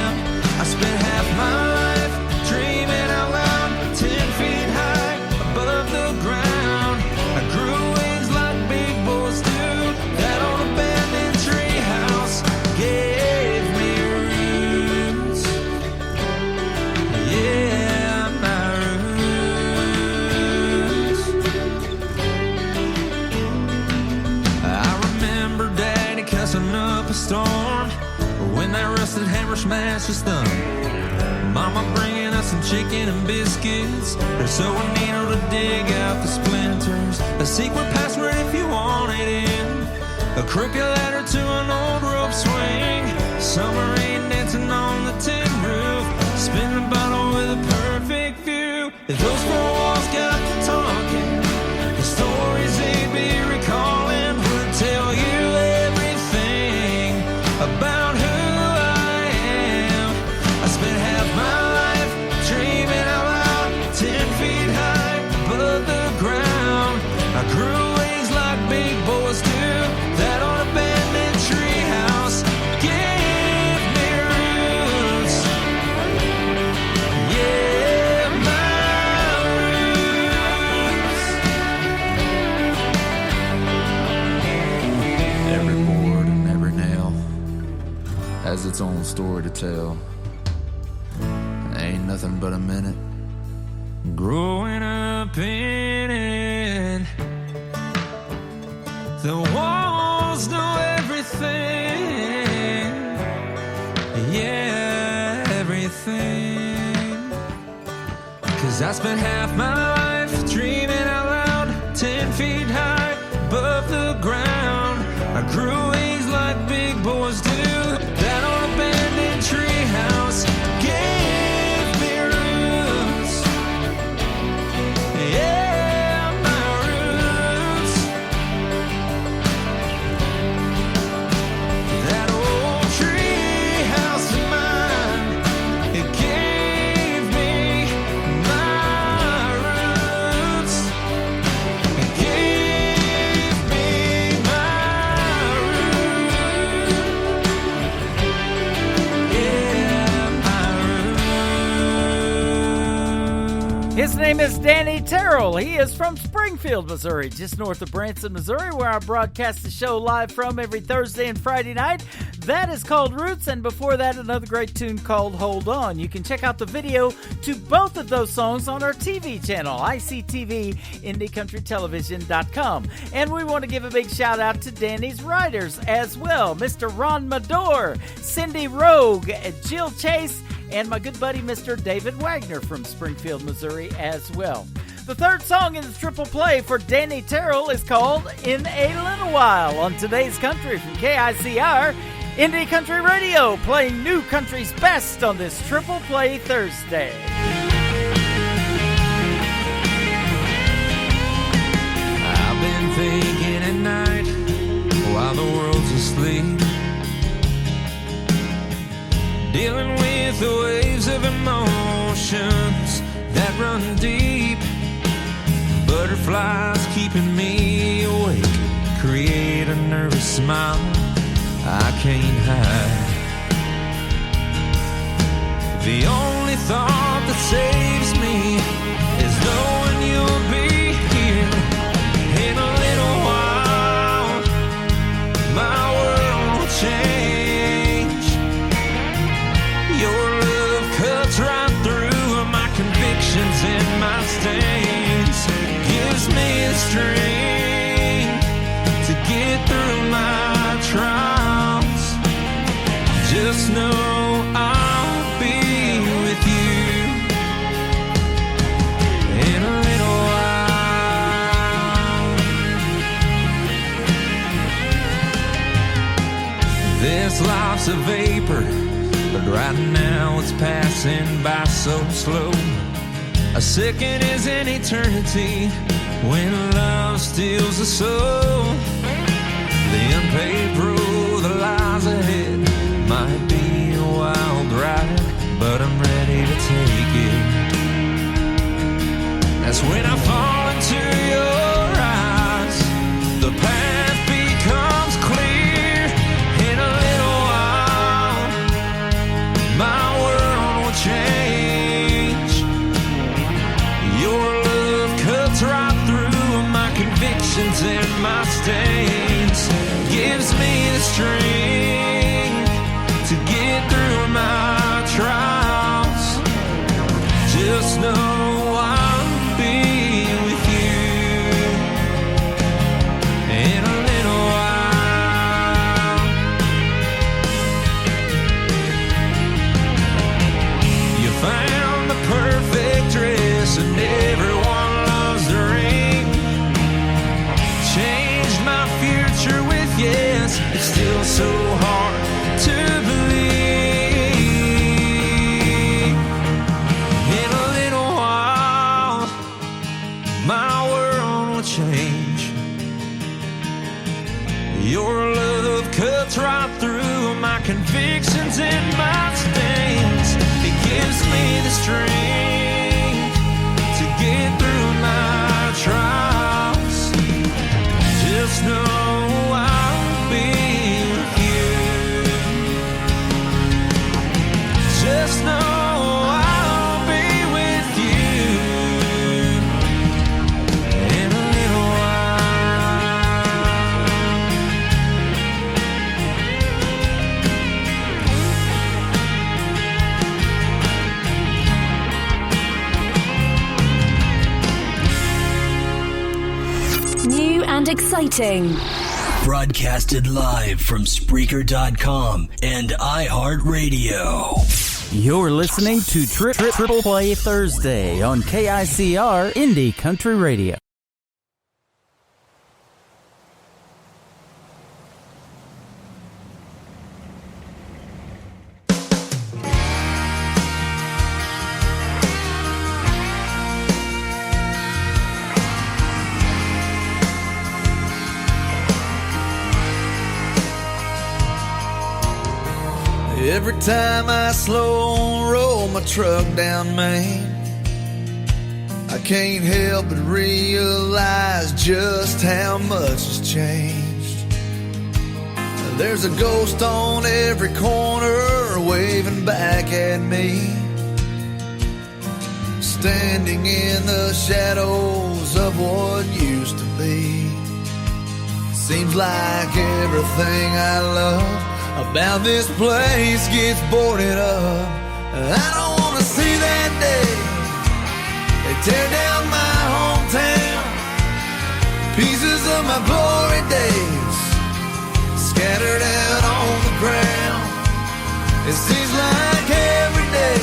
am. I spent half my life dreaming out loud, 10 feet high above the ground. I grew wings like big boys do. That old abandoned treehouse gave me roots. Yeah, my roots. I remember Daddy cussing up a storm when that rusted hammer smashed his thumb. Mama bringing us some chicken and biscuits. There's so a needle to dig out the splinters. A secret password if you want it in. A crooked ladder to an old rope swing. Summer rain dancing on the tin roof. Spin the bottle with a perfect view. If those four walls got to talking, the stories they'd be recalling would tell you everything about who I am. I spent half my life dreaming out loud, 10 feet high above the ground. I grew wings like big boys do. That old abandoned treehouse gave me roots. Yeah, my roots. Every board and every nail has its own story to tell. Ain't nothing but a minute growing up in it. The walls know everything. Yeah, everything. 'Cause I spent half my life dreaming out loud, 10 feet high above the ground. I grew wings like big boys do. That old abandoned treehouse gave me roots. Yeah, my roots. That old treehouse of mine, it gave me my roots. His name is Danny Terrell. He is from Springfield, Missouri, just north of Branson, Missouri, where I broadcast the show live from every Thursday and Friday night. That is called Roots, and before that, another great tune called Hold On. You can check out the video to both of those songs on our TV channel, ICTV, IndieCountryTelevision.com. And we want to give a big shout out to Danny's writers as well, Mr. Ron Madore, Cindy Rogue, Jill Chase, and my good buddy, Mr. David Wagner from Springfield, Missouri as well. The third song in the triple play for Danny Terrell is called In a Little While on Today's Country from KICR, Indie Country Radio, playing new country's best on this triple play Thursday. I've been thinking at night while the world's asleep, dealing with the waves of emotions that run deep. Butterflies keeping me awake, create a nervous smile I can't hide. The only thought that saves me is knowing you'll be here in a little while. My world will change. Your love cuts right through my convictions and my stains, gives me the strength to get through my trials. Just know I'll be with you in a little while. This life's a vapor, but right now it's passing by so slow. A second is an eternity when love steals the soul. The unpaved road that lies ahead might be a wild ride, but I'm ready to take it. That's when I fall into your eyes. The path becomes clear. In a little while, my world will change. Your love cuts right through my convictions and my stains, gives me the strength to get through my trials. Just know I'll be with you in a little while. You found the perfect dress and everyone loves the ring. Changed my future with yes. It's still so hard to believe. In a little while, my world will change. Your love cuts right through my convictions and my stains. It gives me the strength to get through my trials. Just know I'll be with you. Just know I'll be with you in a little while. New and exciting. Broadcasted live from Spreaker.com and iHeartRadio. You're listening to Triple Play Thursday on KICR Indie Country Radio. Every time I slow roll my truck down Main, I can't help but realize just how much has changed. There's a ghost on every corner waving back at me. standing in the shadows of what used to be. Seems like everything I love about this place gets boarded up. I don't want to see that day they tear down my hometown. Pieces of my glory days scattered out on the ground. It seems like every day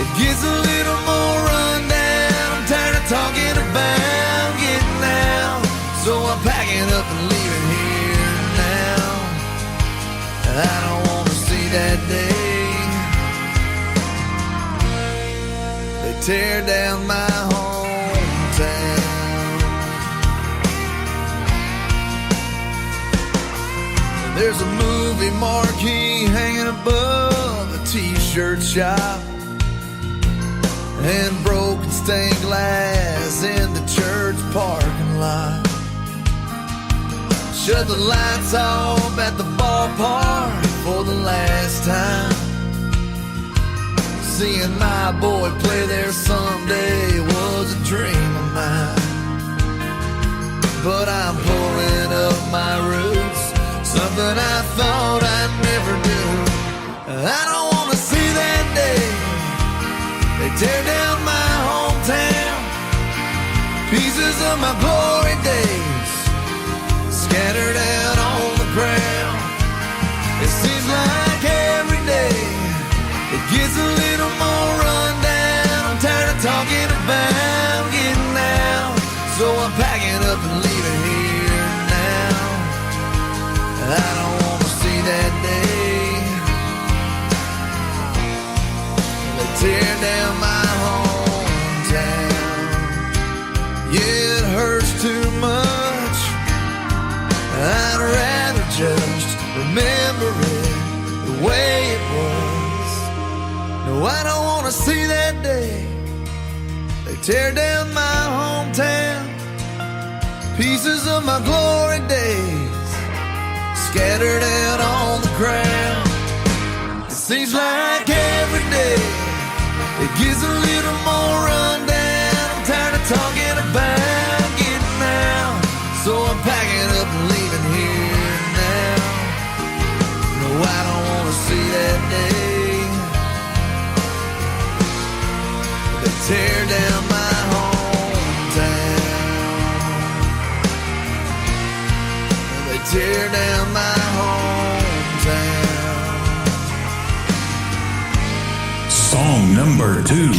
it gets a little more rundown. I'm tired of talking about getting out, so I'm packing up and leaving here now. I don't want to see that day they tear down my hometown. There's a movie marquee hanging above a t-shirt shop, and broken stained glass in the church parking lot. Shut the lights off at the ballpark for the last time. Seeing my boy play there someday was a dream of mine. But I'm pulling up my roots, something I thought I'd never do. I don't want to see that day they tear down my hometown. Pieces of my glory days scattered out on the ground. It seems like every day it gets a little more rundown. I'm tired of talking about getting out, so I'm packing up and leaving here now. I don't want to see that day they tear down my hometown. Yeah, it hurts too much. I'd rather just remember it the way it was. No, I don't want to see that day they tear down my hometown. Pieces of my glory days scattered out on the ground. It seems like every day it gets a little more rundown. I'm tired of talking about getting out, so I'm packing up and leaving here now. No, I don't want to see that day they tear down my hometown. They tear down my hometown. Song number 2.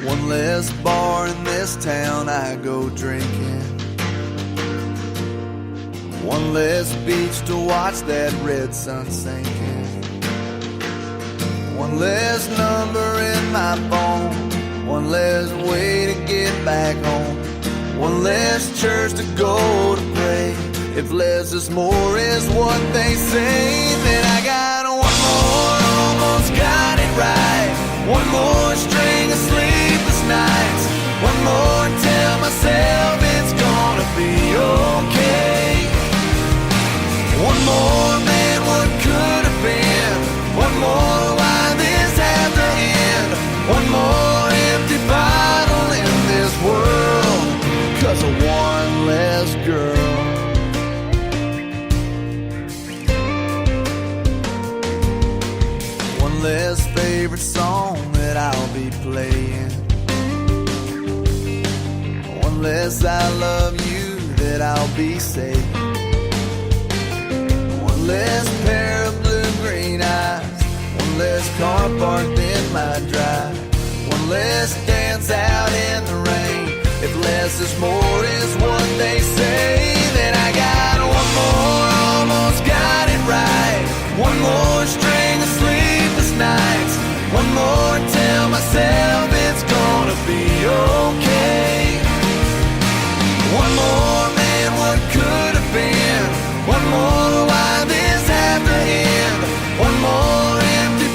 One less bar in this town I go drinking. One less beach to watch that red sun sinking. One less number in my phone. One less way to get back home. One less church to go to pray. If less is more is what they say, then I got one more, almost got it right. One more string of sleepless nights. One more, tell myself it's gonna be okay. One more, man, what could have been? One more, why this had to end? One more empty bottle in this world, 'cause of one less girl. One less favorite song that I'll be playing. One less I love you that I'll be saying. One less pair of blue-green eyes. One less car parked in my drive. One less dance out in the rain. If less is more is what they say, then I got one more, almost got it right. One more string of sleepless nights. One more, tell myself it's gonna be okay. One more, man, what could have been? One more, why this had to end? One more empty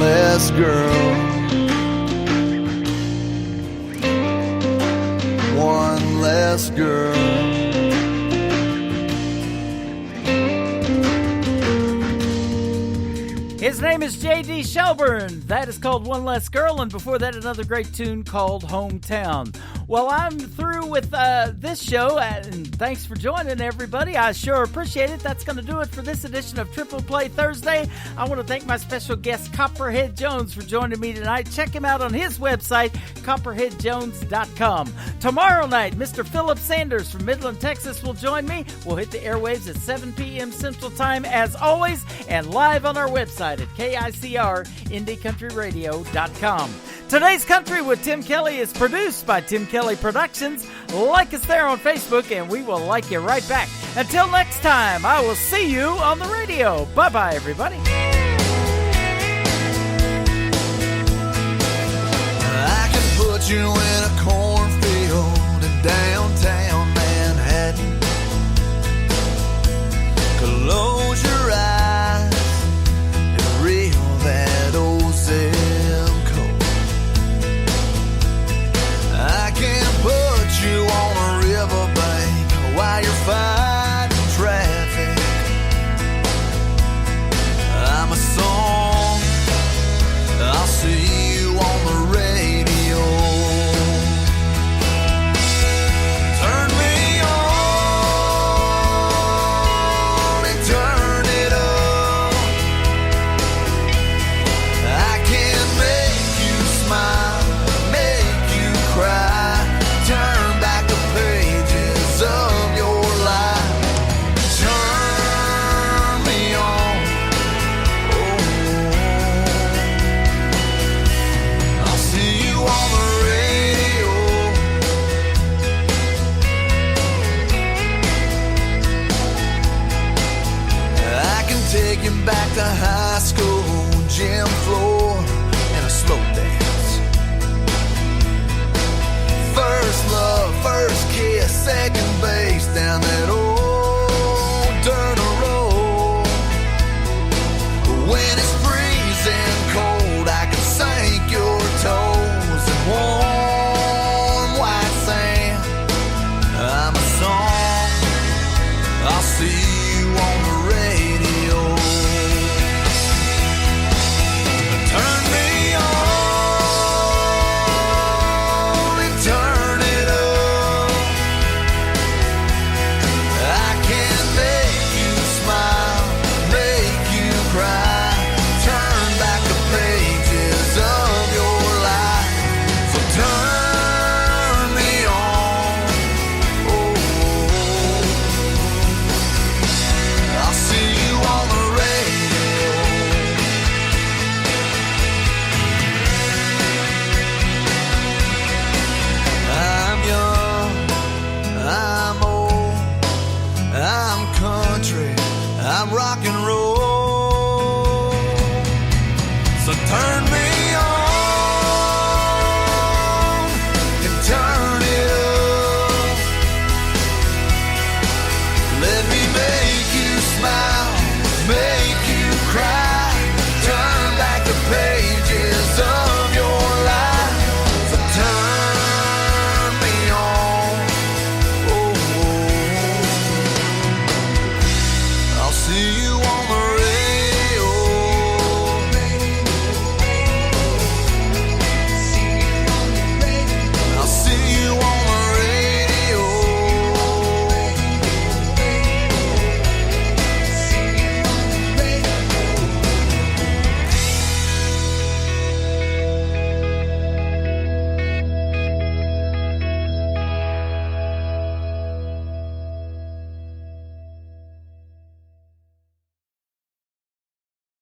less girl. One less girl. His name is J.D. Shelburne. That is called One Less Girl, and before that, another great tune called Hometown. Well, I'm through with this show, and thanks for joining, everybody. I sure appreciate it. That's going to do it for this edition of Triple Play Thursday. I want to thank my special guest, Copperhead Jones, for joining me tonight. Check him out on his website, copperheadjones.com. Tomorrow night, Mr. Philip Sanders from Midland, Texas will join me. We'll hit the airwaves at 7 p.m. Central Time, as always, and live on our website at KICR, IndieCountryRadio.com. Today's Country with Tim Kelly is produced by Tim Kelly Productions. Like us there on Facebook, and we will like you right back. Until next time, I will see you on the radio. Bye-bye, everybody. I can put you in a corner.